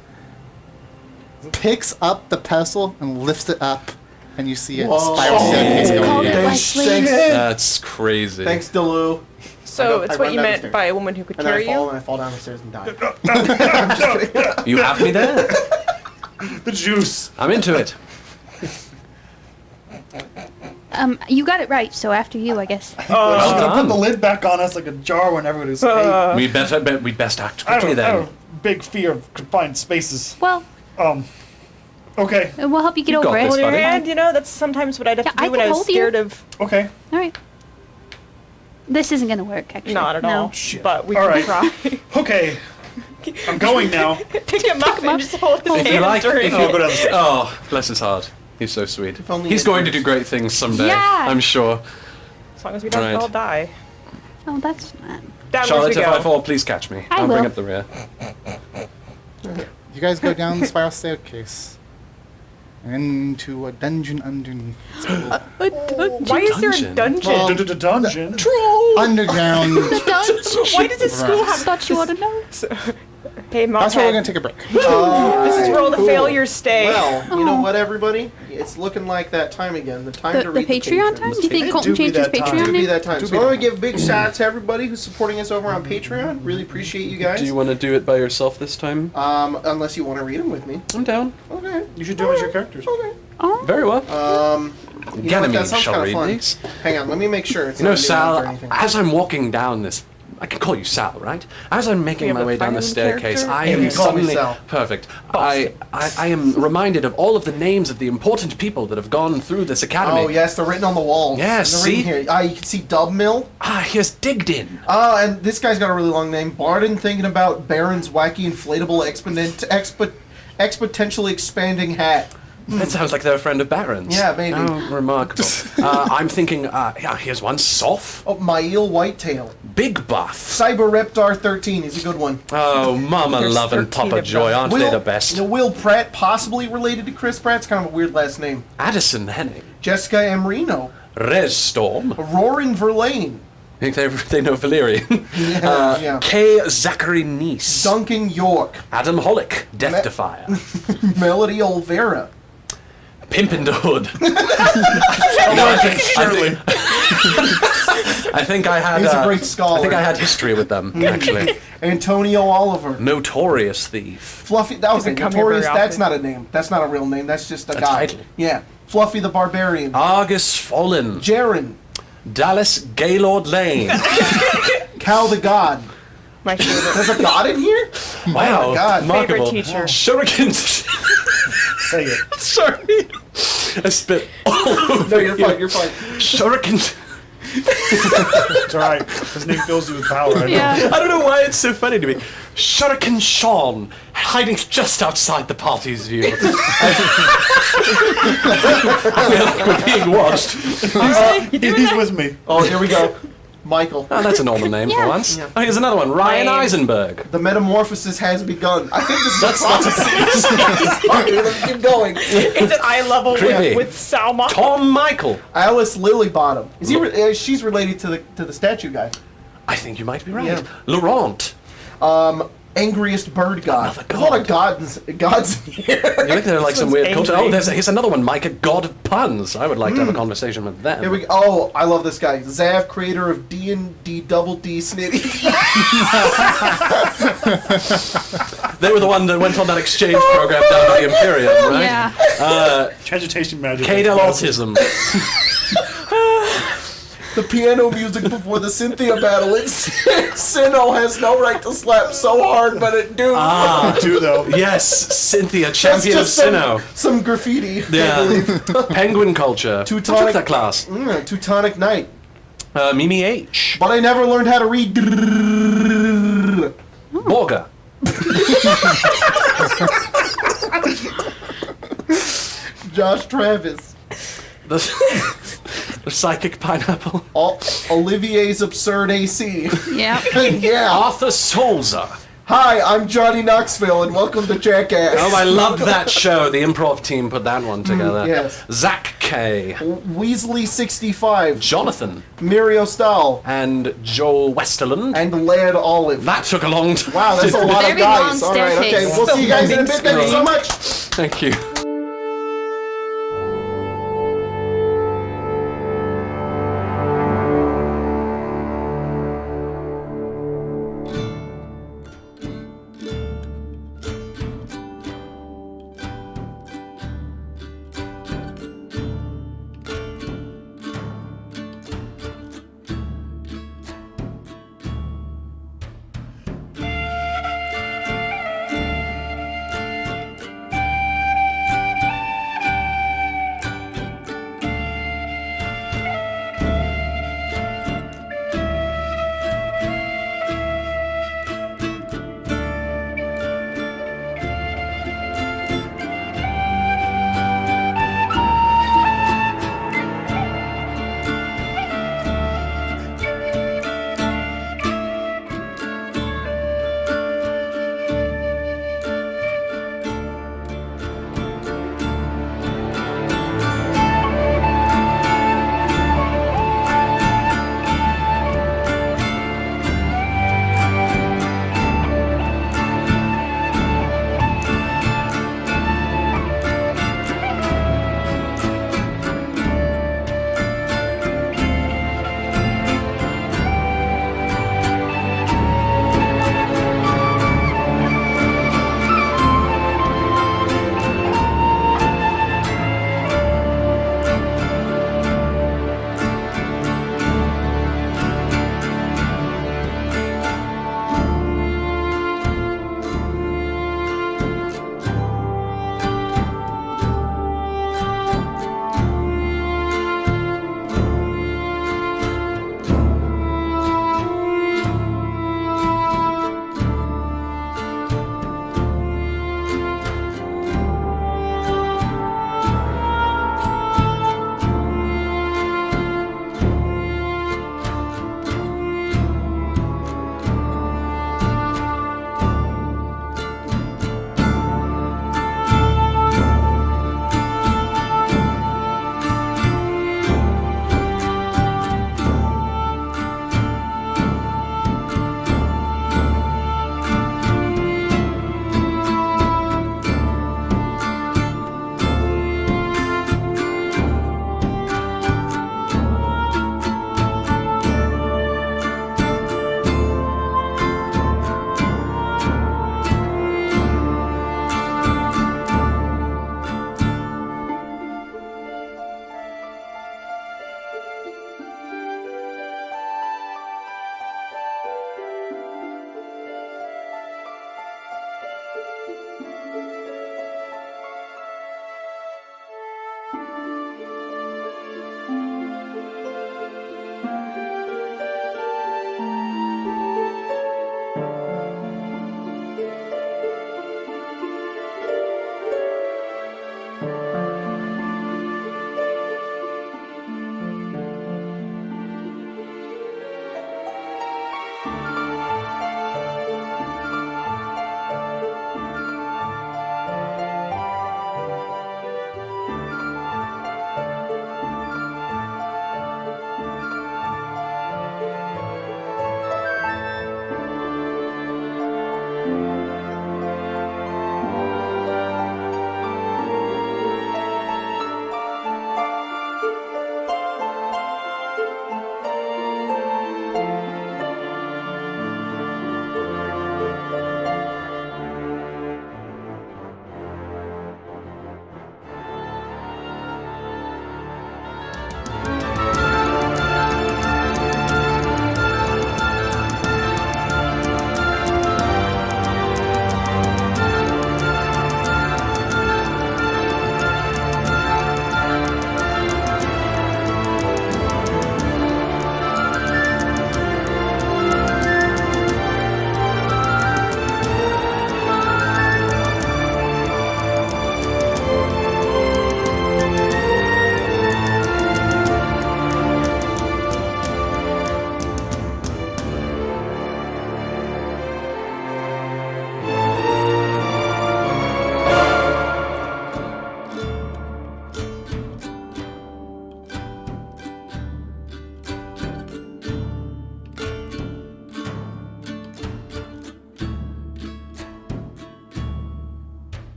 picks up the pedestal and lifts it up, and you see a Whoa. spiral staircase Called going it down. Leslie. That's crazy. Thanks, Delu. So I it's run what you down the meant stairs. by a woman who could And then I carry fall you? and I fall down the stairs and die. You have me there. The juice. I'm into it. You got it right, so after you, I guess. I was gonna done. put the lid back on us like a jar when everybody's. Hey, We'd best act I quickly don't I then. have a big fear of confined spaces. Well, Okay. we'll help you get You got over it. this, Hold your buddy. hand, that's sometimes what I'd have Yeah, to I do when can I was hold you. scared of. Okay. All right. This isn't gonna work, actually. Not at No. all. But we All can right. try. Okay. I'm going now. Pick him up and just hold his If you hand like, during if I'll you, go down the stairs. oh, bless his heart. He's so sweet. only He's it going to was- do great things someday. Yeah. I'm sure. As long as we don't Right. all die. Oh, that's not. Downwards Charlotte, we if I go. fall, please catch me. I I'll bring will. up the rear. You guys go down the spiral staircase and into a dungeon underneath. Why is there a Dungeon? dungeon? Well, Dungeon. Underground. Why does this school have Thought you ought to know. Hey, Mom. That's where we're gonna take a break. This is where all the failures stay. Well, you know Oh. what, everybody? It's looking like that time again. The time The to read Patreon the time? patrons. Do you think It Colton do be changed his that time. Patreon It would be name? that time. So I want to give big shout out to everybody who's supporting us over on Patreon. Really appreciate you guys. Do you want to do it by yourself this time? Unless you want to read them with me. I'm down. Okay. You should do it as your characters. Okay. Oh. Very well. You know what, that Ganymede sounds shall kind of read fun. these. Hang on, let me make sure it's You know, not new or Sal, anything. as I'm walking down this, I can call you Sal, right? As I'm making have my a way down the fighting staircase, character? I You am can call me suddenly Sal. perfect. I am reminded of all of the names of the important people that have gone through this academy. Oh yes, they're written on the walls. Yes, they're written see? here. You can see Dub Mill. Ah, he has digged in. And this guy's got a really long name. Barden thinking about Baron's wacky inflatable exponentially expanding hat. That sounds like they're a friend of Baron's. Yeah, maybe. Oh, remarkable. I'm thinking, yeah, here's one. Soph. Oh, Mael Whitetail. Big Buff. Cyber Reptar 13 is a good one. Oh, Mama There's Love and 13 Papa of Joy, them. aren't they the best? Will Pratt, possibly related to Chris Pratt's kind of a weird last name. Addison Henning. Jessica Amrino. Res Storm. Roarin Verlaine. I think they know Valerian. Yeah. K. Zachary Neese. Duncan York. Adam Hollick. Death Defier. Melody Olvera. Pimpin' the Hood. Surely. I think I had. He's a great scholar. I think I had history with them, actually. Antonio Oliver. Notorious thief. Fluffy. That was Doesn't it. come here Notorious. very That's often. not a name. That's not a real name. That's just a A guy. title. Yeah. Fluffy the Barbarian. Argus Fallen. Jaren. Dallas Gaylord Lane. Cal the God. My favorite. There's a god in here? Wow. my God. Remarkable. Favorite teacher. Shurikens. Say it. Sorry. I spit all over No, you're you. fine. You're fine. Shurikens. It's alright. His name fills you with power. I know. Yeah. I don't know why it's so funny to me. Shuriken Sean, hiding just outside the party's view. I feel like we're being watched. He's with me. Oh, here we go. Michael. Oh, that's a normal name for Yeah. once. Yeah. Oh, here's another one. Ryan Lame. Eisenberg. The metamorphosis has begun. I think this is a prophecy. Sorry, let's keep going. It's at eye level Creepy. with Salma. Tom Michael. Alice Lilybottom. Is he? She's related to the statue guy. I think you might be right. Yeah. Laurent. Angriest bird god. Another There's a lot of god. gods in here. You think they're like some one's weird culture? angry. Oh, here's another one. Micah, God of Puns. I would like to have a conversation with them. Here we go. Oh, I love this guy. Zav, creator of D&D Double D Snitty. They were the one that went on that exchange program down at the Imperium, right? Yeah. Transmutation magic. Cadel Autism. The piano music before the Cynthia battle. Sinnoh has no right to slap so hard, but it do. Too, though. Yes, Cynthia, That's champion of just some, Sinnoh. some graffiti. Yeah. Penguin culture. Who took Teutonic- that class? Teutonic Knight. Mimi H. But I never learned how to read. Borga. Josh Travis. The psychic pineapple. Olivier's Absurd AC. Yeah. Yeah. Arthur Souza. Hi, I'm Johnny Knoxville, and welcome to Jackass. Oh, I loved that show. The improv team put that one together. yes. Zach K. Weasley65, Jonathan. Muriel Stahl, And Joel Westerland. and Lad Olive. That took a long time. Wow, that's a lot of Very guys. long All right, okay. staircase. We'll see you guys in a bit. Thank you so much. Thank you.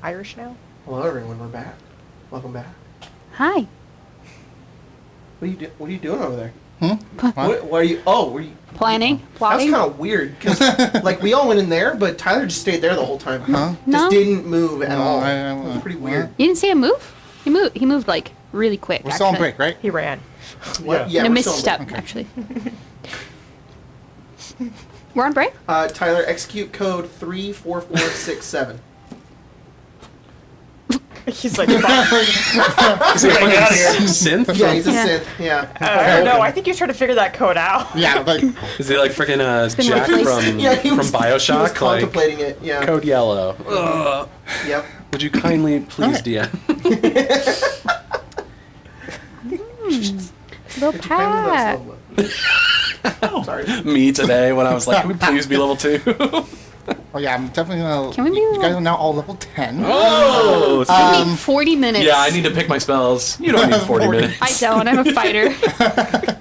Irish now? Hello, everyone. We're back. Welcome back. Hi. What are you doing over there? What? What are you? Oh, were you Planning? That's Plotting? kind of weird because like we all went in there, but Tyler just stayed there the whole time. Huh? No. Just didn't move at No, all. I- It was pretty weird. You didn't see him move? He moved like really quick. We're still on actually. break, right? He ran. What? Yeah. No, we're still on misstep, break. actually. We're on break? Tyler, execute code 34467. He's like, Is he a fucking Get outta here. synth? Yeah, he's a Yeah. synth. Yeah. no, I think he was trying to figure that code out. Yeah, like Is he like freaking been Jack replaced. from Yeah, he from was, Bioshock? He was Like contemplating it. Yeah. code yellow. Ugh. Yep. Would you kindly please Okay. DM? Little Could you kindly let Pat. us know what- Sorry. Me today when I was like, can we please be level 2? oh yeah, I'm definitely gonna. Can we be you level- guys are now all level 10. Oh, I need 40 minutes. yeah, I need to pick my spells. You don't need 40 40. minutes. I don't. I'm a fighter.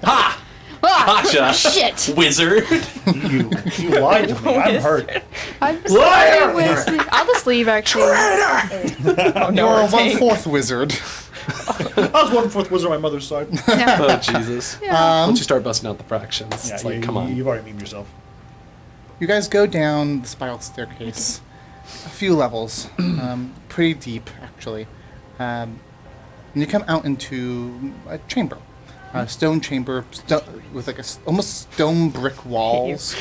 Ha! Ah, Gotcha! shit. Wizard! You lied to me. I'm hurt. I'm Liar! sorry, Wesley. I'll just leave, actually. Oh, no, You're a we're taking- 1/4 wizard. I was 1/4 wizard on my mother's side. Yeah. Oh, Jesus. Yeah. Once you start busting out the fractions, Yeah, it's like, you, come on. You've already memed yourself. You guys go down the spiral staircase, a few levels, pretty deep actually, and you come out into a chamber, a stone chamber with like almost stone brick walls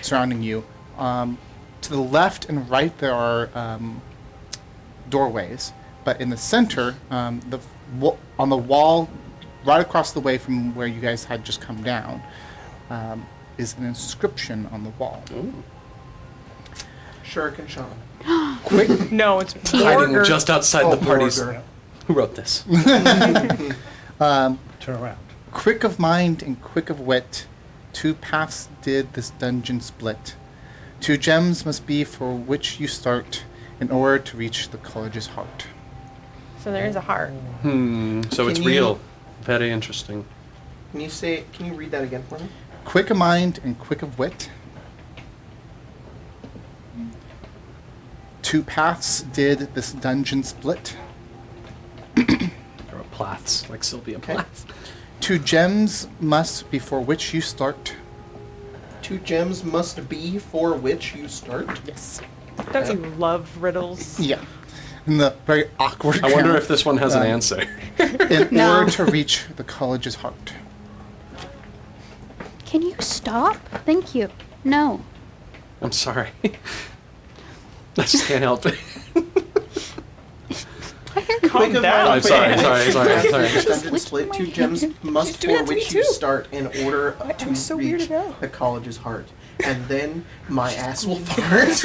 surrounding you. To the left and right there are doorways, but in the center, on the wall, right across the way from where you guys had just come down. Is an inscription on the wall. Shuriken Sean. Quick, No, it's Hiding Borger. just outside Oh, the parties. Borger. Who wrote this? Turn around. quick of mind and quick of wit, two paths did this dungeon split. Two gems must be for which you start in order to reach the college's heart. So there is a heart. So it's Can you- real. Very interesting. Can you read that again for me? Quick of mind and quick of wit. Two paths did this dungeon split. There are Plaths, like Sylvia Okay. Plath. Two gems must before which you start. Two gems must be for which you start. Yes. Don't you love riddles? Yeah. In the very awkward. I wonder grammar. if this one has an Um, answer. In No. order to reach the college's heart. Can you stop? Thank you. No. I'm sorry. I just can't help it. Calm Think of down. my- I'm sorry, sorry. Dungeon split. Two gems must She's doing for that to which me you too. start in order to was so reach weirded out. the college's heart. And then my ass will fart. Thanks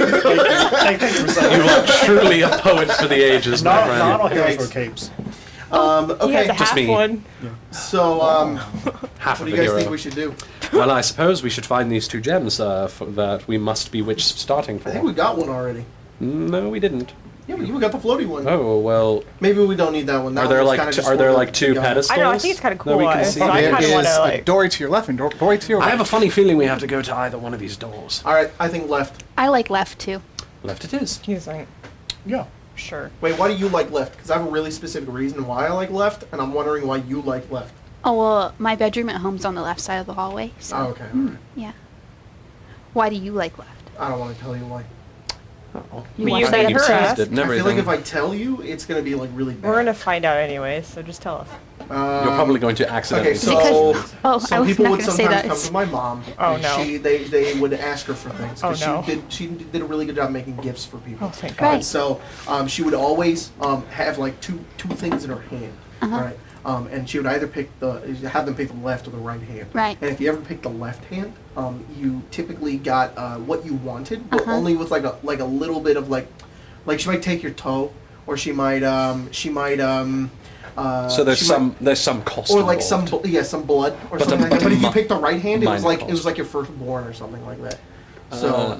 for saying. You are truly a poet for the ages, my Not friend. all heroes Thanks. wear capes. He has Okay, a just half me. one. so Half what of do a you guys hero. think we should do? Well, I suppose we should find these two gems that we must be which starting for. I think we got one already. No, we didn't. Yeah, we got the floaty one. Oh well. Maybe we don't need that one. That Are there one was like kinda just are there one like that two we got. pedestals? I know, I think it's kinda that cool. we can I- see? I There kinda is wanna, a like- doorway to your left and doorway to your right. I have a funny feeling we have to go to either one of these doors. All right, I think left. I like left too. Left it is. He's like, Yeah. sure. Wait, why do you like left? Because I have a really specific reason why I like left, and I'm wondering why you like left. Oh, well, my bedroom at home's on the left side of the hallway. So, Oh, okay. All right. yeah. Why do you like left? I don't want to tell you why. Oh. You But watch you that made episode? her Teased ask. it and I feel like everything. if I tell you, it's gonna be like really bad. We're gonna find out anyway, so just tell us. You're probably going to accidentally. Okay, so Because- oh, I some was people not would gonna say sometimes that. come to my mom. Oh, and no. They would ask her for things. 'Cause Oh, no. She did a really good job making gifts for people. Oh, thank Right. And so she would always have like two things in her hand. Uh-huh. Right. And she would either have them pick the left or the right hand. Right. And if you ever picked the left hand, you typically got what you wanted, but Uh-huh. only with like a little bit of like she might take your toe, or she might So there's she some cost. or like some involved. some blood or But something the- like that. but But if you mi- picked the right hand, it was minor like cost. your firstborn or something like that. So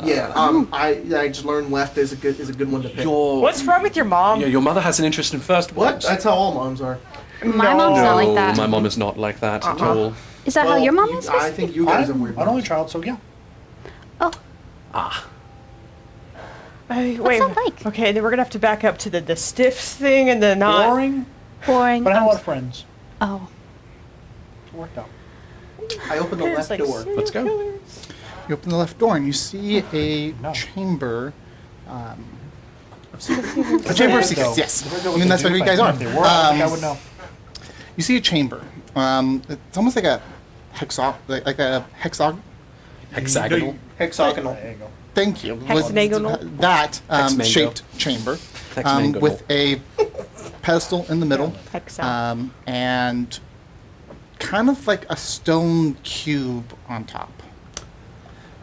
I just learned left is a good one to pick. What's wrong with your mom? Yeah, your mother has an interest in first What? ones. That's how all moms are. My mom's not like that. My mom is not like that at Uh-uh. all. Is that how Well, your mom is? I think you guys are I'm weird. an only moms. child, so yeah. Oh, Ah, Wait. What's that like? Okay, then we're gonna have to back up to the stiffs thing and the not. Boring, Boring. but I had a lot of friends. Oh. It worked out. I open the Parents left like door. serial Let's go. killers. You open the left door and you see a No. chamber. A A chamber of secrets, yes. I mean, that's what you guys are. If they were, I would know. You see a chamber. It's almost like a hexagonal. Hexagonal. There you go. Thank you. Hexagonal? That Hexmango. shaped chamber Hexmango. with a pedestal in the middle, Hexagonal. and kind of like a stone cube on top.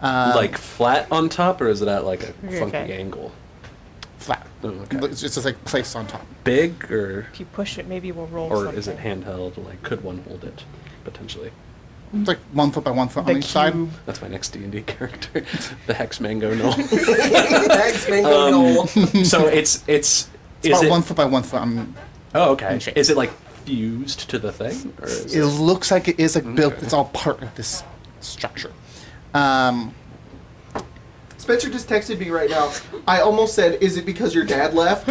Like flat on top, or is it at like a funky Okay. angle? Flat. Oh, okay. It's just like placed on top. Big, or If you push it, maybe we'll roll or something. is it handheld? Like, could one hold it potentially? It's like 1 foot by 1 foot The on each side. cube. That's my next D&D character, the Hex Mango Null. Thanks, Mango Knoll. So it's It's is about it? 1 foot by 1 foot. Oh, okay. in shape. Is it like fused to the thing, or is It looks like it is like built. Okay. It's all part of this structure. Spencer just texted me right now. I almost said, "Is it because your dad left?"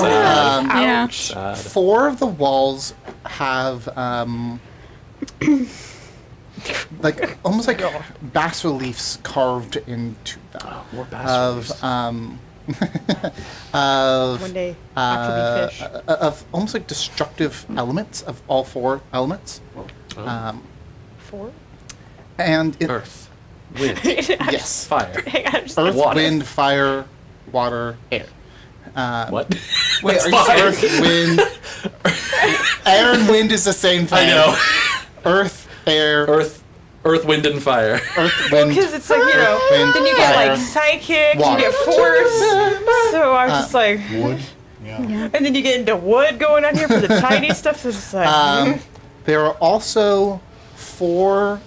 Damn. Yeah. Sad. 4 of the walls have like almost like bas reliefs carved into them More of bastards. of One day, after we fish. of almost like destructive elements of all 4 elements. Oh. 4? And it, Earth, wind, yes, fire. Hang on. Just earth, Water. wind, fire, water, air. What? Wait, are you Fire. Earth, wind, air and wind is the same thing. I know. Earth, air, Earth, wind, and fire. earth, wind. Because it's like, wind, then you get fire, like psychic, water. you get force. So I was just like, Wood. Yeah. and then you get into wood going on here for the tiny stuff. So it's just like, There are also 4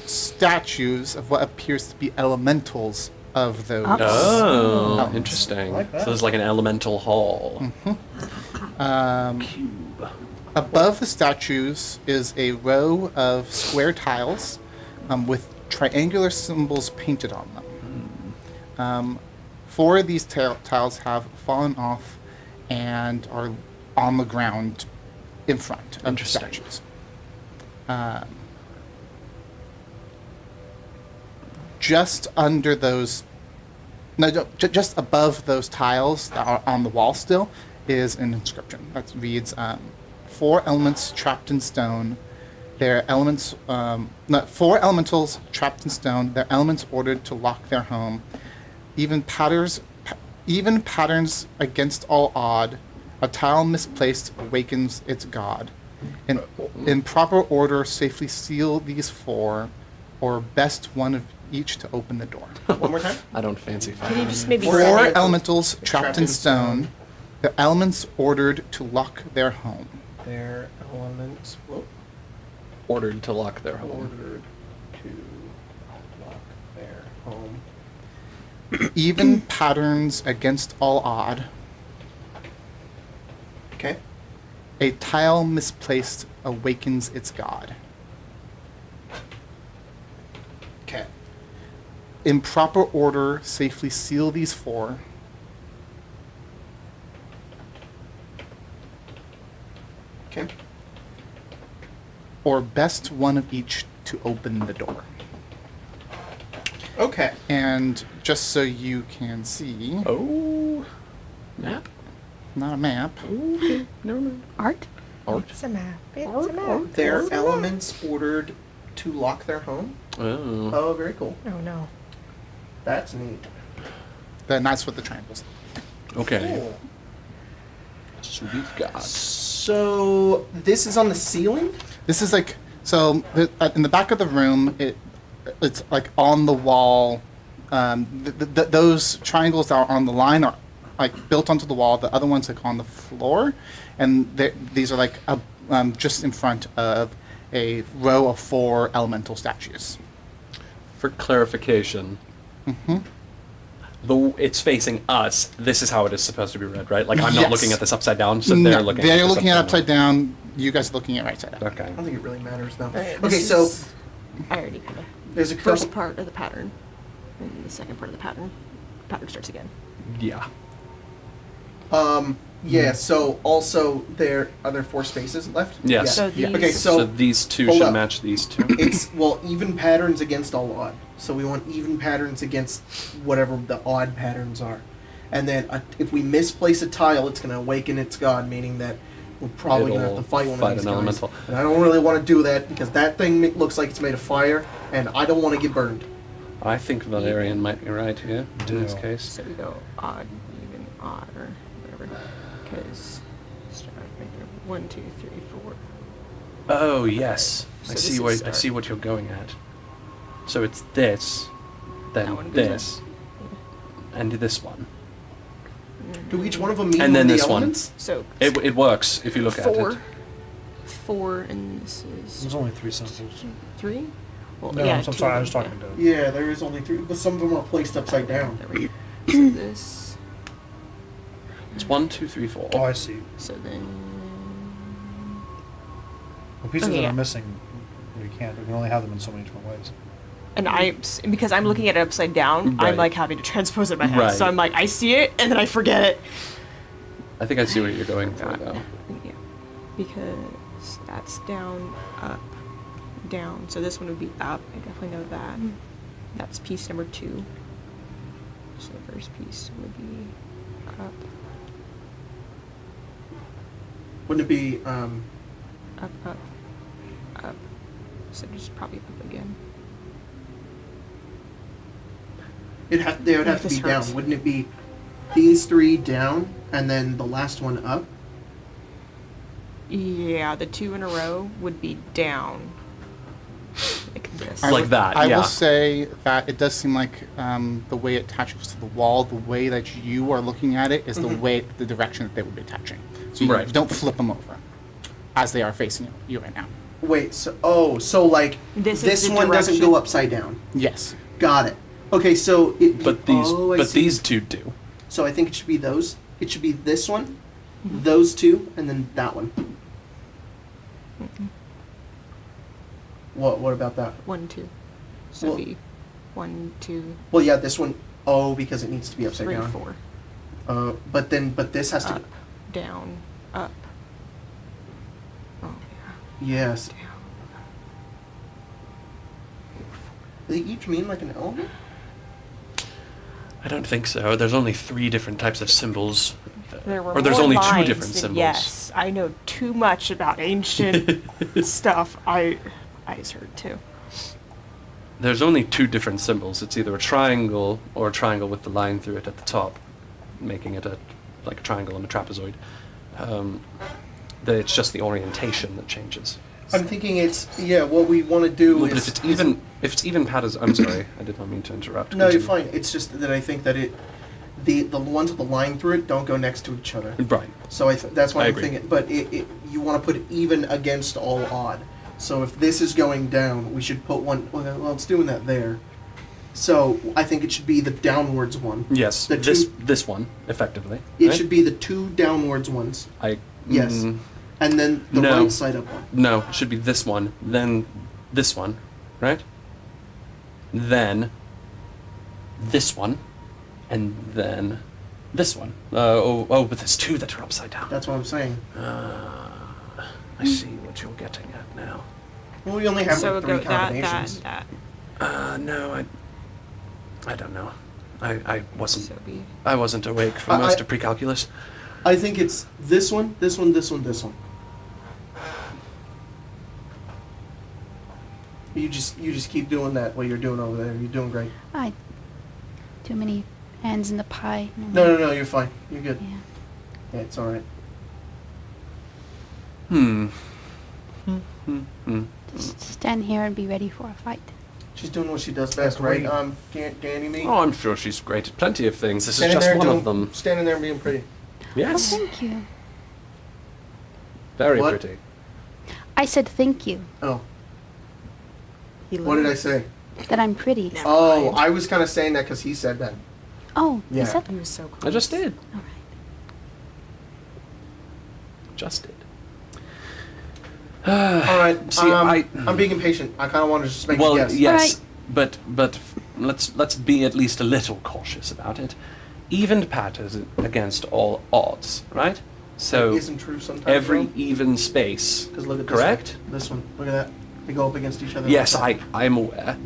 statues of what appears to be elementals of those. Oh, Elements. interesting. like that. So there's like an elemental hall. Um, above the statues is a row of square tiles with triangular symbols painted on them. 4 of these tiles have fallen off and are on the ground in front of the Interesting. statues. Just under those, no, just above those tiles that are on the wall still is an inscription that reads, 4 elements trapped in stone. Their elements, 4 elementals trapped in stone. Their elements ordered to lock their home. Even patterns against all odd. A tile misplaced awakens its god. In proper order, safely seal these 4, or best one of each to open the door. One more time. I don't fancy fire. can you just maybe 4 say it? elementals trapped in stone. The elements ordered to lock their home. Their elements. Whoa. Ordered to lock their home. Ordered to lock their home. Even patterns against all odd. Okay. A tile misplaced awakens its god. Okay. In proper order, safely seal these 4. Okay. Or best one of each to open the door. Okay. And just so you can see, Oh, map. not a map, Okay, never mind. Art? Art. It's a map. It's a map. Their It's a map. elements ordered to lock their home. Oh. Oh, very cool. Oh no. That's neat. then that's what the triangles. Okay. Cool. Sweet God. So this is on the ceiling. This is like, so in the back of the room, it's like on the wall. Those triangles that are on the line are like built onto the wall. The other ones like on the floor, and these are like just in front of a row of 4 elemental statues. For clarification, it's facing us. This is how it is supposed to be read, right? Like I'm not Yes. looking at this upside down, so they're No, looking. they're this looking at upside down. You guys are looking at right side up. Okay. I don't think it really matters though. Alright, Okay, this so is- I already kind of there's a first couple. part of the pattern. And the second part of the pattern starts again. Yeah. Yeah. So also are there 4 spaces left? Yes. Yeah. So Yeah. these- Okay. So So these two hold should up. match these two. it's even patterns against all odd. So we want even patterns against whatever the odd patterns are. And then if we misplace a tile, it's going to awaken its god, meaning that we're probably going to have to It'll fight one fight of these an guys. elemental. And I don't really want to do that because that thing looks like it's made of fire, and I don't want to get burned. I think Valerian might be right here in this Yeah. case. So we go odd, even, odd, or whatever. Because start right there. 1, 2, 3, 4. Oh yes, So I this see is what I start. see what you're going at. So it's this, That then one goes this, and this one, Do each one of them mean and one then of the this one. elements? So It works if you look at 4. it. 4, and this is There's only 3 symbols. 3? Well, No, yeah, I'm two sorry, I of was them, talking to. Yeah, there is only 3, but some of them are placed upside down. There we go. So this. It's 1, 2, 3, 4. Oh, I see. So then. The pieces Okay, that yeah. are missing, we can't. We can only have them in so many different ways. And because I'm looking at it upside down, Right. I'm like having to transpose it in my head. Right. So I'm like, I see it, and then I forget it. I think I see what you're going for though. Yeah. Because that's down, up, down. So this one would be up. I definitely know that. That's piece number 2. So the first piece would be up, Wouldn't it be up, up, up. So just probably up again. they would have to This be down. hurts. Wouldn't it be these 3 down and then the last one up? Yeah, the 2 in a row would be down. Like this. Like that, I yeah. will say that it does seem like the way it attaches to the wall, the way that you are looking at it, is the direction that they would be attaching. So you Right. don't flip them over as they are facing you right now. Wait, so like This this is the one doesn't direction. go upside down. Yes. Got it. Okay, so it. But these, oh, I but see. these two do. So I think it should be those. It should be this one, those 2, and then that one. What about that? 1, 2. So Well- it'd be 1, 2, Well, yeah, this one. Oh, because it needs to be upside 3, down. 4. But this has to. Up, down, up. Oh, Yes. yeah, down. Do they each mean like an element? I don't think so. There's only 3 different types of symbols. There were Or there's more only 2 lines different than symbols. Yes, I know too much about ancient stuff. I just heard too. There's only 2 different symbols. It's either a triangle or a triangle with the line through it at the top, making it like a triangle and a trapezoid. It's just the orientation that changes. I'm thinking what we want to do But is. if it's even patterns, I'm sorry, I did not mean to interrupt. No, you're Continue. fine. It's just that I think that the ones with the line through it don't go next to each other. Right. So that's why I I'm agree. thinking. But you want to put it even against all odd. So if this is going down, we should put one. Well, it's doing that there. So I think it should be the downwards one. Yes. The This one, effectively. It right? should be the 2 downwards ones. Yes. Mm, And then the No. right side up one. no, it should be this one, then this one, right? Then this one, and then this one. But there's 2 that are upside down. That's what I'm saying. I see what you're getting at now. Well, we only have So like we'll 3 go that, combinations. that. No, I don't know. I wasn't So it'd be I wasn't awake for I- most I- of pre-calculus. I think it's this one, this one, this one, this one. You just keep doing that what you're doing over there. You're doing great. Too many hands in the pie. No, you're fine. You're good. Yeah. Yeah, it's all right. Just stand here and be ready for a fight. She's doing what she does best, right? Great. Ganymede. Oh, I'm sure she's great at plenty of things. This is Standing just there one doing- of them. Standing there and being pretty. Yes, Oh, thank you. very What? pretty. I said thank you. Oh, he what did I learned. say? That I'm pretty. Never Oh, mind. I was kind of saying that because he said that. Oh, Yeah. you said He that. was so close. I just did. All right. Just did. All right. See, I'm being impatient. I kind of want to just make Well, a guess. yes, Alright. but let's be at least a little cautious about it. Even patterns against all odds, right? So That isn't true sometimes. every even space, Because look at correct? This one. Look at that. They go up against each other. Yes, like that. I'm aware.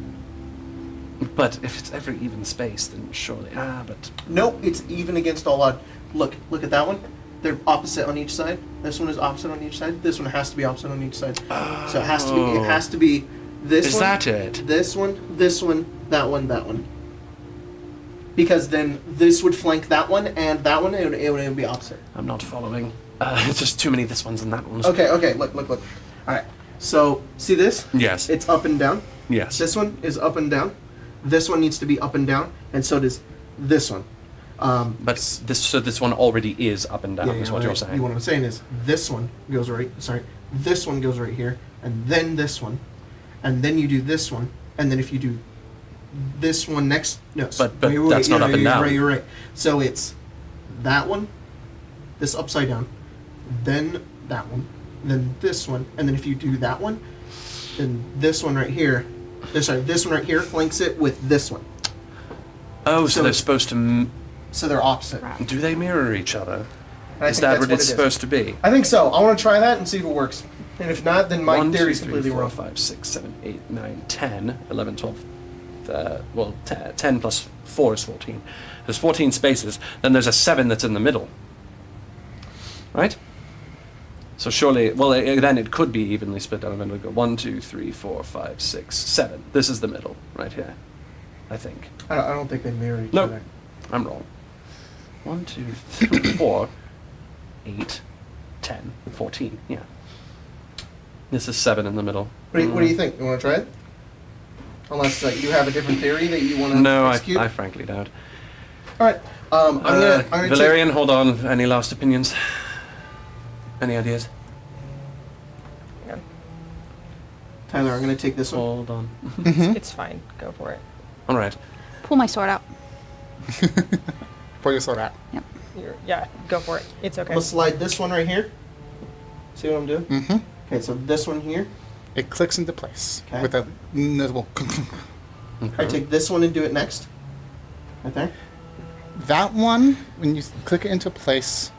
But if it's every even space, then surely but Nope, it's even against all odd. Look at that one. They're opposite on each side. This one is opposite on each side. This one has to be opposite on each side. So it has to be. It has to be this Is one. that it? This one. This one. That one. That one. Because then this would flank that one and that one. It would be opposite. I'm not following. It's just too many this ones and that ones. Okay. Look. All right. So see this? Yes. It's up and down. Yes. This one is up and down. This one needs to be up and down, and so does this one. But this one already is up and down, is what you're saying. What I'm saying is this one goes right. Sorry, this one goes right here, and then this one, and then you do this one, and then if you do this one next, no. But that's not up and down. You're right. So it's that one, this upside down, then that one, then this one, and then if you do that one, then this one right here. This one right here flanks it with this one. Oh, So so they're it's- supposed to. So they're opposite. Do they mirror each other? And I Is think that that's what what it's it is. supposed to be? I think so. I want to try that and see if it works. And if not, then my 1, 2, theory's 3, completely 4, wrong. 5, 6, 7, 8, 9, 10, 11, 12. 10 plus 4 is 14. There's 14 spaces. Then there's a 7 that's in the middle. Right? So surely, then it could be evenly split down. And we go 1, 2, 3, 4, 5, 6, 7. This is the middle, right here. I think. I don't think they mirror each Nope. other. I'm wrong. 1, 2, 3, 4, 8, 10, 14. Yeah. This is 7 in the middle. What do you think? You want to try it? Unless you have a different theory that you want to No, execute. I frankly doubt. All right. I'm gonna Valerian, hold on. Any last opinions? Any ideas? Tyler, I'm gonna take this one. Hold on. It's fine. Go for it. All right. Pull my sword out. Pull your sword out. Yep. Yeah, go for it. It's I'm okay. gonna slide this one right here. See what I'm doing? Mm-hmm. Okay, so this one here. It clicks into place Okay. with a notable. I take this one and do it next. Right there. That one, when you click it into place,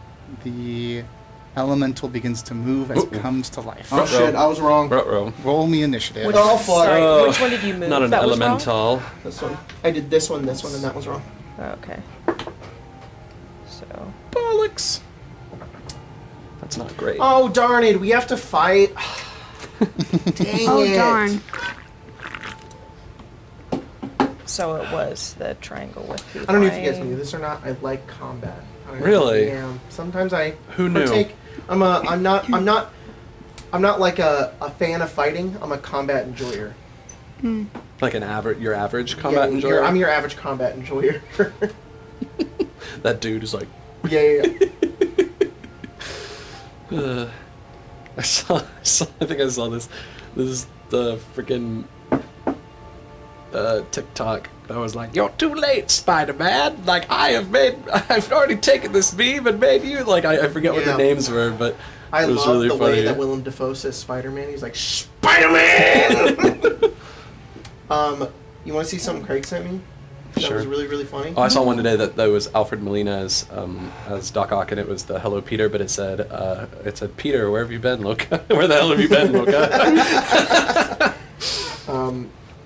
the elemental begins to move as it Ooh. comes to life. Oh shit, I was wrong. Ruh-roh. Roll me initiative. Which, Oh, fuck. sorry, Oh, which one did you move? Not an that was wrong? elemental. This one. I did this one, and that was wrong. Okay. So, Bollocks. That's not great. Oh darn it! We have to fight. Dang Oh it! darn. so it was the triangle with the I don't know if you guys line. knew this or not. I like combat. Really? Yeah. Sometimes I Who knew? partake. I'm not like a fan of fighting. I'm a combat enjoyer. Like your average combat Yeah, enjoyer? I'm your average combat enjoyer. That dude is like, yeah. I think I saw this. This is the freaking TikTok that was like, "You're too late, Spider-Man. Like I've already taken this meme and made you." Like I forget what Yeah. the names were, but I it was love really the funny. way that Willem Dafoe says Spider-Man. He's like, Spider-Man! You want to see something Craig sent me? That Sure. was really, really funny. Oh, I saw one today that was Alfred Molina as Doc Ock, and it was the "Hello Peter," but it said "Peter, where have you been, Loca? Where the hell have you been, Loca?"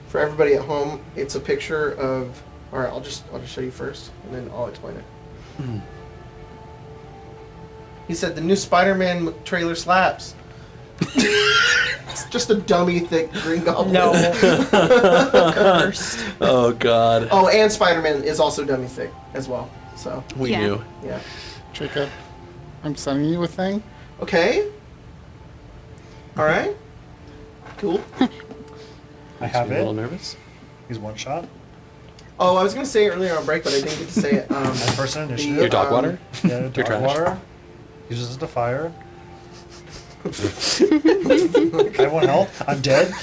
For everybody at home, it's a picture of. All right, I'll just show you first, and then I'll explain it. He said the new Spider-Man trailer slaps. It's just a dummy thick green goblin. No. Cursed. Oh God, Oh, and Spider-Man is also dummy thick as well. So we Yeah. knew. yeah. Jacob, I'm sending you a thing. Okay. All right. Cool. I have Makes me a little it. nervous. He's one shot. Oh, I was gonna say it earlier on break, but I didn't get to say it. That person initiative. Your dog water? Yeah, Your dog trash. water. Uses the fire. I want help. I'm dead.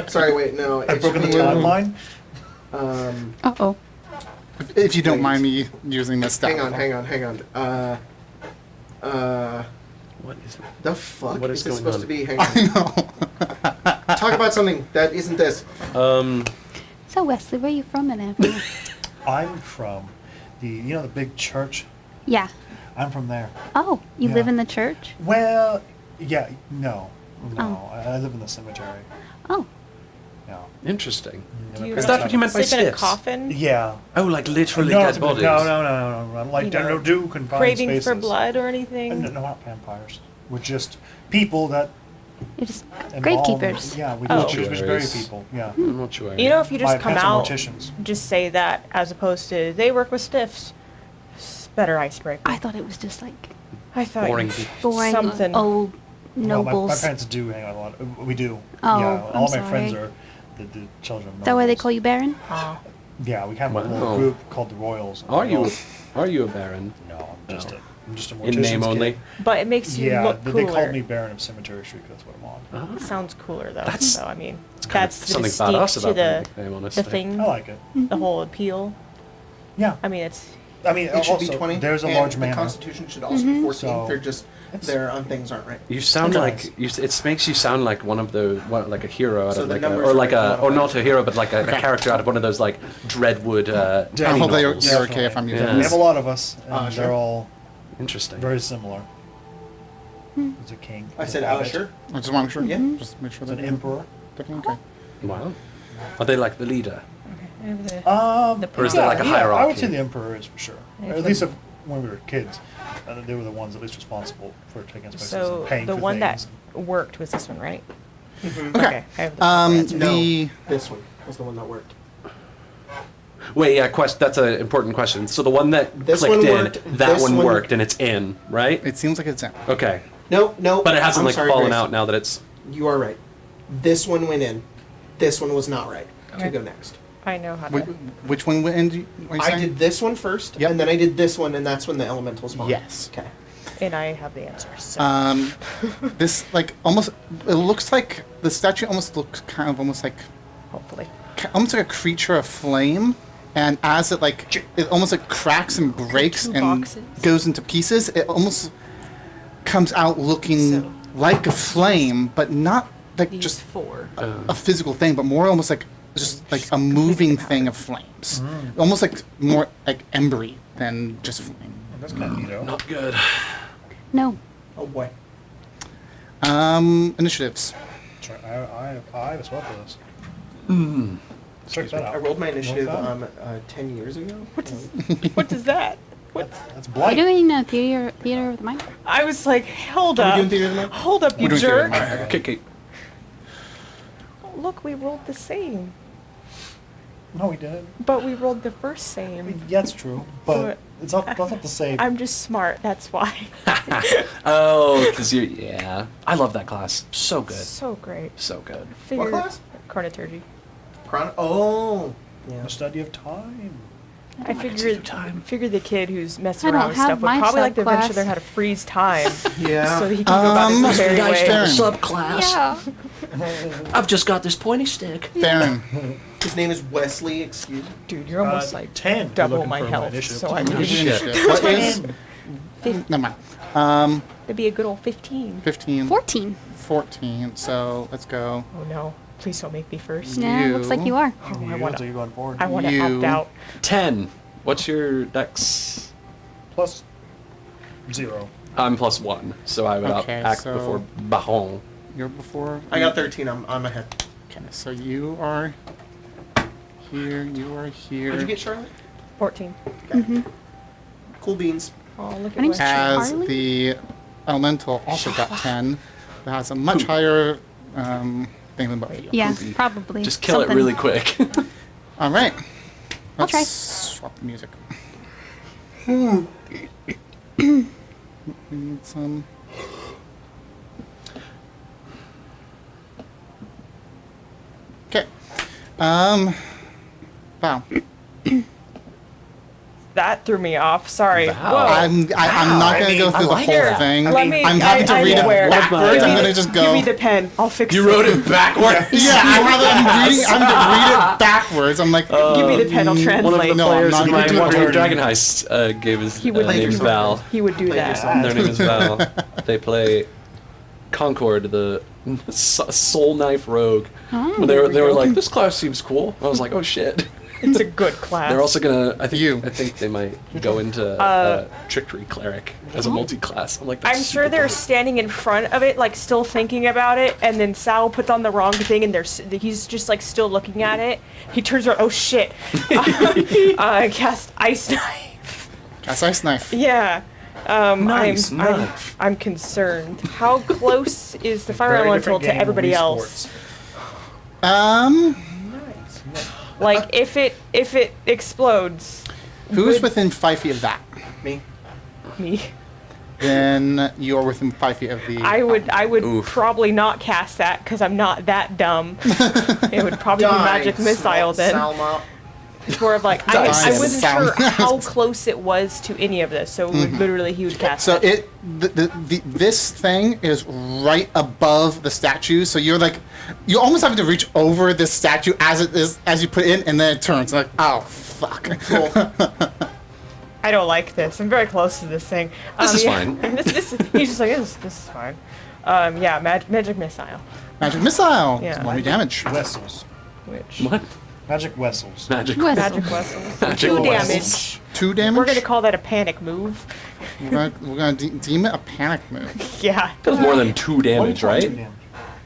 Sorry, wait, no. I've It broken should the be, timeline. Uh-oh. If you don't mind me using this stuff. hang on. What is it? The fuck What is is this going supposed on? to be? Hang on. Talk about something that isn't this. So Wesley, where are you from in AVNIA? I'm from the big church. Yeah. I'm from there. Oh, you Yeah. live in the church? Well, yeah, no. Oh. I live in the cemetery. Oh. Yeah. Interesting. Yeah, Do my you Is parents that have- what you meant by sleep in a stiffs? coffin? Yeah. Oh, like literally no, dead it's- bodies? No. I'm like You know, don't do confined Craving spaces. for blood or anything? No, not vampires. We're just people that You're just embalm- gravekeepers. Yeah, we Oh. do bury Mortuaries. people. Yeah. I'm not sure. You know, if you My just come parents are out, morticians. just say that as opposed to they work with stiffs. It's better icebreaker. I thought it was just like I thought Boring you- people. boring something. old No, nobles. my parents do hang out a lot. We do. Oh, yeah, I'm all my friends sorry. are the children of Is that why they nobles. call you Baron? Oh. Yeah, we have a Wow. little group called the Royals. Are you? All- Are you a baron? No, I'm just Oh. I'm just a mortician's In name kid. only. But it makes you Yeah, look they cooler. called me Baron of Cemetery Street. 'Cause that's what I'm on. Oh. It sounds cooler though. That's- So I mean, kind of that's the something mystique badass to about the that nickname, honestly. the thing, I like it. the whole appeal. Yeah, I mean, it's I mean, It should also, be 20. there's a and large the manor. Constitution should also be 14. So- They're just It's- their things aren't right. You sound Nice. like it makes you sound like one of the like a hero out So of the like a, numbers or are like a modified. or not a hero but like a character out of one of those like Dreadwood I penny hope they're novels. okay if I'm using Yeah. We have a lot of us, and Sure. they're all Interesting. very similar. Hmm. There's a king. I said, there's a sure. I just want to make sure. Yeah. Just make sure There's that an emperor. Okay. Wow. Are they like the leader? I have the, Um, Or is there like a I would hierarchy? say the emperor is for sure. Yeah, Or at for- least when we were kids, they were the ones at least responsible for taking us places so and paying the for one things. that worked was this one, right? Mhm. Okay. I have the answer. No. The This one was the one that worked. Wait, yeah, that's an important question. So the one that This clicked one in, worked, that this one one- worked, and it's in, right? it seems like it's in. Okay, No, but it hasn't I'm like sorry, fallen Grace. out now that it's. You are right. This one went in. This one was not right. Okay. To go next. I know how to. Which one went in? What are you I saying? did this one first, Yep. and then I did this one, and that's when the elemental spawned. Yes. Okay. And I have the answer. So. This like almost. It looks like the statue almost looks kind of almost like hopefully. almost like a creature of flame, and as it like it almost like cracks and breaks Two and boxes. goes into pieces, it almost comes out looking So- like a flame, but not like These just four. a physical thing, but more almost like just like a moving thing of flames, almost like more like embery than just flame. That's kind of neato. Not good. No. Oh boy. Initiatives. Try- I have a spot for this. Check that I out. rolled my initiative What was 10 years ago. What is that? What? That's Are blight. you doing a theater of the mind? I was like, hold Are up. we doing theater of the mind? Hold up, you We're doing theater of jerk. the mind. Okay. Look, we rolled the same. No, we didn't. But we rolled the first I mean, same. yeah, it's true, but it's not. That's not the same. I'm just smart, that's why. Oh, because you. Yeah, I love that class. So good. So great. So good. Figured, class? Chronoturgy. Oh. Yeah. The study of time. I figured the kid who's messing I don't around with have stuff would my probably like to eventually subclass. learn how to freeze time. Yeah. So that he can go about his merry way. Baron. subclass. Yeah. I've just got this pointy stick. Baron. His name is Wesley. Excuse me. Dude, you're almost like 10. You're double looking my for health. initiative. So I Oh, mean, shit. Initiative. What is? Never mind. it'd be a good old 15. 15. 14. 14. So let's go. Oh no. Please don't make me first. Yeah, looks like you are. Oh, I You, want so to you're going forward. I want to You- opt out. 10. What's your dex? Plus 0. I'm +1, so I would Okay, act so- before Baron. You're before. I got 13. I'm ahead. Okay, so you are here. You are here. What'd you get, Charlotte? 14. Cool beans. Oh, look My name's at As Charlie? the elemental also got 10. That has a much higher thing than both of you. Yeah, probably. Just kill Something. it really quick. All right. I'll Let's try. swap the music. We need some. Okay. Wow. that threw me off. Sorry. Wow. Whoa. I'm not gonna go through the like whole that. thing. Let me- I'm having to I read it swear. backwards. Give I'm me gonna the- just Give go. me the pen. I'll fix You it. wrote it backwards? Yeah, I'm to read it backwards. I'm like, Give me the pen. I'll One of translate. the No, I'm players not in gonna my do it. Warhammer Dragon Heist gave his He would name's yourself. Val. He would do Play that. yourself. Their name is Val. They play Concord, the soul knife rogue. Oh. They were like, this class seems cool. I was like, oh shit. It's a good class. They're also gonna. I You. think they might go into trickery cleric as a multi-class. I'm like, that's I'm sure super they're cool. standing in front of it, like still thinking about it, and then Sal puts on the wrong thing, and he's just like still looking at it. He turns around. Oh shit! Cast ice knife. That's ice knife. Yeah. Nice knife. I'm concerned. How close is the fire Very elemental different to game, everybody Wii else? Sports. Like if it explodes, Who's would- within 5 feet of that? Me. me. Then you're within 5 feet of the. I would Oof. probably not cast that because I'm not that dumb. It would probably be magic missile then. Salma. It's more of like Die, I wasn't Sal. sure how close it was to any of this, so it would literally he would cast So it. this thing is right above the statue. So you're like, you almost have to reach over this statue as you put it in, and then it turns like, oh fuck. Cool. I don't like this. I'm very close to this thing. This is yeah. fine. He's just like this is fine. Yeah, magic missile. Magic missile. Yeah. 1 damage. Vessels. Which What? Magic vessels. Magic. Whistle. magic vessels. Magic 2 vessels. damage. 2 damage. We're gonna call that a panic move. We're gonna deem it a panic move. Yeah. Does more than 2 Why do you damage, call it two right? damage?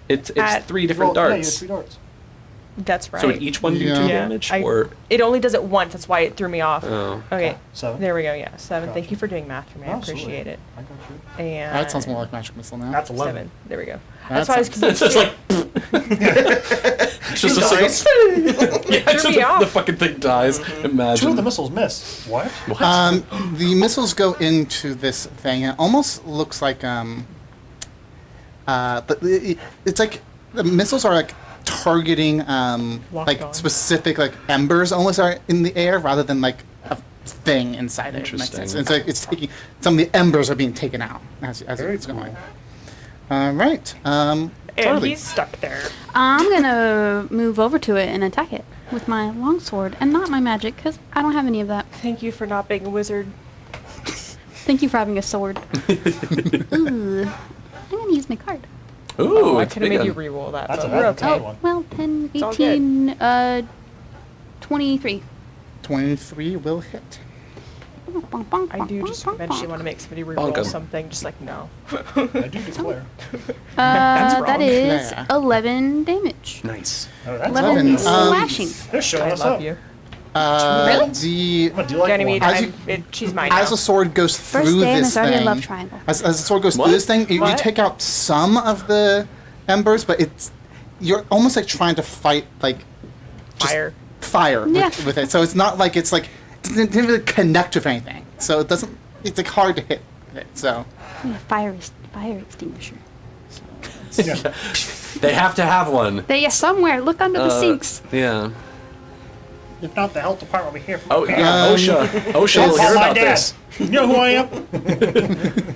It's At- 3 different Well, yeah, you have darts. 3 darts. That's right. So would each one do Yeah. 2 Yeah, damage, I- or It only does it once. That's why it threw me off. oh? Okay. 7. There we go. Yeah, 7. Thank Gotcha. you for doing math for me. I Absolutely. appreciate it. I got you. And That sounds more like magic missile now. That's 11. 7. There we go. That That's why I was sounds- It's just like just a single. Dies. Yeah, it's Threw just me off. the fucking thing dies. 2 of the Imagine. missiles miss. What? What? The missiles go into this thing, and it almost looks like it's like the missiles are like targeting like on. specific like embers almost are in the air rather than like a thing inside it. Makes sense. Interesting. It's like it's taking some of the embers are being taken out as Very it's cool. going. All right. And Charlie. he's stuck there. I'm gonna move over to it and attack it with my longsword and not my magic because I don't have any of that. Thank you for not being a wizard. Thank you for having a sword. Ooh. I'm gonna use my card. Ooh, I it's could have big made you one. re-roll that. That's but a we're bad okay. one. Well, 10, It's all 18, 23. 23 will hit. I do just eventually want to make somebody re-roll Bonk 'em. something, just like no. I do declare. That's That wrong. is Yeah. 11 damage. Nice. Oh, that's 11 11. slashing. They're showing I us love up. you. Really? The What, do you like Ganymede, one? As she's mine now. as the sword goes First through day and this it's already a thing, love triangle. as the sword goes What? through this thing, you What? take out some of the embers, but you're almost like trying to fight like just Fire. Yeah. with it. So it's not like it didn't really connect with anything. So it doesn't. It's like hard to hit it. So Fire extinguisher. Yeah. They have to have one. They somewhere. Look under the sinks. Yeah. If not, the health department will be here. Oh yeah. OSHA. OSHA will Call hear my about dad. this. You know who I am?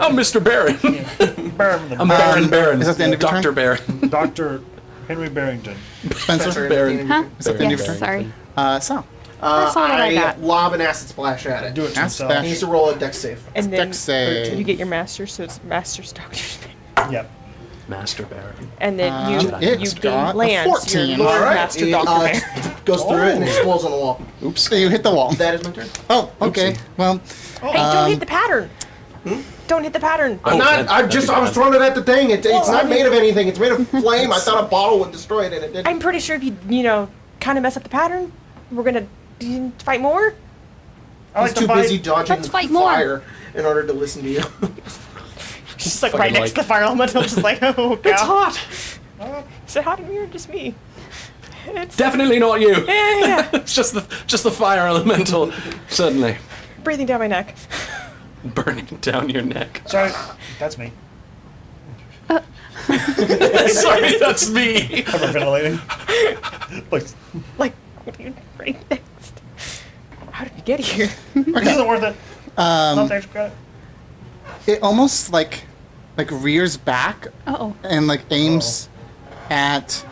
I'm Mr. Barron. Baron, I'm Baron Barron. is that the end of your Dr. turn? Barron. Dr. Henry Barrington. Spencer, Baron. Huh? is that the end of Yes, your turn? sorry. Sal. That's all that I got. Lob an acid splash at it. Do it to That's himself. fair. He needs to roll a dex save. And then Dex save. you get your master, so it's master's doctor's name. Yep. Master Baron. And then It's you got gain a lands. 14. Your Lord All right. Master It, Doctor Bear. goes through it and explodes on the wall. Oops. So you hit the wall. That is my turn. Oh, okay. Oopsie. Well, Hey, don't hit the pattern. Don't hit the pattern. I'm not. I was throwing it at the thing. It's not made of anything. It's made of flame. I thought a bottle would destroy it, and it didn't. I'm pretty sure if you kind of mess up the pattern, we're gonna fight more. I He's like to too fight. busy dodging Let's fight more. fire in order to listen to you. Just like Fucking right next like- to the fire elemental, just like, oh god. It's hot. Is it hot in here or just me? It's Definitely not you. yeah. It's just the fire elemental. Suddenly Breathing down my neck. burning down your neck. Sorry, that's me. Sorry, that's me. Hyperventilating. Like, Like, what are you doing next? How did you get here? this isn't worth it. Not the extra credit. it almost like rears back Uh-oh. and like aims at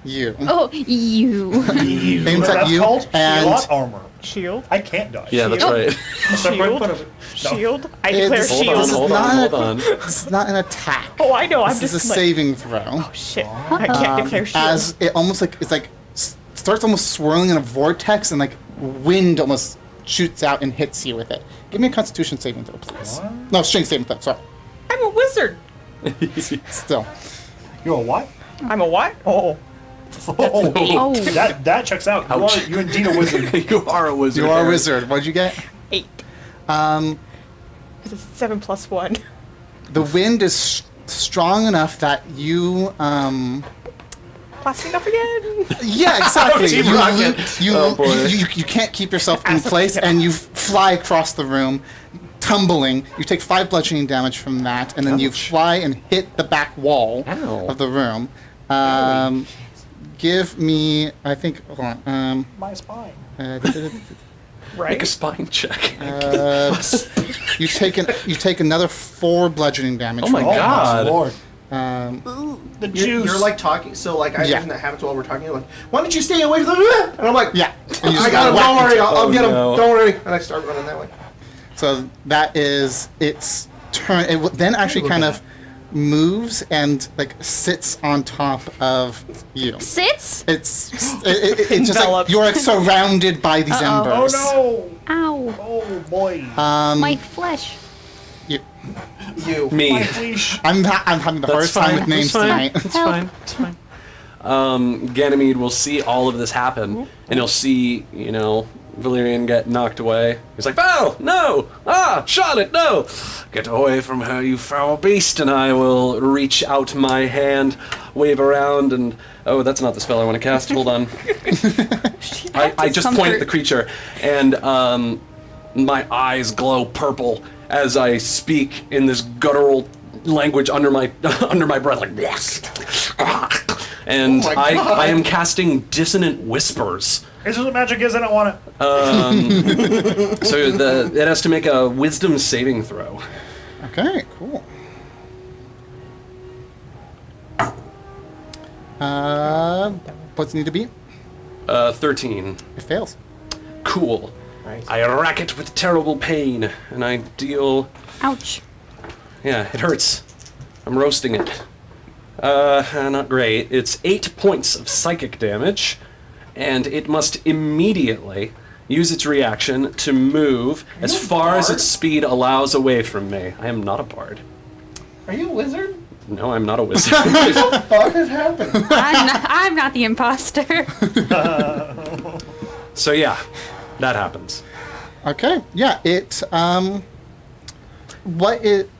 you. Oh, you. Aims at That's you called and plot armor. Shield. I can't dodge. Yeah, that's Shield. right. I'll step right in front of it. No. Shield. I declare It's- Hold shield. on, This is hold on, not- hold on. This is not an attack. Oh, I know. I'm This is just a like, saving throw. oh shit. I can't declare shield. As it almost like it's like starts almost swirling in a vortex and like wind almost shoots out and hits you with it. Give me a Constitution saving throw, please. What? No, strength saving throw. Sorry. I'm a wizard. Still. You're a what? I'm a what? Oh. Oh, Oh. that checks out. You're indeed a wizard. You are a wizard. You are a Aaron. wizard. What'd you get? 8. Um, Because it's 7 plus 1. the wind is strong enough that you Plastic up again. yeah, exactly. Team you, Rocket. you, Oh, boy. you can't keep yourself in place, and you fly across the room, tumbling. You take 5 bludgeoning damage from that, and then you fly and hit the back wall Ow. of the room. Give me, I think. Hold on. My spine. Right. Make a spine check. You take another 4 bludgeoning damage. Oh my from Oh God. my lord. Um, The You're, juice. you're like talking, so like I Yeah. imagine that happens while we're talking. You're like, why don't you stay away from the? And I'm like, yeah. And you I just got him. whack Don't into worry, it. I'll get him. no. Don't worry. And I start running that way. So that is its turn. It then actually kind of moves and like sits on top of you. Sits? It's just like Enveloped. you're like surrounded by these Uh-oh. embers. Oh Ow. no! Oh boy. My flesh. You, You. Me. My leash. I'm having the That's hardest time fine. with names That's fine. tonight. That's Help. fine. It's fine. Ganymede will see all of this happen, and he'll see, Valerian get knocked away. He's like, "Val, no! Ah, Charlotte, no! Get away from her, you foul beast!" And I will reach out my hand, wave around, and oh, that's not the spell I want to cast. Hold on. I just point at the creature, and my eyes glow purple as I speak in this guttural language under my breath, like yes. And Oh my God. I am casting dissonant whispers. This is what magic is. I don't want it. So it has to make a wisdom saving throw. Okay, cool. What's it need to be? 13. It fails. Cool. Nice. I rack it with terrible pain, and I deal. Ouch. Yeah, it hurts. I'm roasting it. Not great. It's 8 points of psychic damage, and it must immediately use its reaction to move as you a far as bard? its speed allows away from me. I am not a bard. Are you a wizard? No, I'm not a wizard. What the fuck has happened? I'm not the imposter. So yeah, that happens. Okay, yeah, it, what it,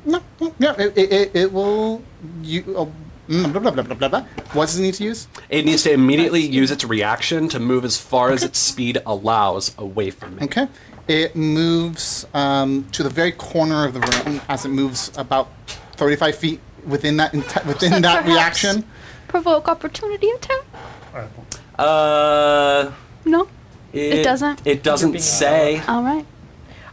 no, yeah, it will, blah, blah, blah, blah, blah, blah. What does it need to use? It needs to immediately use its reaction to move as far as its speed allows away from me. Okay, it moves to the very corner of the room as it moves about 35 feet within that, within that Perhaps reaction. Provoke opportunity attack? No? It doesn't? It doesn't being say. All right.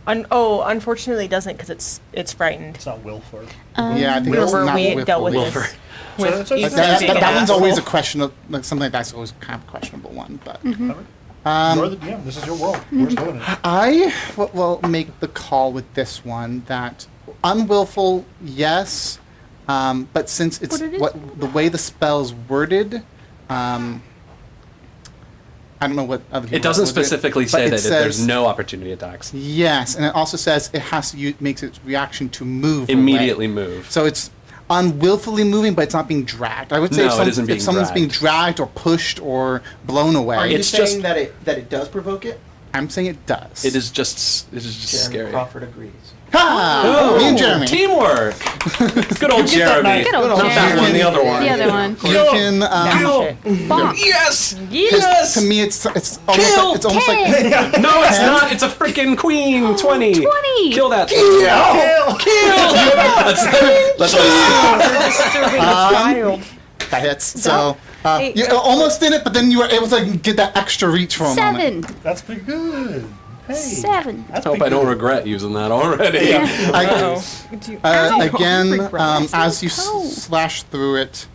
Unfortunately, it doesn't because it's frightened. It's not Wilford. Yeah, I think it's Remember not we with dealt with Wilford. this. So With that's- Ethan that's- being an that one's always a asshole. question, like something like that's always kind of a questionable one, but. You're the DM. This is your world. We're just doing it. I will make the call with this one that unwillful, yes, but since it's What it is? the way the spell's worded, I don't know what other people It doesn't would do, specifically but say it that there's says- no opportunity attacks. Yes, and it also says it has to makes its reaction to move Immediately away. move. So it's unwillfully moving, but it's not being dragged. I would say No, it isn't being if someone's being dragged. dragged or pushed or blown away, Are you It's saying just- that it does provoke it? I'm saying it does. It is just scary. Crawford agrees. Ha! Oh, Me and Jeremy. Teamwork. Good old Jeremy. Good old Not that Jeremy. one, the other one. The other one. You can. Bonk. Yes. 'Cause Yes. To me, it's almost Kill! like, it's almost like Ten. No, it's not. It's a freaking queen. 20. 20. Kill that. Kill. That's what Disturbing child. that hits. So Hey, you almost did it, but then you were able to get that extra reach for a moment. 7. That's pretty good. Hey. 7. That's I hope I pretty don't good. regret using that already. Uh-oh. Again, as you toe. slash through it,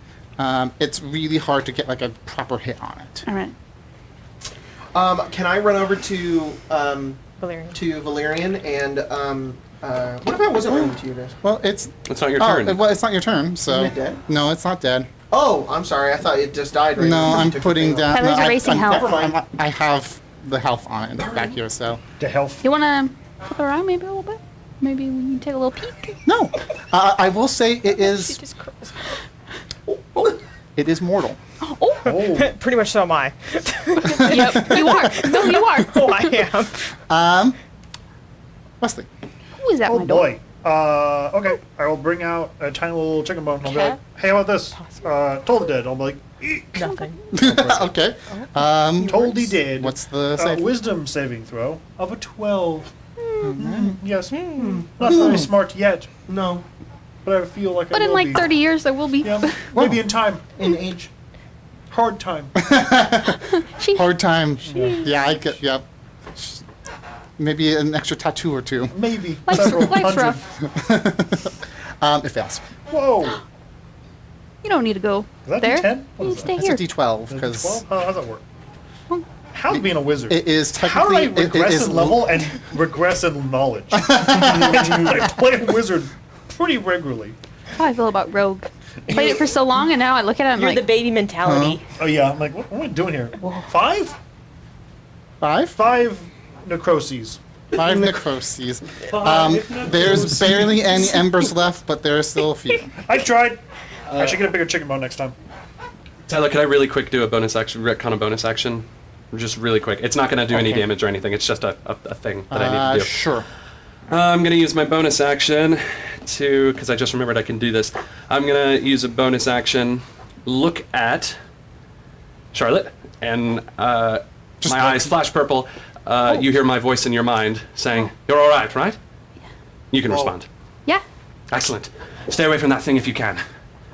it's really hard to get like a proper hit on it. All right. Can I run over to Valerian. Valerian and what if I wasn't running to you guys? Well, it's It's not your turn. well, it's not your turn. So Isn't it dead? no, it's not dead. Oh, I'm sorry. I thought it just died. Right No, when you I'm took putting the thing off. down. Tyler's no, erasing health. Never mind. I have the health on it back here. So The health. You wanna flip around maybe a little bit? Maybe we can take a little peek. no, I will say it She is. just crows. It is mortal. Oh, Oh. Pretty much so am I. yep, you are. No, you are. Oh, I am. Wesley. Who is at Oh my door? boy. Okay. I will bring out a tiny little chicken bone and I'll be like, hey, how about this? Toll the dead. I'll be like, eek. Nothing. Okay. Told he did. What's the save? Wisdom saving throw of a 12. Yes. Not very smart yet, No, but I feel like But I in will like be. 30 years, there will be. Yeah, maybe in time. in age. Hard time. She, Hard time. Yeah, I get. Yep. Maybe an extra tattoo or two. Maybe. life's, Several life's hundred. rough. It fails. Whoa. You don't need to go Is that there. D10? What You is stay It's here. a D12 Is it because 12? How's that work? How's being a wizard? it is How do technically I regress is in level and regress in knowledge? I play a wizard pretty regularly. That's how I feel about Rogue. Played it for so long, and now I look at it, I'm You're like, the baby mentality. Oh yeah, I'm like, what am I doing here? 5? 5. 5 necroses. 5 necroses. There's barely any embers left, but there are still a few. I tried. I should get a bigger chicken bone next time. Tyler, could I really quick do a bonus action, retcon a bonus action? Just really quick. It's not going to do any Okay. damage or anything. It's just a thing that I need to do. Sure. I'm going to use my bonus action to, because I just remembered I can do this. I'm going to use a bonus action, look at Charlotte, and my Just eyes flash purple. You hear my voice in your mind saying, "You're all right, right?" You can respond. yeah, Excellent. Stay away from that thing if you can.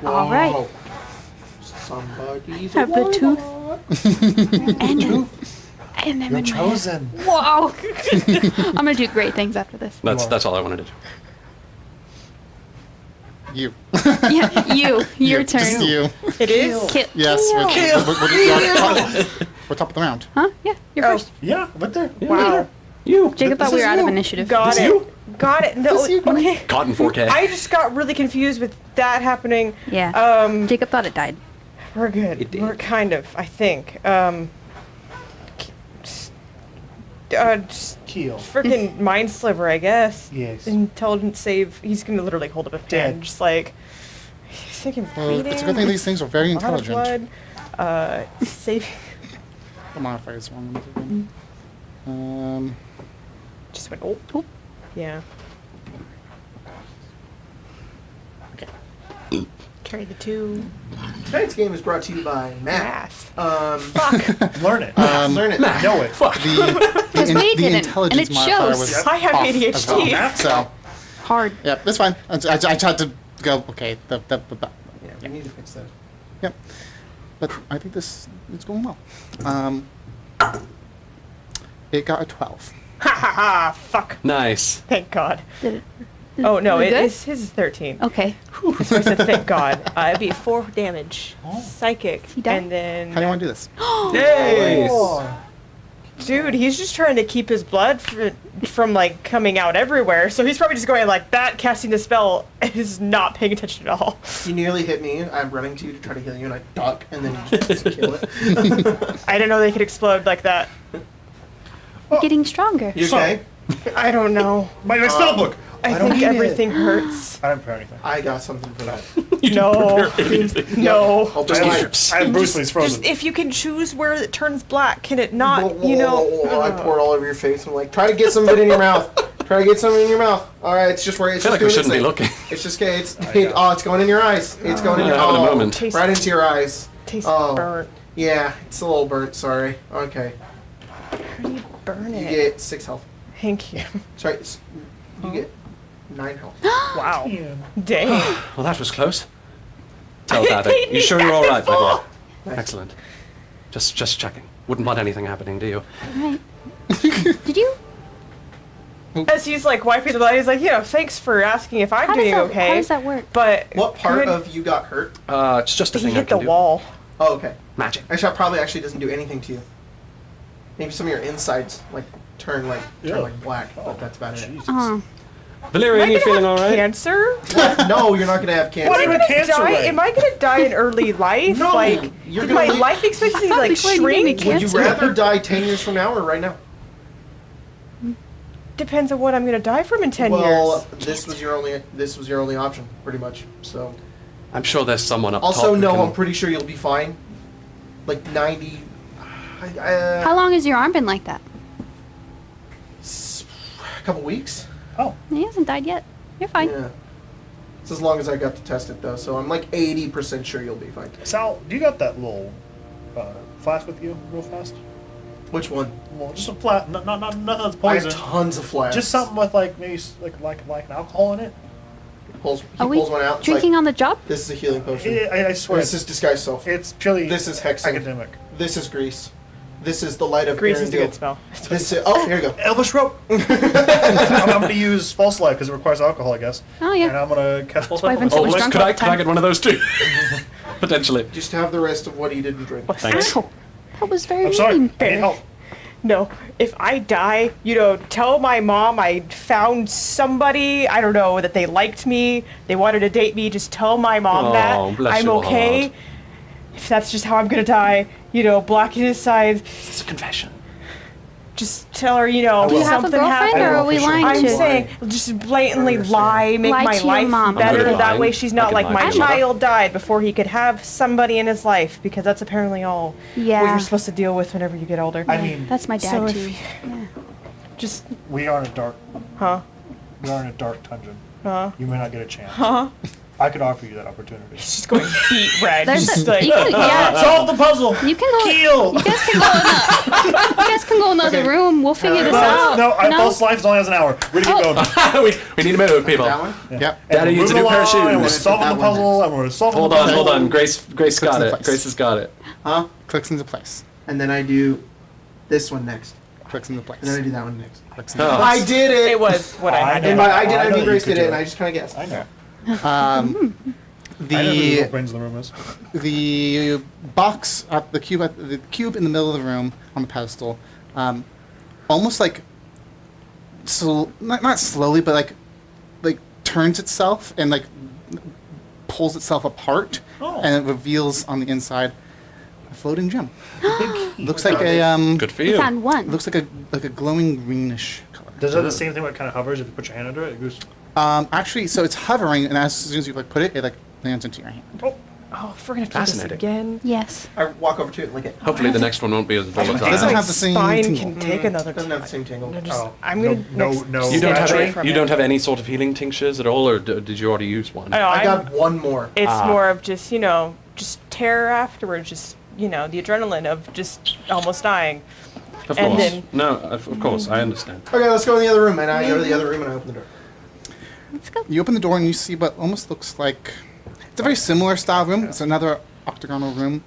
all right. Whoa. Somebody's Have the tooth. and then I'm in my Chosen. Whoa! I'm gonna do great things after this. That's all I wanted to do. You. Yeah, your turn. Just you. It is? Kill. Yes. We're top of the round. Huh? Yeah, you're Oh. first. Yeah, right there. Wow. You. Jacob thought we were out of initiative. Got This it. you? Got it. No, This you. okay. Caught in 4K. I just got really confused with that happening. Yeah. Jacob thought it died. We're good. It did. We're kind of, I think. Just Keel. freaking mind sliver, I guess. Yes. Intelligence save. He's gonna literally hold up a pen, Dead. just like he's thinking Well, bleeding. it's a good thing these things are very a lot of intelligent. blood. Saving. The modifier is wrong. Just went. Oh. Oh. Yeah. Okay. Carry the 2. Tonight's game is brought to you by Math. Fuck. Learn it. Learn it. Know it. Because we the didn't, intelligence and it modifier shows. was I have off ADHD. as well. So, Hard. yeah, that's fine. I tried to go, okay, Yeah, we need to fix that. yep. But I think this is going well. It got a 12. Ha ha ha! Fuck. Nice. Thank God. Did it? Oh no, we good? his is 13. Okay. That's why I said thank God. It'd be 4 damage, psychic, He died? and then. How do you want to do this? Nice. Dude, he's just trying to keep his blood from like coming out everywhere. So he's probably just going like that, casting the spell, and is not paying attention at all. You nearly hit me. I'm running to you to try to heal you, and I duck, and then you just kill it. I didn't know they could explode like that. You're getting stronger. You okay? I don't know. My spell book. I don't think need it. everything hurts. I didn't prepare anything. I got something for that. No, no. I'll Just bring keep my- your psst. I have Bruce Lee's frozen. Just if you can choose where it turns black, can it not? You know. I pour it all over your face. I'm like, try to get some of it in your mouth. Try to get some in your mouth. All right, it's just where it's I feel just like we doing shouldn't be its looking. thing. It's just okay. It's going in your eyes. It's going in your Having a oh, moment. Tastes- right into your eyes. Tastes Oh. burnt. Yeah, it's a little burnt. Sorry. Okay, How do you burn you it? get 6 health. Thank you. Sorry, you get 9 health. Wow. Dang. Well, that was close. Telepathic. You sure you're all right, my dear? Nice. Excellent. Just checking. Wouldn't want anything happening, do you? Alright. Did you? As he's like wiping the blood, he's like, thanks for asking if I'm How doing does that, okay. How does that work? But What part could- of you got hurt? It's just a he thing I hit can the do. wall? Oh, okay. Magic. Actually, that probably actually doesn't do anything to you. Maybe some of your insides like turn Yeah. like black, Oh, but that's about Jesus. Oh, Valerian, you feeling all right? Cancer? it. No, you're not gonna have cancer. What even cancer rate? Am I gonna die in early life? No, like, you're did gonna my live- life expectancy like Before you gave me shrink? Would you cancer. rather die 10 years from now or right now? Depends on what I'm gonna die from in 10 well, years. this was your only option, pretty much. So I'm sure there's someone up also top. who no, can- I'm pretty sure you'll be fine. Like 90. how long has your arm been like that? A couple weeks. Oh, He hasn't died yet. You're fine. Yeah. It's as long as I got to test it though, so I'm like 80% sure you'll be fine. Sal, do you got that little flask with you, real fast? Which one? Well, just a flat, not nothing that's I have poison. tons of flasks. Just something with like maybe like an alcohol in it. He pulls one out. It's drinking like, on the job? this is a healing potion. I swear, This is disguise self. it's purely This is hexing. academic. This is grease. This is the light of Grease is a Arendelle. good spell. This is, oh, here you go. Elvish rope. I'm going to use false life because it requires alcohol, I guess. Oh, yeah. And I'm going to cast false why life. Vince on was myself. drunk could all I the could I time. get one of those too? Potentially. Just have the rest of what he didn't drink. Thanks. Ow. That was very I'm sorry. I mean. need help. No, if I die, tell my mom I found somebody, I don't know, that they liked me, they wanted to date me, just tell my mom Oh, that bless I'm your okay. heart. If that's just how I'm gonna die, black in his side, It's a confession. just tell her, Do you have a something girlfriend happened. or are we lying I'm to? saying, just blatantly lie, make Lie my to your life mom. I'm better. good at That lying. way she's I not can like lie my to your mother. child died before he could have somebody in his life, because that's apparently all what Yeah. you're supposed to deal with whenever you get older. I mean, That's my dad, So if too. you- just, we are in a dark huh? dungeon. Huh? You may not get a chance. Huh? I could offer you that opportunity. She's going beat red. There's Just a, like, you can, yeah, Solve the puzzle. you can go. Kill. You guys can go in the, you guys can go in the other Okay. room. We'll figure this No, out. no, no? false life only has an hour. We're gonna keep going. we need to move, people. That one? Yep. Daddy And needs a we're new pair of moving along, And we're shoes. solving That the one puzzle, and we're solving Hold the on, puzzle. hold on. Grace Clicks got into it. place. Grace has got it. Huh? Clicks into place. And then I do this one next. Clicks into place. And then I do that one next. Clicks into Oh. I did it! it was what I had. know. And I know knew you Grace could did do it, and I just kind of guessed. I know. place. I know who The the brains in the room is. the box at the cube in the middle of the room on the pedestal, almost like not slowly, but like turns itself and like pulls itself apart, Oh. and it reveals on the inside a floating gem. Big key. Looks like a Good for We you. found one. looks like a glowing greenish color. Does it have the same thing where it kind of hovers if you put your hand under it? It goes, Actually, so it's hovering, and as soon as you like put it, it like lands into your hand. oh, Oh, if we're gonna have to do this Fascinating. again. Yes. I walk over to it and lick it. Hopefully the next one won't be as It volatile. doesn't My have the same spine tingle. can take another Doesn't time. have the same tingle. No, just, Oh, I'm gonna no, next no. You don't have step away any, from you it. don't have any sort of healing tinctures at all, or did you already use one? I know, I got one more. It's Ah. more of just just terror afterwards. Just the adrenaline of just almost dying. Of and course. then- No, of course, I understand. Okay, let's go in the other room. And I go to the other room and I open the door. Let's go. You open the door and you see what almost looks like it's a very similar style room. It's another octagonal room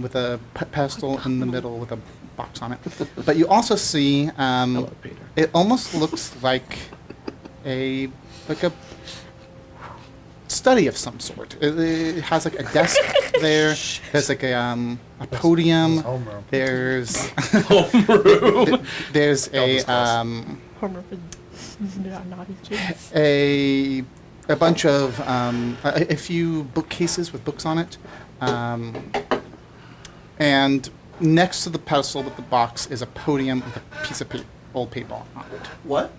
with a pedestal in the middle with a box on it. But you also see Hello, Peter. it almost looks like a study of some sort. It has like a desk there. There's like a podium. homeroom. There's Homeroom. there's a Homer for naughty kids. a bunch of a few bookcases with books on it, and next to the pedestal with the box is a podium with a piece of old paper on it. What?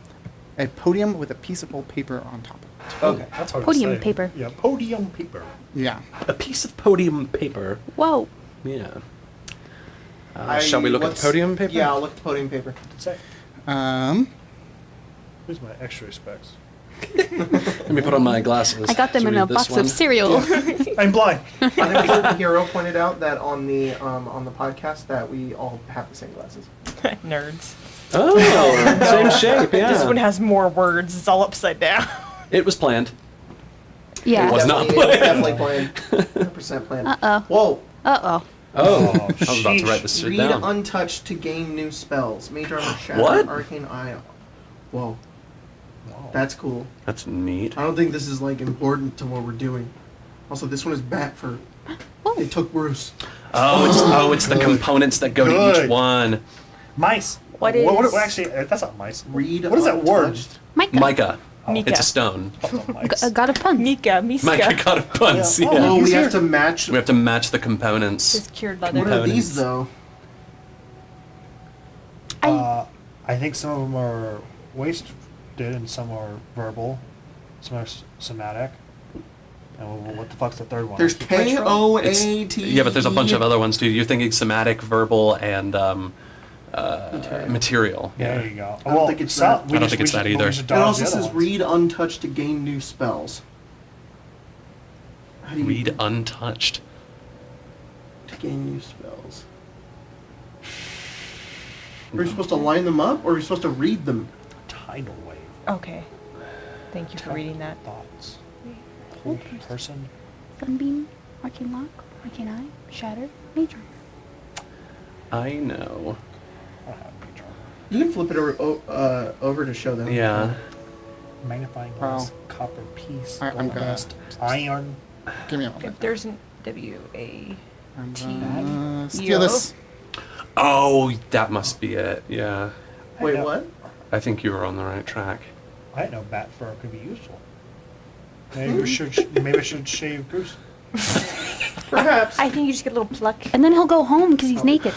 A podium with a piece of old paper on top of it. Okay. That's hard Podium to say. paper. Yeah, podium paper. Yeah. A piece of podium paper. Whoa. Yeah. Shall we look at the podium paper? Yeah, I'll look at the podium paper. What's it say? Here's my extra specs. Let me put on my glasses. I got them to in read a this box one. of cereal. I'm blind. I think the hero pointed out that on the podcast that we all have the same glasses. Nerds. Oh, same shape, yeah. This one has more words. It's all upside down. It was planned. Yeah. It was not It was planned. definitely planned. 100% planned. Uh-oh. Whoa. Uh-oh. Oh, I was about to sheesh. write this shit Read down. untouched to gain new spells. Major armor shatter. What? Arcane eye. Whoa. Wow. That's cool. That's neat. I don't think this is like important to what we're doing. Also, this one is Batford. Whoa. They took Bruce. It's the components that go to each Good. one. Mice. What What, is- actually, that's not mice. Read What is that word? untouched. Micah. Micah. Mika. It's a stone. Oh, it's not mice. A god of puns. Mika, Miska. Micah got a puns. Yeah. Yeah. Oh, He's we have here. to match. We have to match the components. This is cured leather. What are these components. though? I think some of them are wasted and some are verbal, some are somatic. And what the fuck's the third one? There's KOAT. Yeah, but there's a bunch of other ones too. You're thinking somatic, verbal, and material. Yeah, there you go. I don't think it's that. I don't think it's that either. It also says read untouched to gain new spells. How do you Read untouched. to gain new spells? Are we supposed to line them up, or are we supposed to read them? Tidal wave. Okay. Thank you for reading that. Thoughts. Hold person. Sunbeam, Arcane Lock, Arcane Eye, Shatter, Major. I know. I don't have a charm. You can flip it over to show them. Yeah. Magnifying Wow. glass, copper piece, I'm gold gonna- dust, iron. Give me a If moment. there's an W-A... I'm T- gonna steal Yo. this. Oh, that must be it. Yeah. Wait, I know- what? I think you were on the right track. I didn't know bat fur could be useful. Maybe I should shave Goose. Perhaps. I think you just get a little pluck. And then he'll go home because he's naked.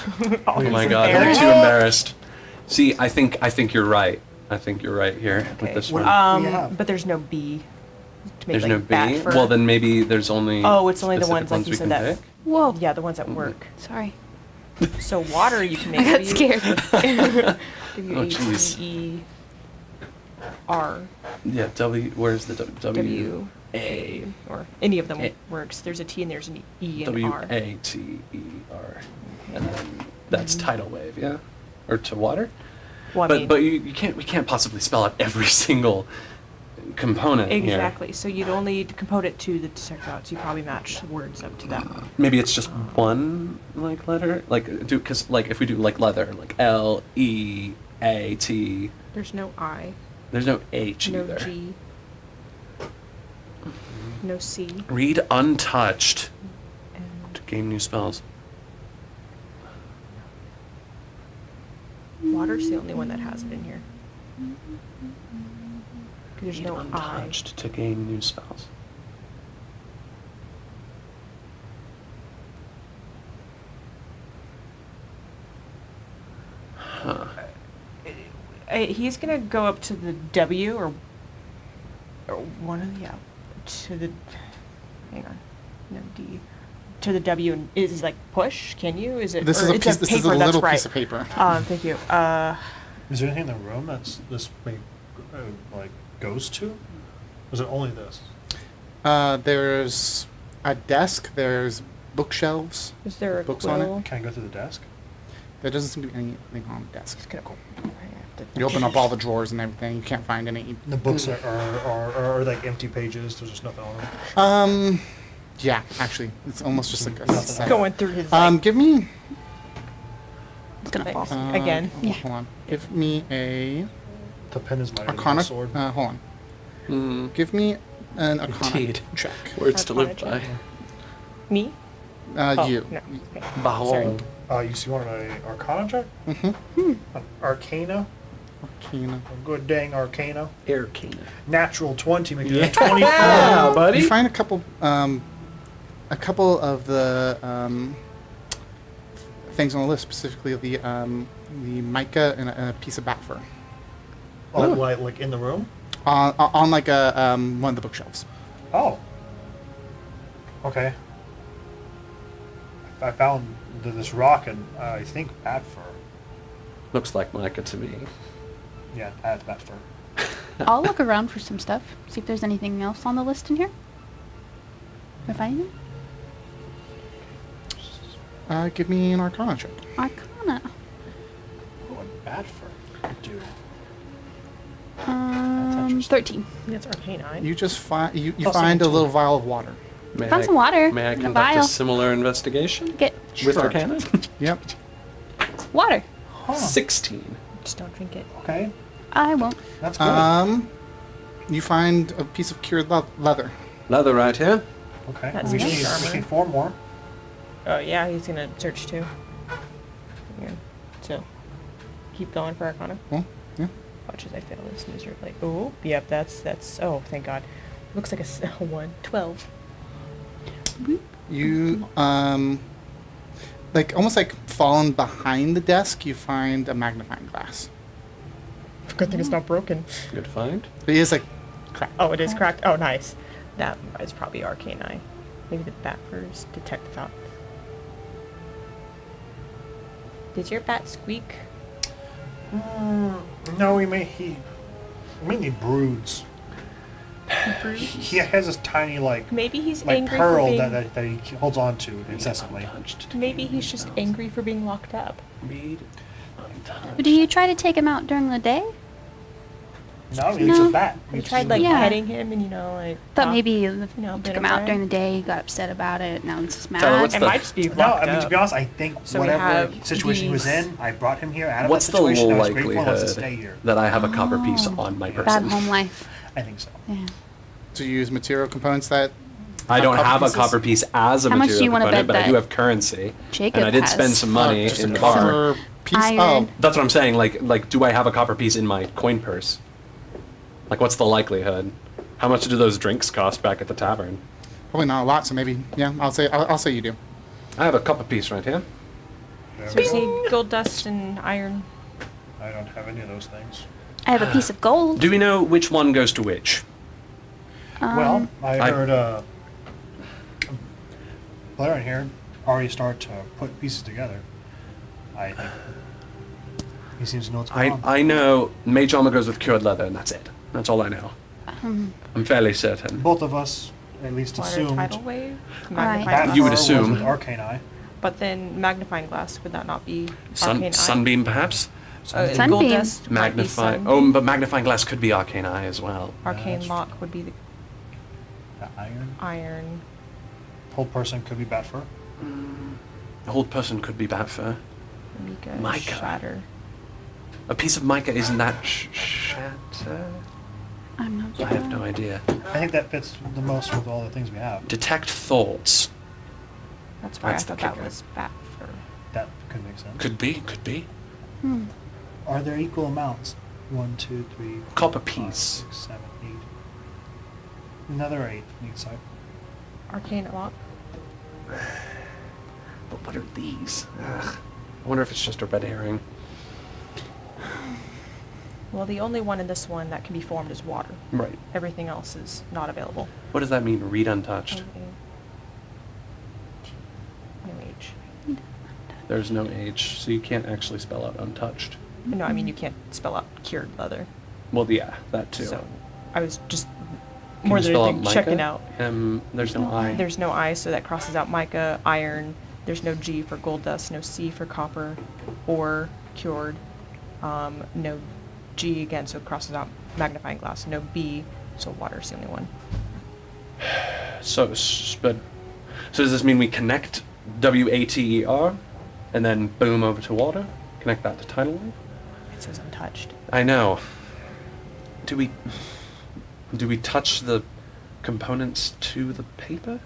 Oh my god, I'm embarrassed. too embarrassed. See, I think you're right. I think you're right here with Okay. this What- one. Yeah. But there's no B. To make There's like no bat B. fur. Well, then maybe there's only. Oh, it's only the specific ones like you we said can that. pick? Whoa. Yeah, the ones that work. Sorry. So water you can make. I got scared. jeez. W-A-T-E-R. Yeah. W. Where's the W? W. A. Or any of them A. works. There's a T and there's an E and W R. A T E R. And then that's tidal wave. Yeah. Or to water. Well, I mean, But we can't possibly spell out every single component here. exactly. So you'd only compose it to the shoutouts. You probably match words up to that. Maybe it's just one like letter, like because like if we do like leather, like L-E-A-T. There's no I, There's no H no either. G, no C, Read untouched and to gain new spells. water's the only one that has it in here. 'Cause there's Read no I. untouched to gain new spells. Huh. He's gonna go up to the W or one of the to the. Hang on, no D. To the W and is like push? Can you? Is it? This or is a it's piece. This is a paper, that's little right. piece of paper. Thank you. Is there anything in the room that's this like goes to? Or is it only this? There's a desk. There's bookshelves. Is there a Books on it? quill? Can I go through the desk? There doesn't seem to be anything on the desk. Just gonna go. I have to- You open up all the drawers and everything. You can't find any. The books are like empty pages. There's just nothing on them. Yeah, actually, it's almost just like a Nothing. set. Going through his. Like, Give me. It's gonna fall. Again. Yeah. Hold on. Give me a The pen is mightier than Arcana. the sword. Hold on. Mm, Give me an Arcana Indeed. check. words to live Arcana by. check. Me? Oh, You. No. Okay. Bahol. You see one an Arcana check? Mm-hmm. An Arcana? Arcana. A good dang Arcana. Air king. Natural 20, making Yeah. it 24. Yeah, buddy. You find a couple of the things on the list, specifically the mica and a piece of bat fur Oh, like in the room? on like a one of the bookshelves. Oh. Okay. I found this rock and I think bat fur. Looks like Micah to me. Yeah, bat fur. I'll look around for some stuff. See if there's anything else on the list in here. Can I find anything? Give me an Arcana check. Arcana. What would bat fur do? 13. That's arcane eye. You just find you Oh, find a 17. little vial of water. May Found some water May I in a conduct a vial. similar investigation Get with Sure. Arcana? Yep. water. Huh. 16. Just don't drink it. Okay, I won't. that's good. You find a piece of cured leather. Leather right here. Okay, That's we nice need armor. 4 more. Oh yeah, he's gonna search too. Yeah. So keep going for Arcana? Well, yeah. Watch as I fail this miserably. Oh, yep, that's, oh, thank God. Looks like a 1. 12. You, like, almost like fallen behind the desk, you find a magnifying glass. Good thing it's not broken. Good find. But it is, like, cracked. Oh, it is cracked? Oh, nice. That is probably Arcane Eye. Maybe the bat first. Detect thought. Did your bat squeak? No, he mainly broods. He has this tiny Maybe he's like angry pearl for being... that he holds on to incessantly. Maybe he's just angry for being locked up. Do you try to take him out during the day? No, he's a bat. We He's tried just- Yeah. petting him and Thought talk- maybe you been took him out around. during the day, got upset about it, now he's just Tyler, mad. what's It the- might just be No, locked I mean, to up. be honest, I think So we whatever have situation he was these- in, I brought him here out of What's that the situation. I was grateful and wants to stay likelihood here. that I have a copper piece Oh, on my Bad person? home life. I think so. Yeah. To use material components that... I don't have a pieces? copper piece as a How much do material you wanna component, bet but I do that have currency, Jacob and I did has? spend some money just in a the bar. copper piece? Iron. Oh, That's what I'm saying. Like, do I have a copper piece in my coin purse? Like, what's the likelihood? How much do those drinks cost back at the tavern? probably not a lot, so maybe, yeah, I'll say you do. I have a copper piece right here. So we just need gold dust and iron. I don't have any of those things. I have a piece of gold. Do we know which one goes to which? Well, I I- heard Blair in here already start to put pieces together. I think he seems to know what's going on. I know mage armor goes with cured leather, and that's it. That's all I know. I'm fairly certain. Both of us at least Water assumed tidal wave. Right. Magnifying that glass. You would was assume. with Arcane Eye. But then magnifying glass, would that not be arcane eye? Sunbeam, perhaps. Gold Sunbeam. dust might be Magnifying. sun. Oh, but magnifying glass could be arcane eye as well. Arcane that's lock would be the The iron. iron. Whole person could be bat fur. A whole person could be bat fur. Mica. Mica. Shatter. A piece of mica isn't that shatter? I'm not sure. I have no idea. I think that fits the most with all the things we have. Detect thoughts. That's why That's I the thought that kicker. was bat fur. That could make sense. Could be. Could be. Hmm. Are there equal amounts? 1, 2, 3, 4, Copper 5, piece. 6, 7, 8. Another 8 on each side. Arcane lock. But what are these? Ugh. I wonder if it's just a red herring. Well, the only one in this one that can be formed is water. Right. Everything else is not available. What does that mean? Read untouched. No H. There's no H, so you can't actually spell out untouched. No, I mean you can't spell out cured leather. Well, yeah, that too. So I was just Can more you than spell out anything checking mica? out. There's no I. There's no I, so that crosses out mica, iron. There's no G for gold dust, no C for copper, or cured. No G again, so it crosses out magnifying glass. No B, so water's the only one. So does this mean we connect WATER, and then boom over to water? Connect that to tidal wave? It says untouched. I know. Do we touch the components to the paper?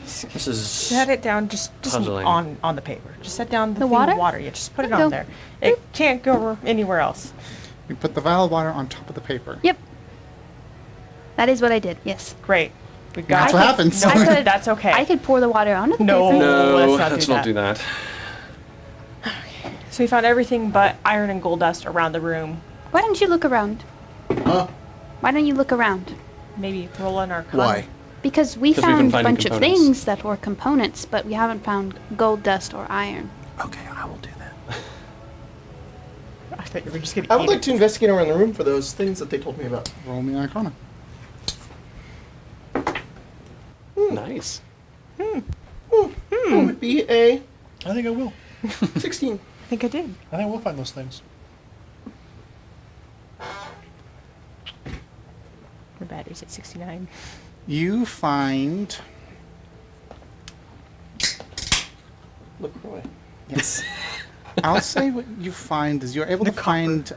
This is Set it down just puzzling. on the paper. Just set down the The thing water? of water. Yeah, just put it Go. on there. It can't go anywhere else. You put the vial of water on top of the paper. Yep. That is what I did, yes. Great. We got That's it. what happens. No, I could- that's okay. I could pour the water onto the No. paper. No, let's not do that. So we found everything but iron and gold dust around the room. Why don't you look around? Huh? Why don't you look around? Maybe roll in our Why? Because we 'Cause we've been found a finding bunch of components. things that were components, but we haven't found gold dust or iron. Okay, I will do that. I thought you were just gonna I would eat like it. to investigate around the room for those things that they told me about. Roll me Arcana. Nice. It would be a I think I will. 16. I think I did. I think we'll find those things. The battery's at 69. You find... Look away. Yes. I'll say what you find is you're able to find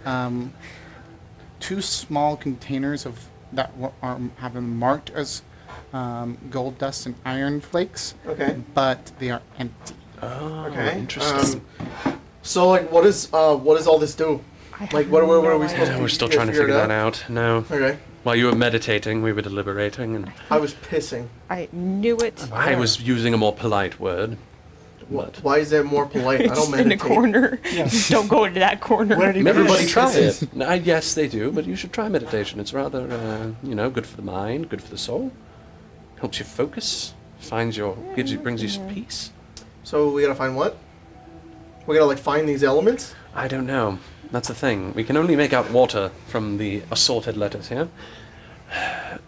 two small containers of that have been marked as gold dust and iron flakes, Okay. but they are empty. Oh, Okay. interesting. So like, what does all this do? Like, what are we supposed to? We're still trying to figure that out. No. Okay. While you were meditating, we were deliberating, and I was pissing. I knew it. I was using a more polite word. Why is that more polite? I don't Just in meditate. a corner. Don't go into that corner. Where did he Everybody finish? try it. Yes, they do, but you should try meditation. It's rather, good for the mind, good for the soul. Helps you focus, brings you some peace. So we gotta find what? We gotta like find these elements. I don't know. That's the thing. We can only make out water from the assorted letters here.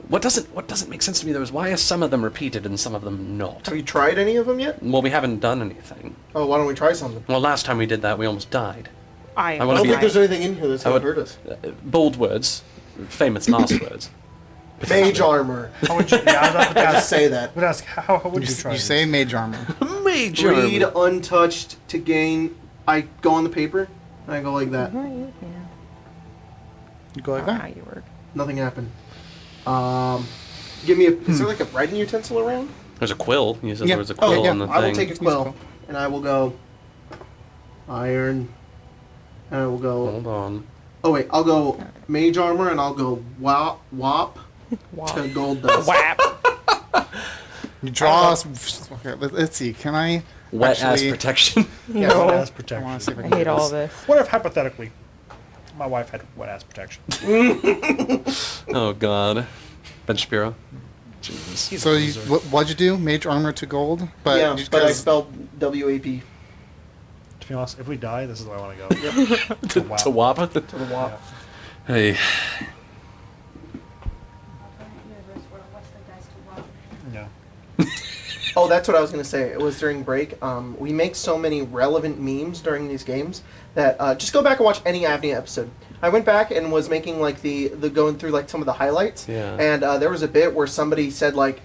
What doesn't make sense to me though is why are some of them repeated and some of them not? Have you tried any of them yet? Well, we haven't done anything. Oh, why don't we try something? Well, last time we did that, we almost died. I I wanna I don't be- think there's anything in here that's I gonna would- hurt us. Bold words, famous last words. Mage armor. How would you, yeah, I was about to I just ask, say that. I would ask how would you, try You this? say mage armor. Major. Read untouched to gain. I go on the paper and I go like that. You go like How that. you work. Nothing happened. Give me a. Is there like a writing utensil around? There's a quill. He says Yeah. there was a Oh quill yeah. on the I will thing. take a quill and I will go. Iron. And I will go. Hold on. Oh wait, I'll go mage armor and I'll go wop to gold dust. Whap. You draw us. Okay, let's see. Can I? Wet ass actually- protection. Yeah, No. Wet ass I protection. want to see if I I can do hate all this. this. What if hypothetically, my wife had wet ass protection? Oh God. Ben Shapiro. Jesus. So what'd you do? Mage armor to gold, but yeah, just but I 'cause- spelled WAP. To be honest, if we die, this is where I want to go. To, Wow. to wop. To the wop. Hey. Yeah. Oh, that's what I was gonna say. It was during break. We make so many relevant memes during these games that just go back and watch any AVNIA episode. I went back and was making like the going through like some of the highlights. Yeah. And there was a bit where somebody said like,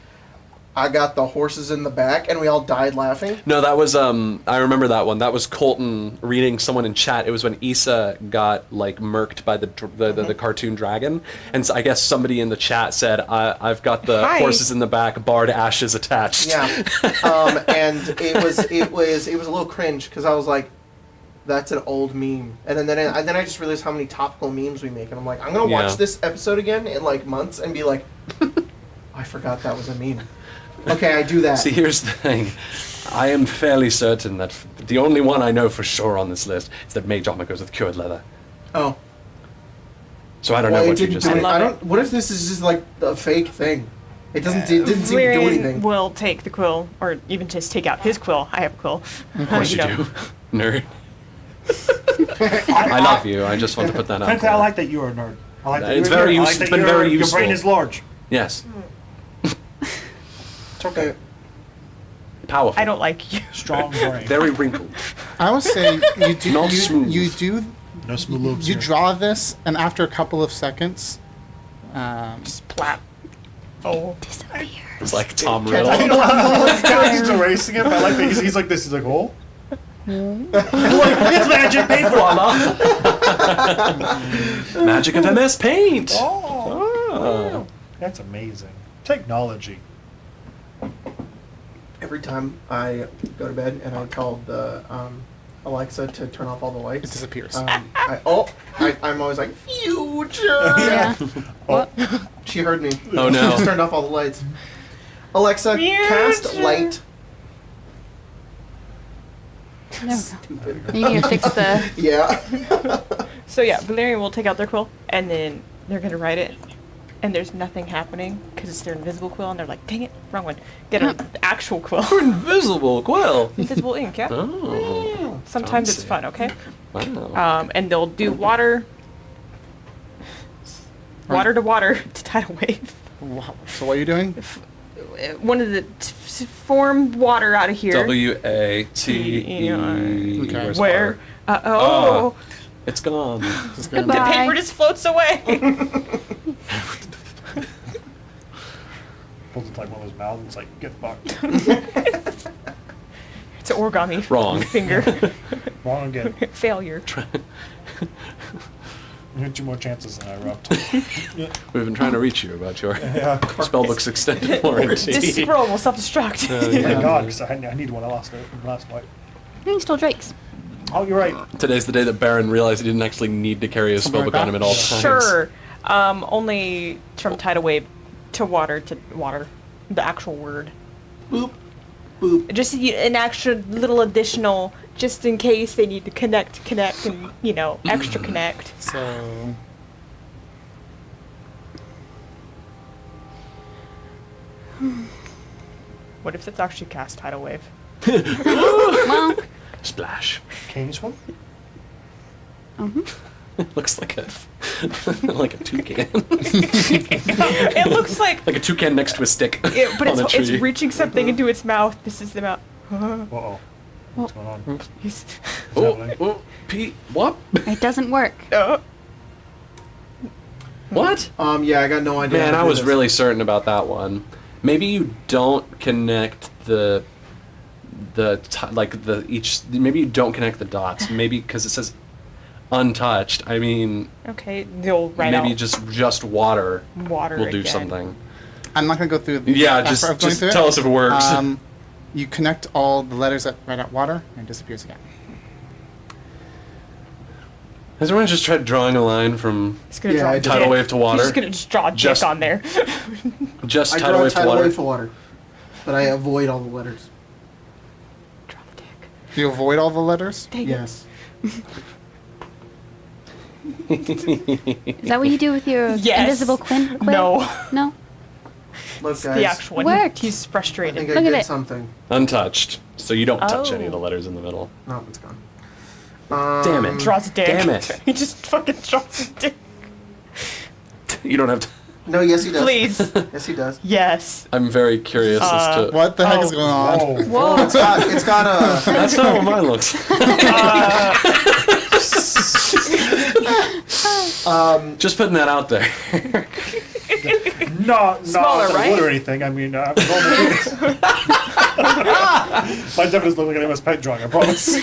"I got the horses in the back," and we all died laughing. No, that was I remember that one. That was Colton reading someone in chat. It was when Issa got like murked by the cartoon dragon, and so I guess somebody in the chat said, "I've got the Hi. horses in the back, barred ashes attached." Yeah. And it was a little cringe because I was like, "That's an old meme," and then I just realized how many topical memes we make, and I'm like, I'm gonna Yeah. watch this episode again in like months and be like, I forgot that was a meme. Okay, I do that. See, here's the thing. I am fairly certain that the only one I know for sure on this list is that Mage Armor goes with cured leather. Oh, So I don't well, know it what you didn't just do said. it. love I don't. What if this is just like a fake thing? It didn't seem to do Valerian anything. will take the quill, or even just take out his quill. I have a quill. Of course you know. do, nerd. I love you. I just want to put that out Frankly, there. I like that you're a nerd. I like that It's you're a very nerd. I like use- that been your- very Your useful. brain is large. Yes, It's okay. powerful. I don't like you. Strong brain. Very wrinkled. I would say you do. Not smooth. You do. No smooth loops You here. draw this, and after a couple of seconds, Plap. Oh. It's like Tom I Riddle. don't know how this guy's just erasing it, but I like that he's like this. He's like, oh. It's magic paper. Magic of MS Paint. Oh. That's amazing. Technology. Every time I go to bed and I tell the Alexa to turn off all the lights, it disappears. I'm always like, future. Yeah. She heard me. Oh, no. She just turned off all the lights. Alexa, cast light. No. You need to fix the. Yeah. So yeah, Valerian will take out their quill, and then they're gonna write it, and there's nothing happening because it's their invisible quill, and they're like, "Dang it, wrong one." Get an actual quill. Invisible quill. Invisible ink, yeah. Oh. Sometimes it's fancy. fun, okay? Wow. And they'll do water to water to tidal wave. Wow. So what are you doing? One of the form water out of here. WATE. Okay. Where's Where? R? Oh. It's gone. Just The gonna- Bye. paper just floats away. Pulls it like one of his mouths. It's like, get fucked. It's an origami. Wrong. Finger. Wrong again. Failure. You had 2 more chances than I erupt. We've been trying to reach you about your Yeah. spellbook's extended warranty. This scroll will self-destruct. Thank God, because I need one. I lost it last fight. You stole Drake's. Oh, you're right. Today's the day that Baron realized he didn't actually need to carry a Something like spellbook on that? him at all times. Sure. Only from tidal wave to water. The actual word. Boop, boop. Just an extra little additional, just in case they need to connect, and, extra connect. So What if it's actually cast tidal wave? Well, Splash. Can you swim? Looks like a like a toucan. It looks like, Like a toucan next to a stick but on a tree. it's reaching something into its mouth. This is the mouth. Uh-oh. What's going on? He's- Oh, Pete, what? it doesn't work. What? Yeah, I got no idea. Man, how I to do was this. really certain about that one. Maybe you don't connect maybe you don't connect the dots. Maybe because it says untouched. I mean, Okay, they'll write maybe out just water water will do again. something. I'm not gonna go through the Yeah, effort just of going just through tell us if it works. You connect all the letters that write out water, and it disappears again. Has everyone just tried drawing a line from He's gonna Yeah, draw I a did. tidal dick. wave to water? He's just gonna just draw a dick Just- on there. Just I tidal draw wave to tidal water? wave to water, but I avoid all the letters. Draw a dick. Do you avoid all the letters? Dang it. Yes. Is that what you do with your Yes. invisible quill? No. No? Look, It's guys. the actual one. Worked. He's I frustrated. think Look I at did it. something. Untouched. So you don't touch any of the Oh. letters in the middle. No, it's gone. Damn it. Draws a dick. Damn it. He just fucking draws a dick. You don't have to. No, yes, he does. Please. Yes, he does. Yes. I'm very curious as to. What the heck is Oh. going on? Oh, Whoa. It's got a. That's not what mine looks like. Just putting that out there. not Smaller, that right? it would or anything. I mean, normal things. My definition look like an MS Paint drawing, I promise.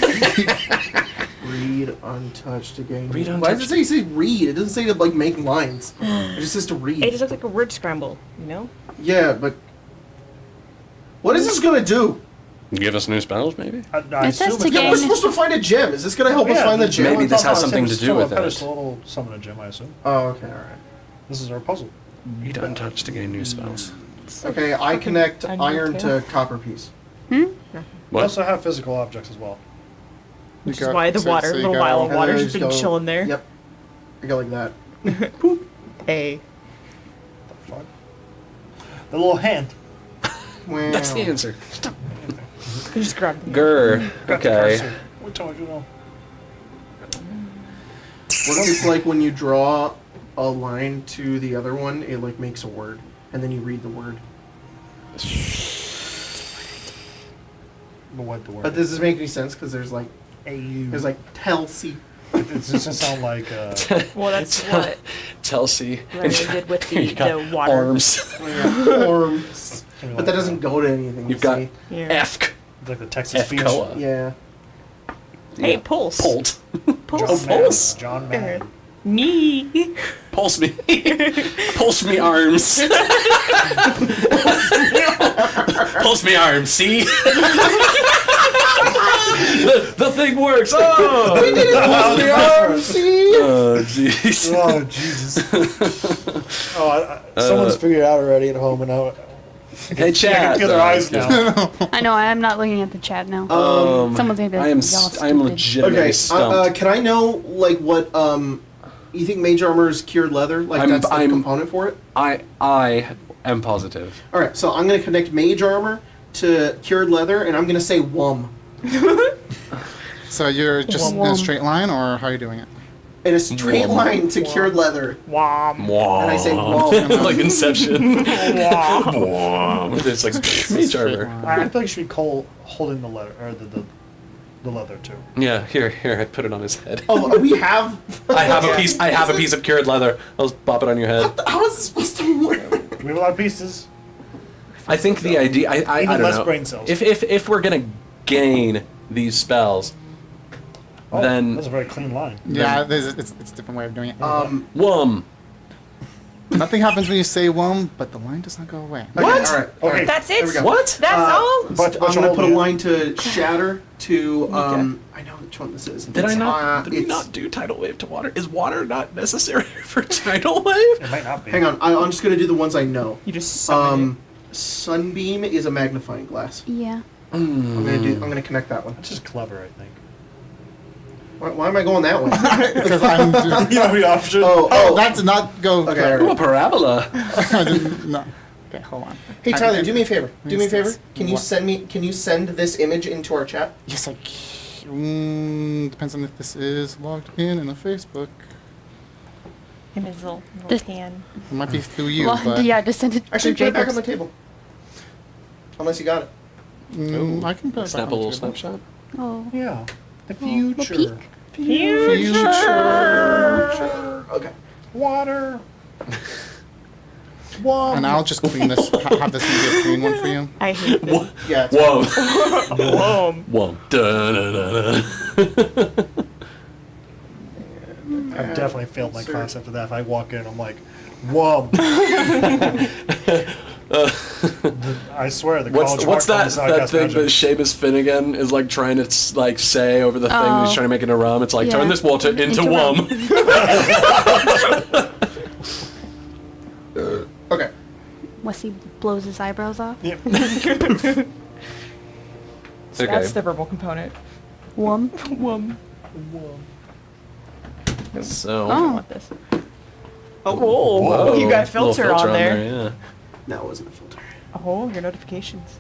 Read untouched again. Read Why does untouched. it say read? It doesn't say to like make lines. It just says to read. It just looks like a word scramble, Yeah, but what is this gonna do? Give us new spells, maybe? I It says assume to it's gain- Yeah, we're supposed to find a gem. Is this gonna help us find the gem? Maybe this has it's something to do still with a it. pedestal, it'll summon a gem, I assume. Oh, okay, all right. This is our puzzle. Read untouched to gain new spells. Okay, I connect I need iron to. to copper piece. We What? also have physical objects as well. which You is why the so- water, so you little go- vial of And then water's I just just been go- chilling there. Yep. I go like that. Hey. Fuck. The little hand. Wow. That's the answer. You just grab the Grr. Got the Okay. cursor. What told you know? What if it's like when you draw a line to the other one, it like makes a word, and then you read the word. But what the word? But does this make any sense? Because there's like AU. Telsey. It's just to sound like Well, that's what Chelsea. Larry did with You the got water. arms. Arms. But that doesn't go to anything. You've you got see. Yeah. Efk. like the Texas Speech. Efkoa. Yeah. Hey, pulse. Polt. Pulse. John Madden. Pulse. John Madden. Me. Pulse me. Pulse me arms. Pulse me arms, see? the thing works. Oh! We did it. Pulse me arms. See. Oh, jeez. Oh Jesus! Someone's figured it out already at home, and now Hey, I chat. can feel their eyes now. I know, I'm not looking at the chat now. Someone's gonna be like, I am "Y'all I am stupid." legitimately Okay. stumped. Can I know like what you think mage armor is cured leather? Like I'm- that's the I'm- component for it. I am positive. All right. So I'm gonna connect mage armor to cured leather, and I'm gonna say wum. So you're just in a straight line, or how are you doing it? In a straight Wum. line to cured leather. Wom. And I say wum. like Inception. It's like mage armor. I feel like you should be holding the letter or the leather too. Yeah, here, I put it on his head. Oh, we have. I have a piece. I have a piece of cured leather. I'll just pop it on your head. How is this supposed to work? We have a lot of pieces. I think the idea. I Even don't less know. brain cells. If we're gonna gain these spells, Oh, then that's a very clean line. Yeah, it's a different way of doing it. wum. Nothing happens when you say "wom," but the line does not go away. Okay, What? All right. Okay. That's There it. we go. What? That's all. But I'm gonna put a hold it. line to shatter to I know which one this is. Did I It's, not? Did we it's- not do tidal wave to water? Is water not necessary for tidal wave? It might not be. Hang on, I'm just gonna do the ones I know. You just summon Sunbeam is a magnifying glass. Yeah. I'm gonna connect that one. That's just clever, I think. Why am I going that way? Because I'm doing. You know the option. Oh, that did not go. Okay, correct. Ooh, a parabola. I didn't. No. Okay, hold on. Hey Tyler, do me a favor. Do me a favor. Yes. Can you What? send this image into our chat? Yes, I can. Depends on if this is logged in a Facebook. him his little This- tan. It might be through you, Well, but yeah, just send it Actually, to put it back on Jacobs. the table. Unless you got it. I can put it Snap back a on little the table. snapshot. Oh. Yeah. The Little future. peek. Future. Okay. Water. Whoa. And I'll just clean this. Have this be a clean one for you. I hate this. Yeah. It's Whoa. Whoa. Whoa. Da-da-da-da. I've definitely failed my class after that. If I walk in, I'm like, whoa. I swear, the college What's heart that comes out, that thing that magic. Seamus Finnegan is like trying to like say over the thing that he's Oh. trying to make into rum? It's like turn Yeah. this water into Into wum. Okay. Wesley blows his eyebrows off. Yep. So Okay. that's the verbal component. Wum. Wum. So I Oh. want this. Oh, Whoa. You got a Little filter on there. yeah. that wasn't a filter. Oh, your notifications.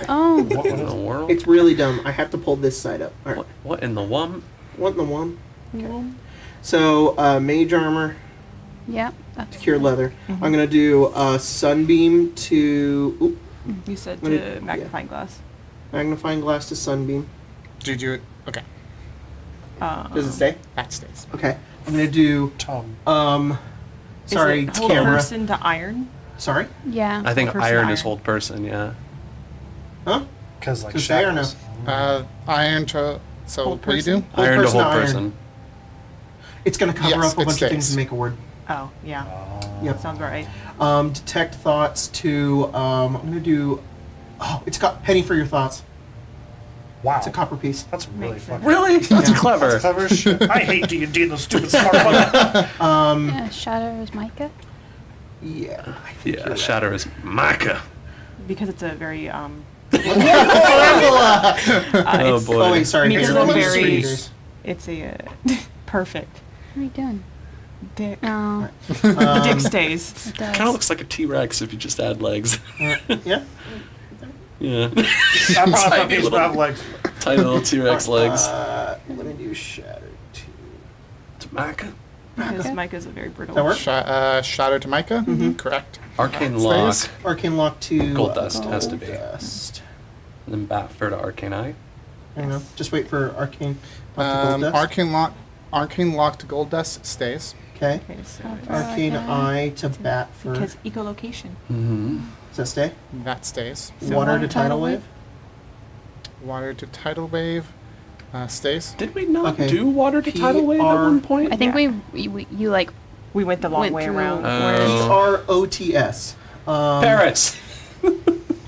Oh. What in the world? It's really dumb. I have to pull this side up. All right. What in the wum? What in the one? Wum. So, mage armor, Yeah. That's cure leather. I'm gonna do sunbeam to You said What did- to magnifying glass. magnifying glass to sunbeam. Did you? Okay, Does it stay? that stays. Okay. I'm gonna do Tongue. sorry, Is it hold camera. person to iron? Sorry? Yeah. I think Person iron iron. is hold person, yeah. Huh? Because, like, Does it say or no? shackles. Iron to. So Hold what do you do? person? Hold Iron to person hold to iron. person. It's gonna cover Yes, up a it bunch of things stays. and make a word. Oh, yeah. Yep. Sounds about right. Detect thoughts to I'm gonna do it's got penny for your thoughts. Wow. It's a copper piece. That's really Makes fucking. sense. Really? That's Yeah. clever. That's clever as shit. I hate D&D and those stupid smart money. Yeah, Shadow is Micah. Yeah. I think Yeah, you're Shatter is Micah. Because it's a very Oh it's, boy. Oh wait, sorry. Because Here it's are a the very- readers. it's a perfect What are you doing? dick. Oh. Dick stays. It does. Kind of looks like a T-Rex if you just add legs. Yeah. Yeah. I'm probably Tiny not these little- crab legs. Tiny little T-Rex legs. Let me do shatter to. It's Micah. Because Micah's a very brittle. That work? Shadow to Micah. Correct. Arcane That Lock. stays. Arcane lock to Gold dust has to be. Dust. And then Batfur to Arcane Eye. Hang on. Just wait for arcane lock to gold dust. Arcane lock to gold dust stays. Okay. Okay, so Arcane eye to bat for. because echolocation. Mm-hmm. Does that stay? That stays. So Water water to tidal wave. Water to tidal wave. Stays. Did we not Okay. do water to tidal wave at PR one point? I think Yeah. you like We went the long went way through around. where- PROTS. Parrots.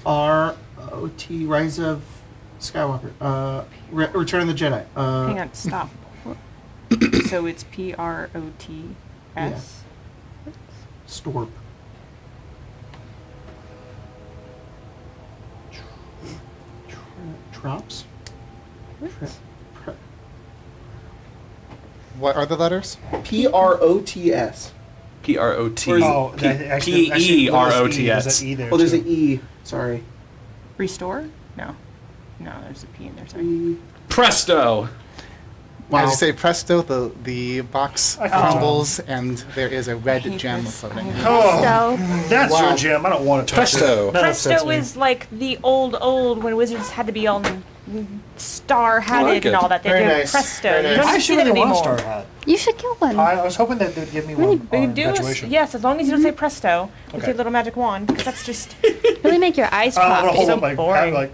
ROT Rise of Skywalker. Return of the Jedi. Hang on, stop. So it's PROTS. Storp. Trops? What are the letters? PROTS. P-R-O-T. Oh, P-E-R-O-T-S. There's an E there. Oh, there's too. an E. Sorry. Restore? No. No, there's a P in there, sorry. Presto. Wow. As you say presto, the box I feel crumbles and there is a red hate gem this. floating. Oh, Presto. that's Wow. your gem. I don't want to touch Presto. it. That upsets Presto me. is like the old when wizards had to be all star-hatted like and it. all that. They Very did nice. Presto. Very You nice. don't I see actually that really want a anymore. star hat. You should get one. I was hoping that they'd give me Really one You on do, graduation. yes, as long as you don't say Presto. You Okay. say Little Magic Wand, because that's just Really make your eyes I'm pop. gonna It's hold so up my boring. hat like,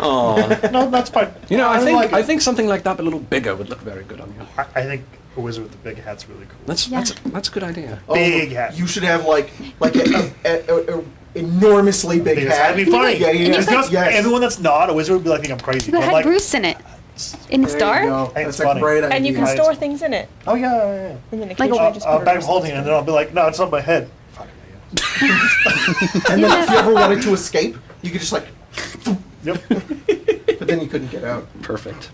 Oh. no, that's fine. You know, I don't think like it. I think something like that, but a little bigger, would look very good on you. I think a wizard with the big hat's really cool. That's a good idea. Big hat. You should have like a enormously big Big hat. That'd be funny. Yeah, yeah, Just because yes. everyone that's not a wizard would be like, think I'm crazy. But it But had like, Bruce in it. And it's There you dark. go. Hey, That's it's a funny. great idea. And you can Right. store things in it. oh yeah. And then Like occasionally a- just put it Bag on of holding, and then I'll be like, no, it's on my head. Fuck it, And then if you ever wanted to escape, you could just like, Yep. but then you couldn't get out. Perfect.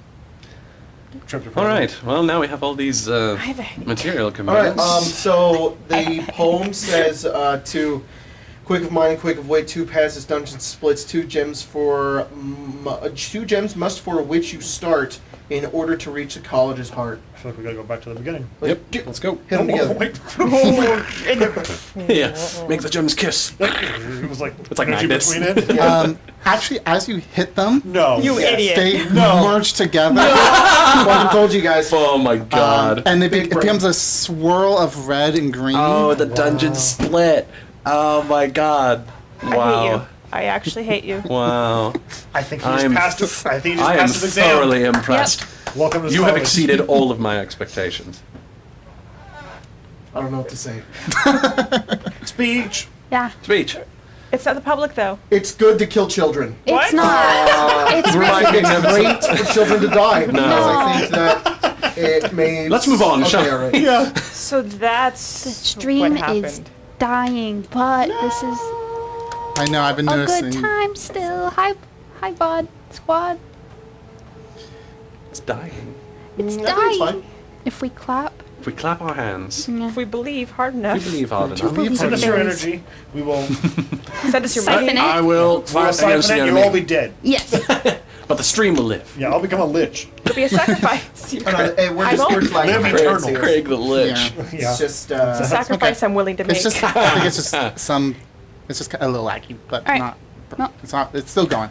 Trip to All prison. right. Well, now we have all these material All right. commands. So the poem says to Quick of Mind, Quick of Wit, 2 passes, dungeon splits, 2 gems for 2 gems must for which you start in order to reach the college's heart. I feel like we gotta go back to the beginning. Yep. Let's go. Hit them together. Wait. Yeah. Make the gems kiss. It was like It's like energy magnets. between it. Actually, as you hit them, No. You idiot. they No. merge together. Well, I told you guys. Oh my god. And Big it brain. becomes a swirl of red and green. Oh, the dungeon split. Oh my god. I hate you. Wow. I actually hate you. Wow. I think he just passed it. I think he just I am passed his exam. thoroughly impressed. Welcome to You have college. exceeded all of my expectations. I don't know what to say. Speech. Yeah. Speech. It's not the public though. It's good to kill children. What? It's not. It's Reminding It's them great for children to die. No. Because I think that it may. Let's move on, Okay, shall we? all right. Yeah. So that's the stream what happened. is dying, but this is I know, I've been a noticing. good time still. Hi, bod squad. It's dying. It's I think dying. it's fine. If we clap. If we clap our hands, Yeah. If we believe hard we enough, believe hard enough. believe Send us your Berries. energy. We will. send us your Siphon money. it. I will We'll fight against siphon the it. You'll enemy. all be dead. Yes. But the stream will live. Yeah, I'll become a lich. It'll be a sacrifice. Oh, no, hey, we're I just won't. like Live friends eternal. here. Craig the Lich. Yeah. Yeah. It's just It's a sacrifice I'm willing to make. It's just, I think it's just some, it's just a little laggy, but All right. not, No. it's not, it's still going.